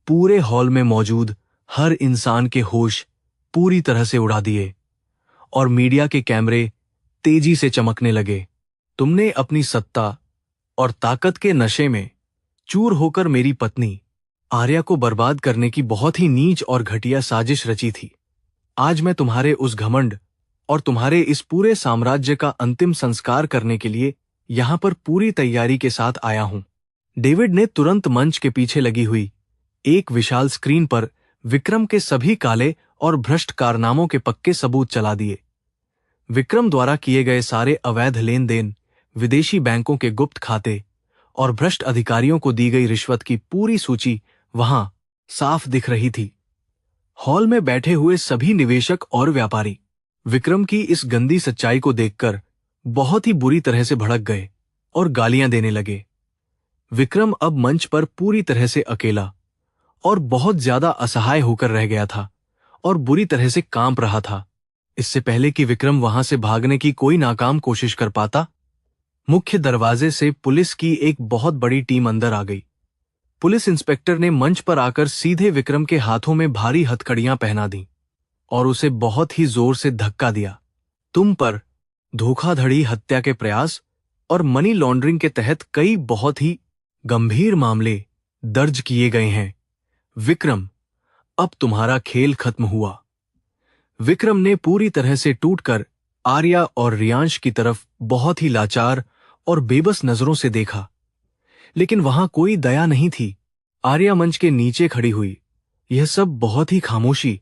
पूरे हॉल में मौजूद हर इंसान के होश पूरी तरह से उड़ा दिए और मीडिया के कैमरे तेजी से चमकने लगे। तुमने अपनी सत्ता और ताकत के नशे में चूर होकर मेरी पत्नी आर्या को बर्बाद करने की बहुत ही नीच और घटिया साजिश रची थी। आज मैं तुम्हारे उस घमंड और तुम्हारे इस पूरे साम्राज्य का अंतिम संस्कार करने के लिए यहां पर पूरी तैयारी के साथ आया हूं। डेविड ने तुरंत मंच के पीछे लगी हुई एक विशाल स्क्रीन पर विक्रम के सभी काले और भ्रष्ट कारनामों के पक्के सबूत चला दिए। विक्रम द्वारा किए गए सारे अवैध लेन देन, विदेशी बैंकों के गुप्त खाते और भ्रष्ट अधिकारियों को दी गई रिश्वत की पूरी सूची वहां साफ दिख रही थी। हॉल में बैठे हुए सभी निवेशक और व्यापारी विक्रम की इस गंदी सच्चाई को देखकर बहुत ही बुरी तरह से भड़क गए और गालियां देने लगे। विक्रम अब मंच पर पूरी तरह से अकेला और बहुत ज्यादा असहाय होकर रह गया था और बुरी तरह से कांप रहा था। इससे पहले कि विक्रम वहां से भागने की कोई नाकाम कोशिश कर पाता, मुख्य दरवाजे से पुलिस की एक बहुत बड़ी टीम अंदर आ गई। पुलिस इंस्पेक्टर ने मंच पर आकर सीधे विक्रम के हाथों में भारी हथकड़ियां पहना दी और उसे बहुत ही जोर से धक्का दिया। तुम पर धोखाधड़ी, हत्या के प्रयास और मनी लॉन्ड्रिंग के तहत कई बहुत ही गंभीर मामले दर्ज किए गए हैं। विक्रम, अब तुम्हारा खेल खत्म हुआ। विक्रम ने पूरी तरह से टूटकर आर्या और रियांश की तरफ बहुत ही लाचार और बेबस नजरों से देखा, लेकिन वहां कोई दया नहीं थी। आर्या मंच के नीचे खड़ी हुई यह सब बहुत ही खामोशी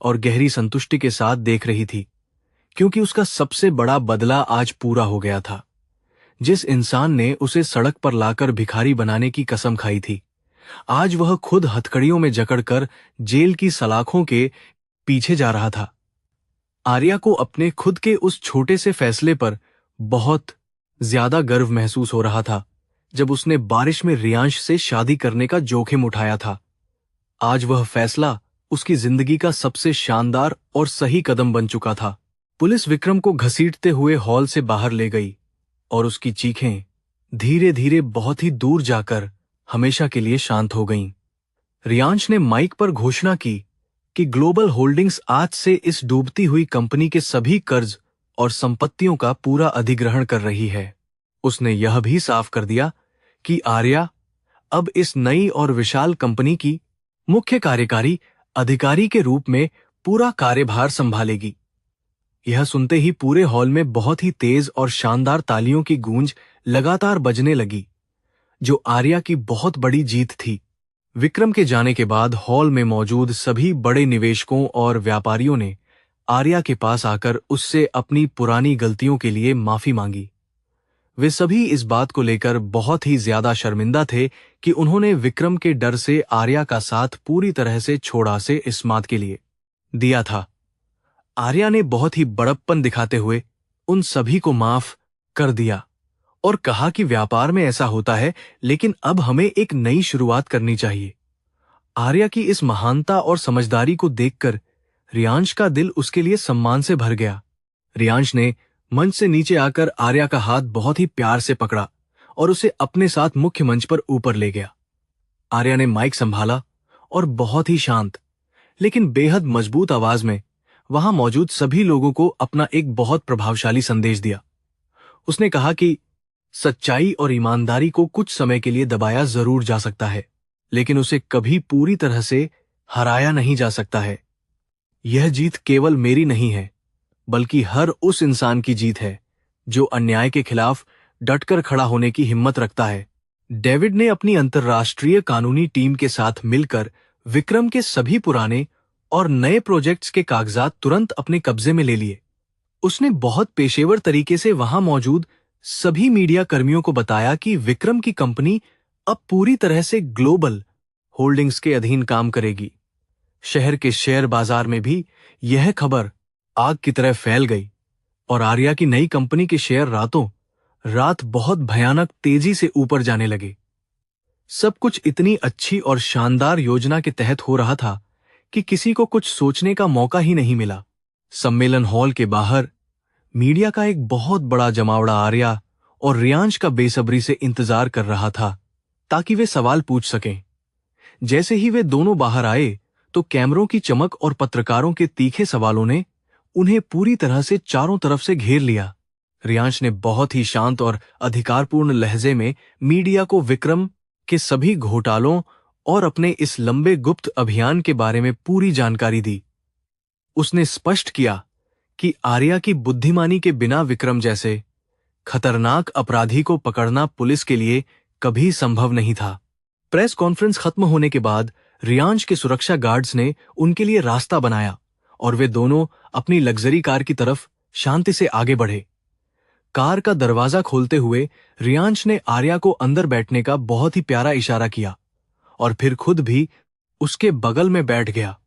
और गहरी संतुष्टि के साथ देख रही थी, क्योंकि उसका सबसे बड़ा बदला आज पूरा हो गया था। जिस इंसान ने उसे सड़क पर लाकर भिखारी बनाने की कसम खाई थी, आज वह खुद हथकड़ियों में जकड़कर जेल की सलाखों के पीछे जा रहा था। आर्या को अपने खुद के उस छोटे से फैसले पर बहुत ज्यादा गर्व महसूस हो रहा था जब उसने बारिश में रियांश से शादी करने का जोखिम उठाया था। आज वह फैसला उसकी जिंदगी का सबसे शानदार और सही कदम बन चुका था। पुलिस विक्रम को घसीटते हुए हॉल से बाहर ले गई और उसकी चीखें धीरे धीरे बहुत ही दूर जाकर हमेशा के लिए शांत हो गईं। रियांश ने माइक पर घोषणा की कि ग्लोबल होल्डिंग्स आज से इस डूबती हुई कंपनी के सभी कर्ज और संपत्तियों का पूरा अधिग्रहण कर रही है। उसने यह भी साफ कर दिया कि आर्या अब इस नई और विशाल कंपनी की मुख्य कार्यकारी अधिकारी के रूप में पूरा कार्यभार संभालेगी। यह सुनते ही पूरे हॉल में बहुत ही तेज और शानदार तालियों की गूंज लगातार बजने लगी, जो आर्या की बहुत बड़ी जीत थी। विक्रम के जाने के बाद हॉल में मौजूद सभी बड़े निवेशकों और व्यापारियों ने आर्या के पास आकर उससे अपनी पुरानी गलतियों के लिए माफी मांगी। वे सभी इस बात को लेकर बहुत ही ज्यादा शर्मिंदा थे कि उन्होंने विक्रम के डर से आर्या का साथ पूरी तरह से छोड़ा से इस बात के लिए दिया था। आर्या ने बहुत ही बड़प्पन दिखाते हुए उन सभी को माफ कर दिया और कहा कि व्यापार में ऐसा होता है, लेकिन अब हमें एक नई शुरुआत करनी चाहिए। आर्या की इस महानता और समझदारी को देखकर रियांश का दिल उसके लिए सम्मान से भर गया। रियांश ने मंच से नीचे आकर आर्या का हाथ बहुत ही प्यार से पकड़ा और उसे अपने साथ मुख्य मंच पर ऊपर ले गया। आर्या ने माइक संभाला और बहुत ही शांत लेकिन बेहद मजबूत आवाज में वहां मौजूद सभी लोगों को अपना एक बहुत प्रभावशाली संदेश दिया। उसने कहा कि सच्चाई और ईमानदारी को कुछ समय के लिए दबाया जरूर जा सकता है, लेकिन उसे कभी पूरी तरह से हराया नहीं जा सकता है। यह जीत केवल मेरी नहीं है, बल्कि हर उस इंसान की जीत है जो अन्याय के खिलाफ डटकर खड़ा होने की हिम्मत रखता है। डेविड ने अपनी अंतर्राष्ट्रीय कानूनी टीम के साथ मिलकर विक्रम के सभी पुराने और नए प्रोजेक्ट्स के कागजात तुरंत अपने कब्जे में ले लिए। उसने बहुत पेशेवर तरीके से वहां मौजूद सभी मीडिया कर्मियों को बताया कि विक्रम की कंपनी अब पूरी तरह से ग्लोबल होल्डिंग्स के अधीन काम करेगी। शहर के शेयर बाजार में भी यह खबर आग की तरह फैल गई और आर्या की नई कंपनी के शेयर रातों रात बहुत भयानक तेजी से ऊपर जाने लगे। सब कुछ इतनी अच्छी और शानदार योजना के तहत हो रहा था कि किसी को कुछ सोचने का मौका ही नहीं मिला। सम्मेलन हॉल के बाहर मीडिया का एक बहुत बड़ा जमावड़ा आर्या और रियांश का बेसब्री से इंतजार कर रहा था ताकि वे सवाल पूछ सकें। जैसे ही वे दोनों बाहर आए तो कैमरों की चमक और पत्रकारों के तीखे सवालों ने उन्हें पूरी तरह से चारों तरफ से घेर लिया। रियांश ने बहुत ही शांत और अधिकारपूर्ण लहजे में मीडिया को विक्रम के सभी घोटालों और अपने इस लंबे गुप्त अभियान के बारे में पूरी जानकारी दी। उसने स्पष्ट किया कि आर्या की बुद्धिमानी के बिना विक्रम जैसे खतरनाक अपराधी को पकड़ना पुलिस के लिए कभी संभव नहीं था। प्रेस कॉन्फ्रेंस खत्म होने के बाद रियांश के सुरक्षा गार्ड्स ने उनके लिए रास्ता बनाया और वे दोनों अपनी लग्जरी कार की तरफ शांति से आगे बढ़े। कार का दरवाजा खोलते हुए रियांश ने आर्या को अंदर बैठने का बहुत ही प्यारा इशारा किया और फिर खुद भी उसके बगल में बैठ गया।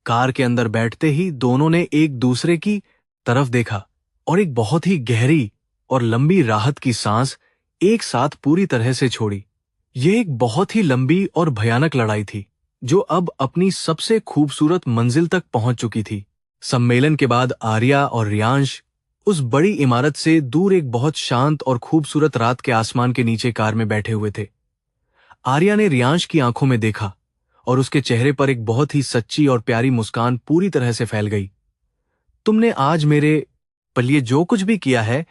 कार के अंदर बैठते ही दोनों ने एक दूसरे की तरफ देखा और एक बहुत ही गहरी और लंबी राहत की सांस एक साथ पूरी तरह से छोड़ी। यह एक बहुत ही लंबी और भयानक लड़ाई थी जो अब अपनी सबसे खूबसूरत मंजिल तक पहुंच चुकी थी। सम्मेलन के बाद आर्या और रियांश उस बड़ी इमारत से दूर एक बहुत शांत और खूबसूरत रात के आसमान के नीचे कार में बैठे हुए थे। आर्या ने रियांश की आंखों में देखा और उसके चेहरे पर एक बहुत ही सच्ची और प्यारी मुस्कान पूरी तरह से फैल गई। तुमने आज मेरे लिए जो कुछ भी किया है,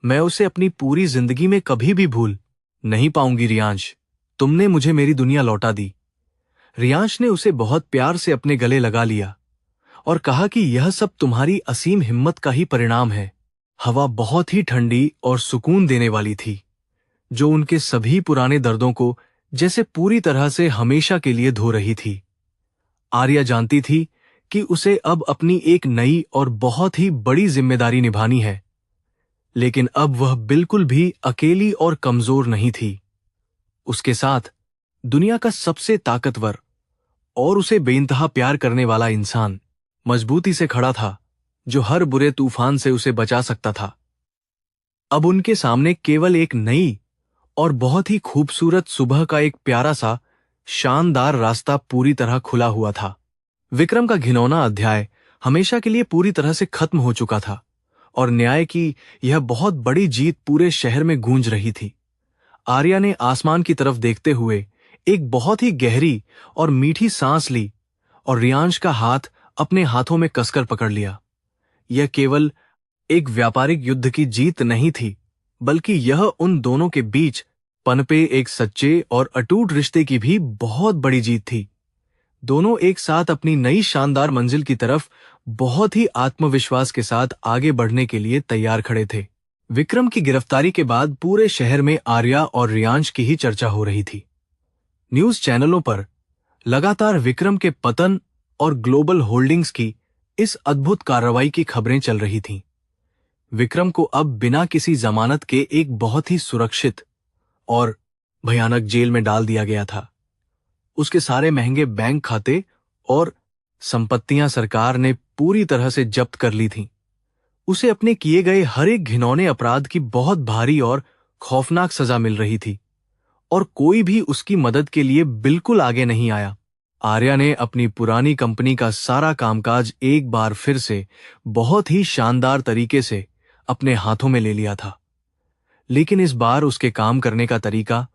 मैं उसे अपनी पूरी जिंदगी में कभी भी भूल नहीं पाऊंगी रियांश। तुमने मुझे मेरी दुनिया लौटा दी। रियांश ने उसे बहुत प्यार से अपने गले लगा लिया और कहा कि यह सब तुम्हारी असीम हिम्मत का ही परिणाम है। हवा बहुत ही ठंडी और सुकून देने वाली थी जो उनके सभी पुराने दर्दों को जैसे पूरी तरह से हमेशा के लिए धो रही थी। आर्या जानती थी कि उसे अब अपनी एक नई और बहुत ही बड़ी जिम्मेदारी निभानी है, लेकिन अब वह बिल्कुल भी अकेली और कमजोर नहीं थी। उसके साथ दुनिया का सबसे ताकतवर और उसे बेइंतहा प्यार करने वाला इंसान मजबूती से खड़ा था जो हर बुरे तूफान से उसे बचा सकता था। अब उनके सामने केवल एक नई और बहुत ही खूबसूरत सुबह का एक प्यारा सा शानदार रास्ता पूरी तरह खुला हुआ था। विक्रम का घिनौना अध्याय हमेशा के लिए पूरी तरह से खत्म हो चुका था और न्याय की यह बहुत बड़ी जीत पूरे शहर में गूंज रही थी। आर्या ने आसमान की तरफ देखते हुए एक बहुत ही गहरी और मीठी सांस ली और रियांश का हाथ अपने हाथों में कसकर पकड़ लिया। यह केवल एक व्यापारिक युद्ध की जीत नहीं थी, बल्कि यह उन दोनों के बीच पनपे एक सच्चे और अटूट रिश्ते की भी बहुत बड़ी जीत थी। दोनों एक साथ अपनी नई शानदार मंजिल की तरफ बहुत ही आत्मविश्वास के साथ आगे बढ़ने के लिए तैयार खड़े थे। विक्रम की गिरफ्तारी के बाद पूरे शहर में आर्या और रियांश की ही चर्चा हो रही थी। न्यूज चैनलों पर लगातार विक्रम के पतन और ग्लोबल होल्डिंग्स की इस अद्भुत कार्रवाई की खबरें चल रही थीं। विक्रम को अब बिना किसी जमानत के एक बहुत ही सुरक्षित और भयानक जेल में डाल दिया गया था। उसके सारे महंगे बैंक खाते और संपत्तियां सरकार ने पूरी तरह से जब्त कर ली थीं। उसे अपने किए गए हर एक घिनौने अपराध की बहुत भारी और खौफनाक सजा मिल रही थी और कोई भी उसकी मदद के लिए बिल्कुल आगे नहीं आया। आर्या ने अपनी पुरानी कंपनी का सारा कामकाज एक बार फिर से बहुत ही शानदार तरीके से अपने हाथों में ले लिया था, लेकिन इस बार उसके काम करने का तरीका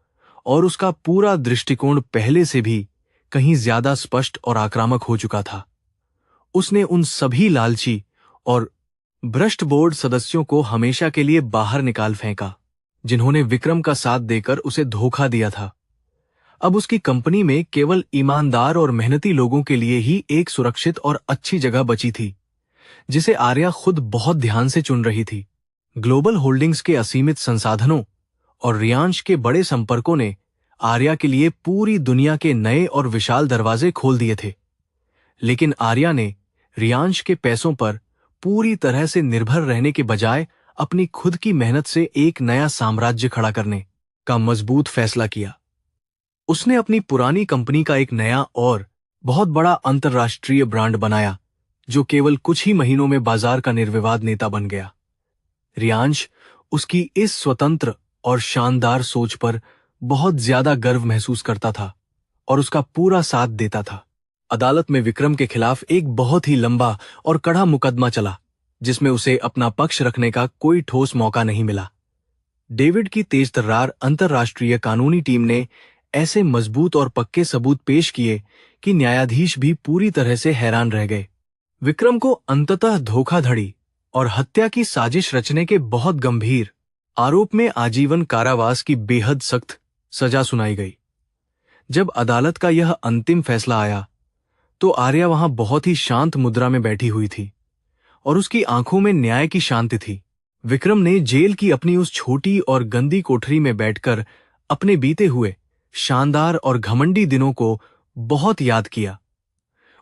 और उसका पूरा दृष्टिकोण पहले से भी कहीं ज्यादा स्पष्ट और आक्रामक हो चुका था। उसने उन सभी लालची और भ्रष्ट बोर्ड सदस्यों को हमेशा के लिए बाहर निकाल फेंका जिन्होंने विक्रम का साथ देकर उसे धोखा दिया था। अब उसकी कंपनी में केवल ईमानदार और मेहनती लोगों के लिए ही एक सुरक्षित और अच्छी जगह बची थी, जिसे आर्या खुद बहुत ध्यान से चुन रही थी। ग्लोबल होल्डिंग्स के असीमित संसाधनों और रियांश के बड़े संपर्कों ने आर्या के लिए पूरी दुनिया के नए और विशाल दरवाजे खोल दिए थे, लेकिन आर्या ने रियांश के पैसों पर पूरी तरह से निर्भर रहने के बजाय अपनी खुद की मेहनत से एक नया साम्राज्य खड़ा करने का मजबूत फैसला किया। उसने अपनी पुरानी कंपनी का एक नया और बहुत बड़ा अंतर्राष्ट्रीय ब्रांड बनाया जो केवल कुछ ही महीनों में बाजार का निर्विवाद नेता बन गया। रियांश उसकी इस स्वतंत्र और शानदार सोच पर बहुत ज्यादा गर्व महसूस करता था और उसका पूरा साथ देता था। अदालत में विक्रम के खिलाफ एक बहुत ही लंबा और कड़ा मुकदमा चला, जिसमें उसे अपना पक्ष रखने का कोई ठोस मौका नहीं मिला। डेविड की तेजतर्रार अंतर्राष्ट्रीय कानूनी टीम ने ऐसे मजबूत और पक्के सबूत पेश किए कि न्यायाधीश भी पूरी तरह से हैरान रह गए। विक्रम को अंततः धोखाधड़ी और हत्या की साजिश रचने के बहुत गंभीर आरोप में आजीवन कारावास की बेहद सख्त सजा सुनाई गई। जब अदालत का यह अंतिम फैसला आया तो आर्या वहां बहुत ही शांत मुद्रा में बैठी हुई थी और उसकी आंखों में न्याय की शांति थी। विक्रम ने जेल की अपनी उस छोटी और गंदी कोठरी में बैठकर अपने बीते हुए शानदार और घमंडी दिनों को बहुत याद किया।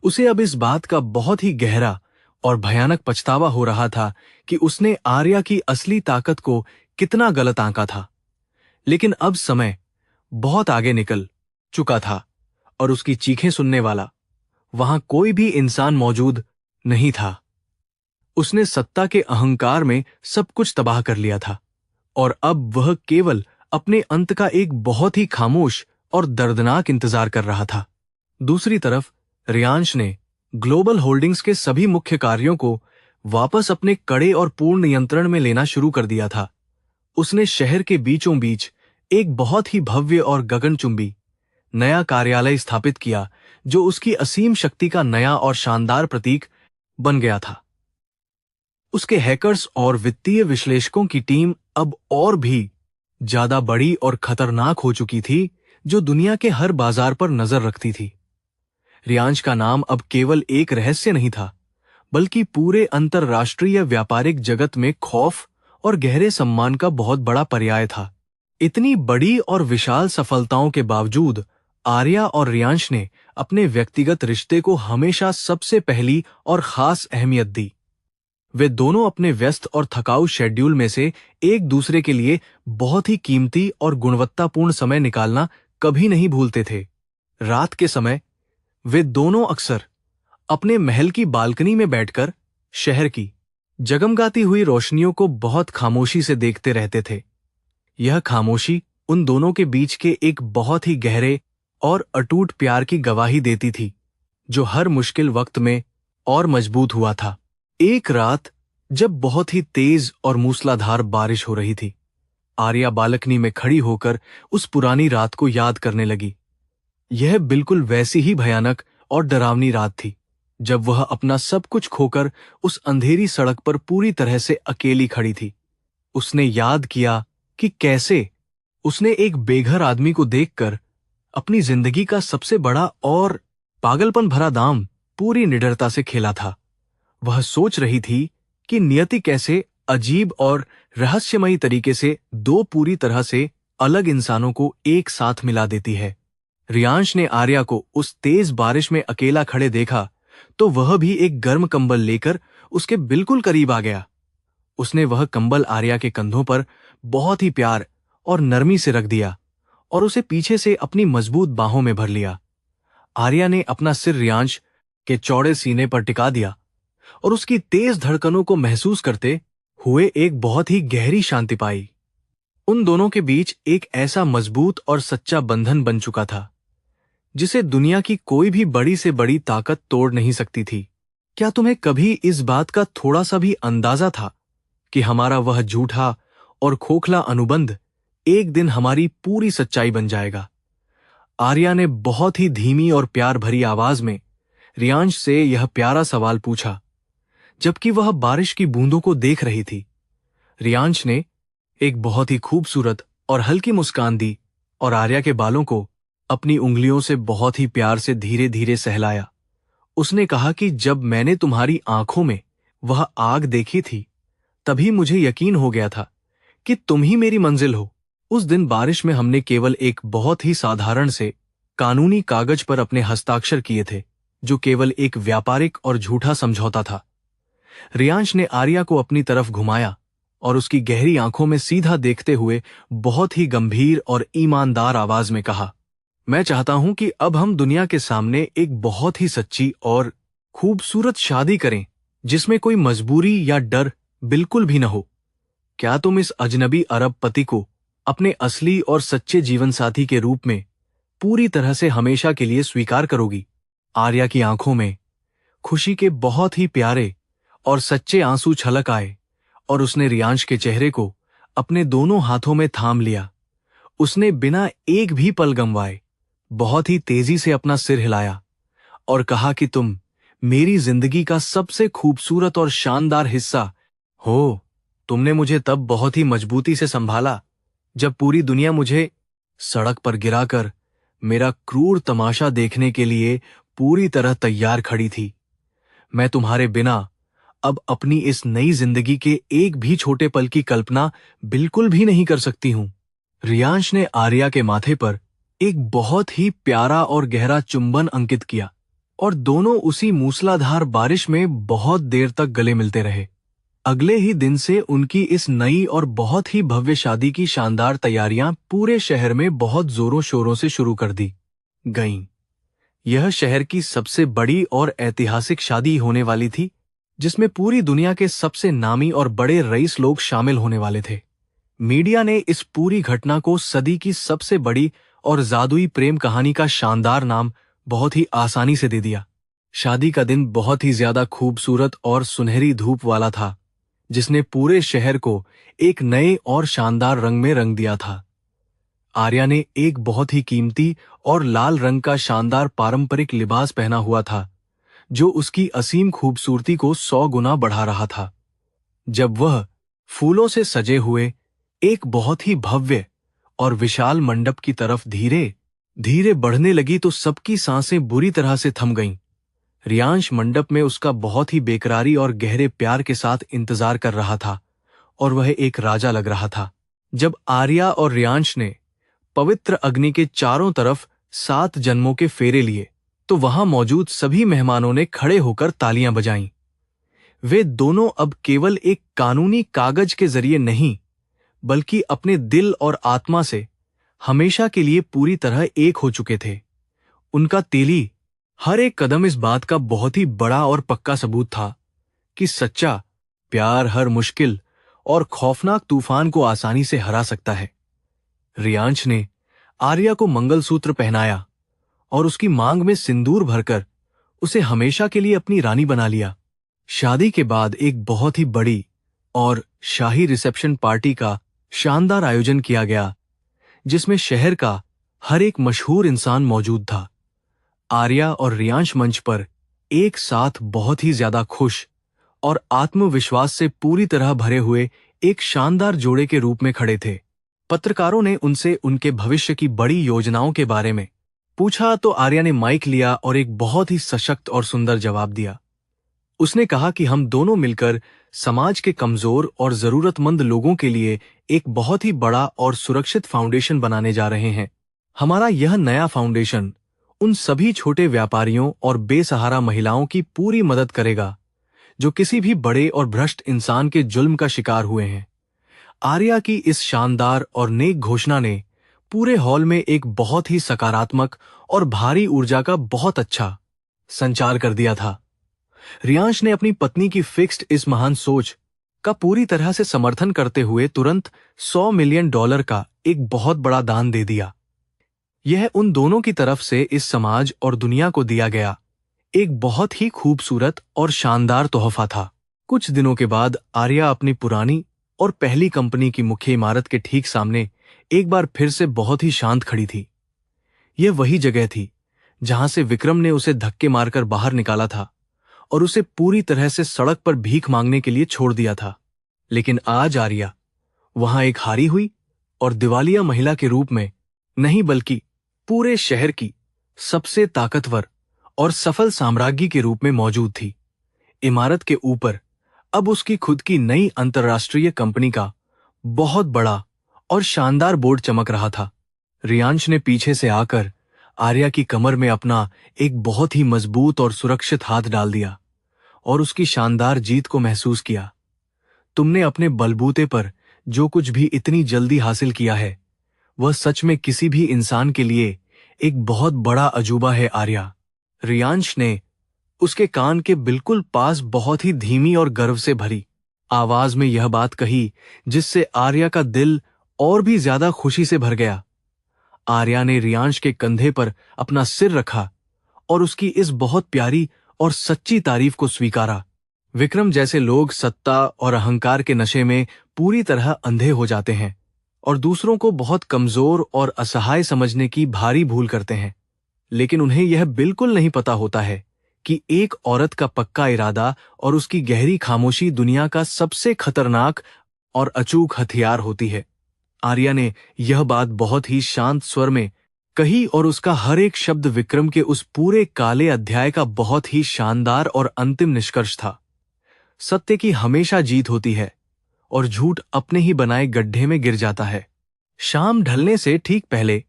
उसे अब इस बात का बहुत ही गहरा और भयानक पछतावा हो रहा था कि उसने आर्या की असली ताकत को कितना गलत आंका था। लेकिन अब समय बहुत आगे निकल चुका था और उसकी चीखें सुनने वाला वहां कोई भी इंसान मौजूद नहीं था। उसने सत्ता के अहंकार में सब कुछ तबाह कर लिया था और अब वह केवल अपने अंत का एक बहुत ही खामोश और दर्दनाक इंतजार कर रहा था। दूसरी तरफ रियांश ने ग्लोबल होल्डिंग्स के सभी मुख्य कार्यों को वापस अपने कड़े और पूर्ण नियंत्रण में लेना शुरू कर दिया था। उसने शहर के बीचों बीच एक बहुत ही भव्य और गगनचुंबी नया कार्यालय स्थापित किया, जो उसकी असीम शक्ति का नया और शानदार प्रतीक बन गया था। उसके हैकर्स और वित्तीय विश्लेषकों की टीम अब और भी ज्यादा बड़ी और खतरनाक हो चुकी थी, जो दुनिया के हर बाजार पर नजर रखती थी। रियांश का नाम अब केवल एक रहस्य नहीं था, बल्कि पूरे अंतरराष्ट्रीय व्यापारिक जगत में खौफ और गहरे सम्मान का बहुत बड़ा पर्याय था। इतनी बड़ी और विशाल सफलताओं के बावजूद आर्या और रियांश ने अपने व्यक्तिगत रिश्ते को हमेशा सबसे पहली और खास अहमियत दी। वे दोनों अपने व्यस्त और थकाऊ शेड्यूल में से एक दूसरे के लिए बहुत ही कीमती और गुणवत्तापूर्ण समय निकालना कभी नहीं भूलते थे। रात के समय वे दोनों अक्सर अपने महल की बालकनी में बैठकर शहर की जगमगाती हुई रोशनियों को बहुत खामोशी से देखते रहते थे। यह खामोशी उन दोनों के बीच के एक बहुत ही गहरे और अटूट प्यार की गवाही देती थी, जो हर मुश्किल वक्त में और मजबूत हुआ था। एक रात जब बहुत ही तेज और मूसलाधार बारिश हो रही थी, आर्या बालकनी में खड़ी होकर उस पुरानी रात को याद करने लगी। यह बिल्कुल वैसी ही भयानक और डरावनी रात थी जब वह अपना सब कुछ खोकर उस अंधेरी सड़क पर पूरी तरह से अकेली खड़ी थी। उसने याद किया कि कैसे उसने एक बेघर आदमी को देखकर अपनी जिंदगी का सबसे बड़ा और पागलपन भरा दाम पूरी निडरता से खेला था। वह सोच रही थी कि नियति कैसे अजीब और रहस्यमयी तरीके से दो पूरी तरह से अलग इंसानों को एक साथ मिला देती है। रियांश ने आर्या को उस तेज बारिश में अकेला खड़े देखा तो वह भी एक गर्म कंबल लेकर उसके बिल्कुल करीब आ गया। उसने वह कंबल आर्या के कंधों पर बहुत ही प्यार और नरमी से रख दिया और उसे पीछे से अपनी मजबूत बाहों में भर लिया। आर्या ने अपना सिर रियांश के चौड़े सीने पर टिका दिया और उसकी तेज धड़कनों को महसूस करते हुए एक बहुत ही गहरी शांति पाई। उन दोनों के बीच एक ऐसा मजबूत और सच्चा बंधन बन चुका था जिसे दुनिया की कोई भी बड़ी से बड़ी ताकत तोड़ नहीं सकती थी। क्या तुम्हें कभी इस बात का थोड़ा सा भी अंदाजा था कि हमारा वह झूठा और खोखला अनुबंध एक दिन हमारी पूरी सच्चाई बन जाएगा? आर्या ने बहुत ही धीमी और प्यार भरी आवाज में रियांश से यह प्यारा सवाल पूछा, जबकि वह बारिश की बूंदों को देख रही थी। रियांश ने एक बहुत ही खूबसूरत और हल्की मुस्कान दी और आर्या के बालों को अपनी उंगलियों से बहुत ही प्यार से धीरे धीरे सहलाया। उसने कहा कि जब मैंने तुम्हारी आंखों में वह आग देखी थी, तभी मुझे यकीन हो गया था कि तुम ही मेरी मंजिल हो। उस दिन बारिश में हमने केवल एक बहुत ही साधारण से कानूनी कागज पर अपने हस्ताक्षर किए थे, जो केवल एक व्यापारिक और झूठा समझौता था। रियांश ने आर्या को अपनी तरफ घुमाया और उसकी गहरी आंखों में सीधा देखते हुए बहुत ही गंभीर और ईमानदार आवाज में कहा, मैं चाहता हूं कि अब हम दुनिया के सामने एक बहुत ही सच्ची और खूबसूरत शादी करें, जिसमें कोई मजबूरी या डर बिल्कुल भी न हो। क्या तुम इस अजनबी अरब पति को अपने असली और सच्चे जीवन साथी के रूप में पूरी तरह से हमेशा के लिए स्वीकार करोगी? आर्या की आंखों में खुशी के बहुत ही प्यारे और सच्चे आंसू छलक आए और उसने रियांश के चेहरे को अपने दोनों हाथों में थाम लिया। उसने बिना एक भी पल गंवाए बहुत ही तेजी से अपना सिर हिलाया और कहा कि तुम मेरी जिंदगी का सबसे खूबसूरत और शानदार हिस्सा हो। तुमने मुझे तब बहुत ही मजबूती से संभाला जब पूरी दुनिया मुझे सड़क पर गिराकर मेरा क्रूर तमाशा देखने के लिए पूरी तरह तैयार खड़ी थी। मैं तुम्हारे बिना अब अपनी इस नई जिंदगी के एक भी छोटे पल की कल्पना बिल्कुल भी नहीं कर सकती हूं। रियांश ने आर्या के माथे पर एक बहुत ही प्यारा और गहरा चुंबन अंकित किया और दोनों उसी मूसलाधार बारिश में बहुत देर तक गले मिलते रहे। अगले ही दिन से उनकी इस नई और बहुत ही भव्य शादी की शानदार तैयारियां पूरे शहर में बहुत जोरों शोरों से शुरू कर दी गईं। यह शहर की सबसे बड़ी और ऐतिहासिक शादी होने वाली थी, जिसमें पूरी दुनिया के सबसे नामी और बड़े रईस लोग शामिल होने वाले थे। मीडिया ने इस पूरी घटना को सदी की सबसे बड़ी और जादुई प्रेम कहानी का शानदार नाम बहुत ही आसानी से दे दिया। शादी का दिन बहुत ही ज्यादा खूबसूरत और सुनहरी धूप वाला था, जिसने पूरे शहर को एक नए और शानदार रंग में रंग दिया था। आर्या ने एक बहुत ही कीमती और लाल रंग का शानदार पारंपरिक लिबास पहना हुआ था, जो उसकी असीम खूबसूरती को 100 गुना बढ़ा रहा था। जब वह फूलों से सजे हुए एक बहुत ही भव्य और विशाल मंडप की तरफ धीरे धीरे बढ़ने लगी तो सबकी सांसें बुरी तरह से थम गईं। रियांश मंडप में उसका बहुत ही बेकरारी और गहरे प्यार के साथ इंतजार कर रहा था और वह एक राजा लग रहा था। जब आर्या और रियांश ने पवित्र अग्नि के चारों तरफ 7 जन्मों के फेरे लिए तो वहां मौजूद सभी मेहमानों ने खड़े होकर तालियां बजाईं। वे दोनों अब केवल एक कानूनी कागज के जरिए नहीं, बल्कि अपने दिल और आत्मा से हमेशा के लिए पूरी तरह एक हो चुके थे। उनका तेली हर एक कदम इस बात का बहुत ही बड़ा और पक्का सबूत था कि सच्चा प्यार हर मुश्किल और खौफनाक तूफान को आसानी से हरा सकता है। रियांश ने आर्या को मंगलसूत्र पहनाया और उसकी मांग में सिंदूर भरकर उसे हमेशा के लिए अपनी रानी बना लिया। शादी के बाद एक बहुत ही बड़ी और शाही रिसेप्शन पार्टी का शानदार आयोजन किया गया, जिसमें शहर का हर एक मशहूर इंसान मौजूद था। आर्या और रियांश मंच पर एक साथ बहुत ही ज्यादा खुश और आत्मविश्वास से पूरी तरह भरे हुए एक शानदार जोड़े के रूप में खड़े थे। पत्रकारों ने उनसे उनके भविष्य की बड़ी योजनाओं के बारे में पूछा तो आर्या ने माइक लिया और एक बहुत ही सशक्त और सुंदर जवाब दिया। उसने कहा कि हम दोनों मिलकर समाज के कमजोर और जरूरतमंद लोगों के लिए एक बहुत ही बड़ा और सुरक्षित फाउंडेशन बनाने जा रहे हैं। हमारा यह नया फाउंडेशन उन सभी छोटे व्यापारियों और बेसहारा महिलाओं की पूरी मदद करेगा जो किसी भी बड़े और भ्रष्ट इंसान के जुल्म का शिकार हुए हैं। आर्या की इस शानदार और नेक घोषणा ने पूरे हॉल में एक बहुत ही सकारात्मक और भारी ऊर्जा का बहुत अच्छा संचार कर दिया था। रियांश ने अपनी पत्नी की फिक्स्ड इस महान सोच का पूरी तरह से समर्थन करते हुए तुरंत $100 मिलियन का एक बहुत बड़ा दान दे दिया। यह उन दोनों की तरफ से इस समाज और दुनिया को दिया गया एक बहुत ही खूबसूरत और शानदार तोहफा था। कुछ दिनों के बाद आर्या अपनी पुरानी और पहली कंपनी की मुख्य इमारत के ठीक सामने एक बार फिर से बहुत ही शांत खड़ी थी। यह वही जगह थी जहां से विक्रम ने उसे धक्के मारकर बाहर निकाला था और उसे पूरी तरह से सड़क पर भीख मांगने के लिए छोड़ दिया था। लेकिन आज आर्या वहां एक हारी हुई और दिवालिया महिला के रूप में नहीं, बल्कि पूरे शहर की सबसे ताकतवर और सफल साम्राज्ञी के रूप में मौजूद थी। इमारत के ऊपर अब उसकी खुद की नई अंतर्राष्ट्रीय कंपनी का बहुत बड़ा और शानदार बोर्ड चमक रहा था। रियांश ने पीछे से आकर आर्या की कमर में अपना एक बहुत ही मजबूत और सुरक्षित हाथ डाल दिया और उसकी शानदार जीत को महसूस किया। तुमने अपने बलबूते पर जो कुछ भी इतनी जल्दी हासिल किया है, वह सच में किसी भी इंसान के लिए एक बहुत बड़ा अजूबा है आर्या। रियांश ने उसके कान के बिल्कुल पास बहुत ही धीमी और गर्व से भरी आवाज में यह बात कही, जिससे आर्या का दिल और भी ज्यादा खुशी से भर गया। आर्या ने रियांश के कंधे पर अपना सिर रखा और उसकी इस बहुत प्यारी और सच्ची तारीफ को स्वीकारा। विक्रम जैसे लोग सत्ता और अहंकार के नशे में पूरी तरह अंधे हो जाते हैं और दूसरों को बहुत कमजोर और असहाय समझने की भारी भूल करते हैं, लेकिन उन्हें यह बिल्कुल नहीं पता होता है कि एक औरत का पक्का इरादा और उसकी गहरी खामोशी दुनिया का सबसे खतरनाक और अचूक हथियार होती है। आर्या ने यह बात बहुत ही शांत स्वर में कही और उसका हर एक शब्द विक्रम के उस पूरे काले अध्याय का बहुत ही शानदार और अंतिम निष्कर्ष था। सत्य की हमेशा जीत होती है और झूठ अपने ही बनाए गड्ढे में गिर जाता है। शाम ढलने से ठीक पहले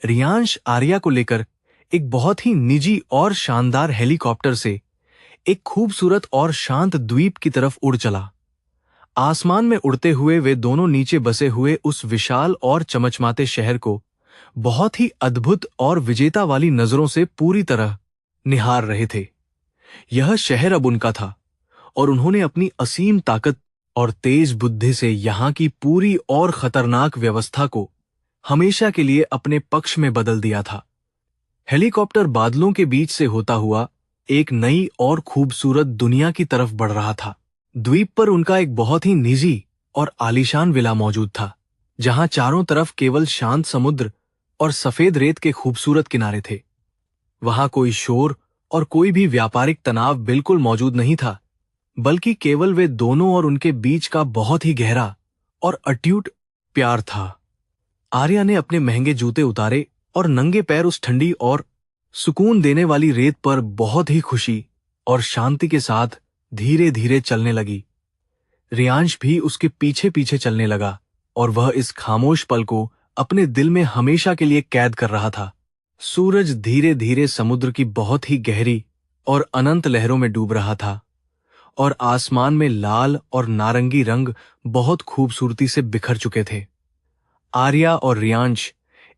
रियांश आर्या को लेकर एक बहुत ही निजी और शानदार हेलीकॉप्टर से एक खूबसूरत और शांत द्वीप की तरफ उड़ चला। आसमान में उड़ते हुए वे दोनों नीचे बसे हुए उस विशाल और चमचमाते शहर को बहुत ही अद्भुत और विजेता वाली नजरों से पूरी तरह निहार रहे थे। यह शहर अब उनका था और उन्होंने अपनी असीम ताकत और तेज बुद्धि से यहाँ की पूरी और खतरनाक व्यवस्था को हमेशा के लिए अपने पक्ष में बदल दिया था। हेलीकॉप्टर बादलों के बीच से होता हुआ एक नई और खूबसूरत दुनिया की तरफ बढ़ रहा था। द्वीप पर उनका एक बहुत ही निजी और आलीशान विला मौजूद था, जहां चारों तरफ केवल शांत समुद्र और सफेद रेत के खूबसूरत किनारे थे। वहां कोई शोर और कोई भी व्यापारिक तनाव बिल्कुल मौजूद नहीं था, बल्कि केवल वे दोनों और उनके बीच का बहुत ही गहरा और अटूट प्यार था। आर्या ने अपने महंगे जूते उतारे और नंगे पैर उस ठंडी और सुकून देने वाली रेत पर बहुत ही खुशी और शांति के साथ धीरे धीरे चलने लगी। रियांश भी उसके पीछे पीछे चलने लगा और वह इस खामोश पल को अपने दिल में हमेशा के लिए कैद कर रहा था। सूरज धीरे धीरे समुद्र की बहुत ही गहरी और अनंत लहरों में डूब रहा था और आसमान में लाल और नारंगी रंग बहुत खूबसूरती से बिखर चुके थे। आर्या और रियांश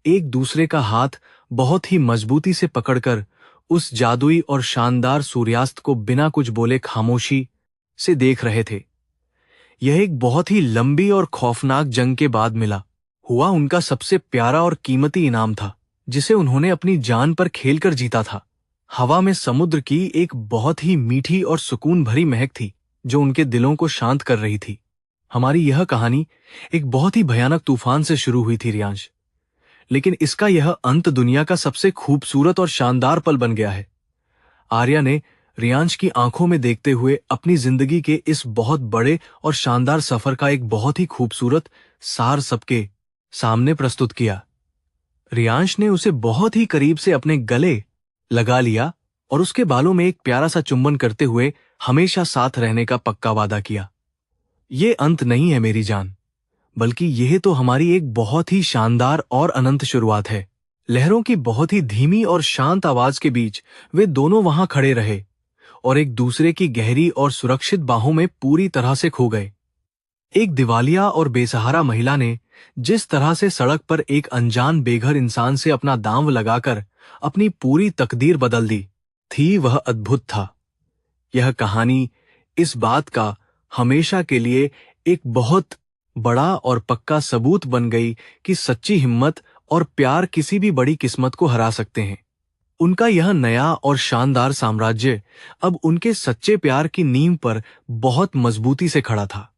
एक दूसरे का हाथ बहुत ही मजबूती से पकड़कर उस जादुई और शानदार सूर्यास्त को बिना कुछ बोले खामोशी से देख रहे थे। यह एक बहुत ही लंबी और खौफनाक जंग के बाद मिला हुआ उनका सबसे प्यारा और कीमती इनाम था, जिसे उन्होंने अपनी जान पर खेलकर जीता था। हवा में समुद्र की एक बहुत ही मीठी और सुकून भरी महक थी, जो उनके दिलों को शांत कर रही थी। हमारी यह कहानी एक बहुत ही भयानक तूफान से शुरू हुई थी रियांश, लेकिन इसका यह अंत दुनिया का सबसे खूबसूरत और शानदार पल बन गया है। आर्या ने रियांश की आंखों में देखते हुए अपनी जिंदगी के इस बहुत बड़े और शानदार सफर का एक बहुत ही खूबसूरत सार सबके सामने प्रस्तुत किया। रियांश ने उसे बहुत ही करीब से अपने गले लगा लिया और उसके बालों में एक प्यारा सा चुंबन करते हुए हमेशा साथ रहने का पक्का वादा किया। ये अंत नहीं है मेरी जान, बल्कि यह तो हमारी एक बहुत ही शानदार और अनंत शुरुआत है। लहरों की बहुत ही धीमी और शांत आवाज के बीच वे दोनों वहां खड़े रहे और एक दूसरे की गहरी और सुरक्षित बाहों में पूरी तरह से खो गए। एक दिवालिया और बेसहारा महिला ने जिस तरह से सड़क पर एक अनजान बेघर इंसान से अपना दांव लगाकर अपनी पूरी तकदीर बदल दी थी, वह अद्भुत था। यह कहानी इस बात का हमेशा के लिए एक बहुत बड़ा और पक्का सबूत बन गई कि सच्ची हिम्मत और प्यार किसी भी बड़ी किस्मत को हरा सकते हैं। उनका यह नया और शानदार साम्राज्य अब उनके सच्चे प्यार की नींव पर बहुत मजबूती से खड़ा था।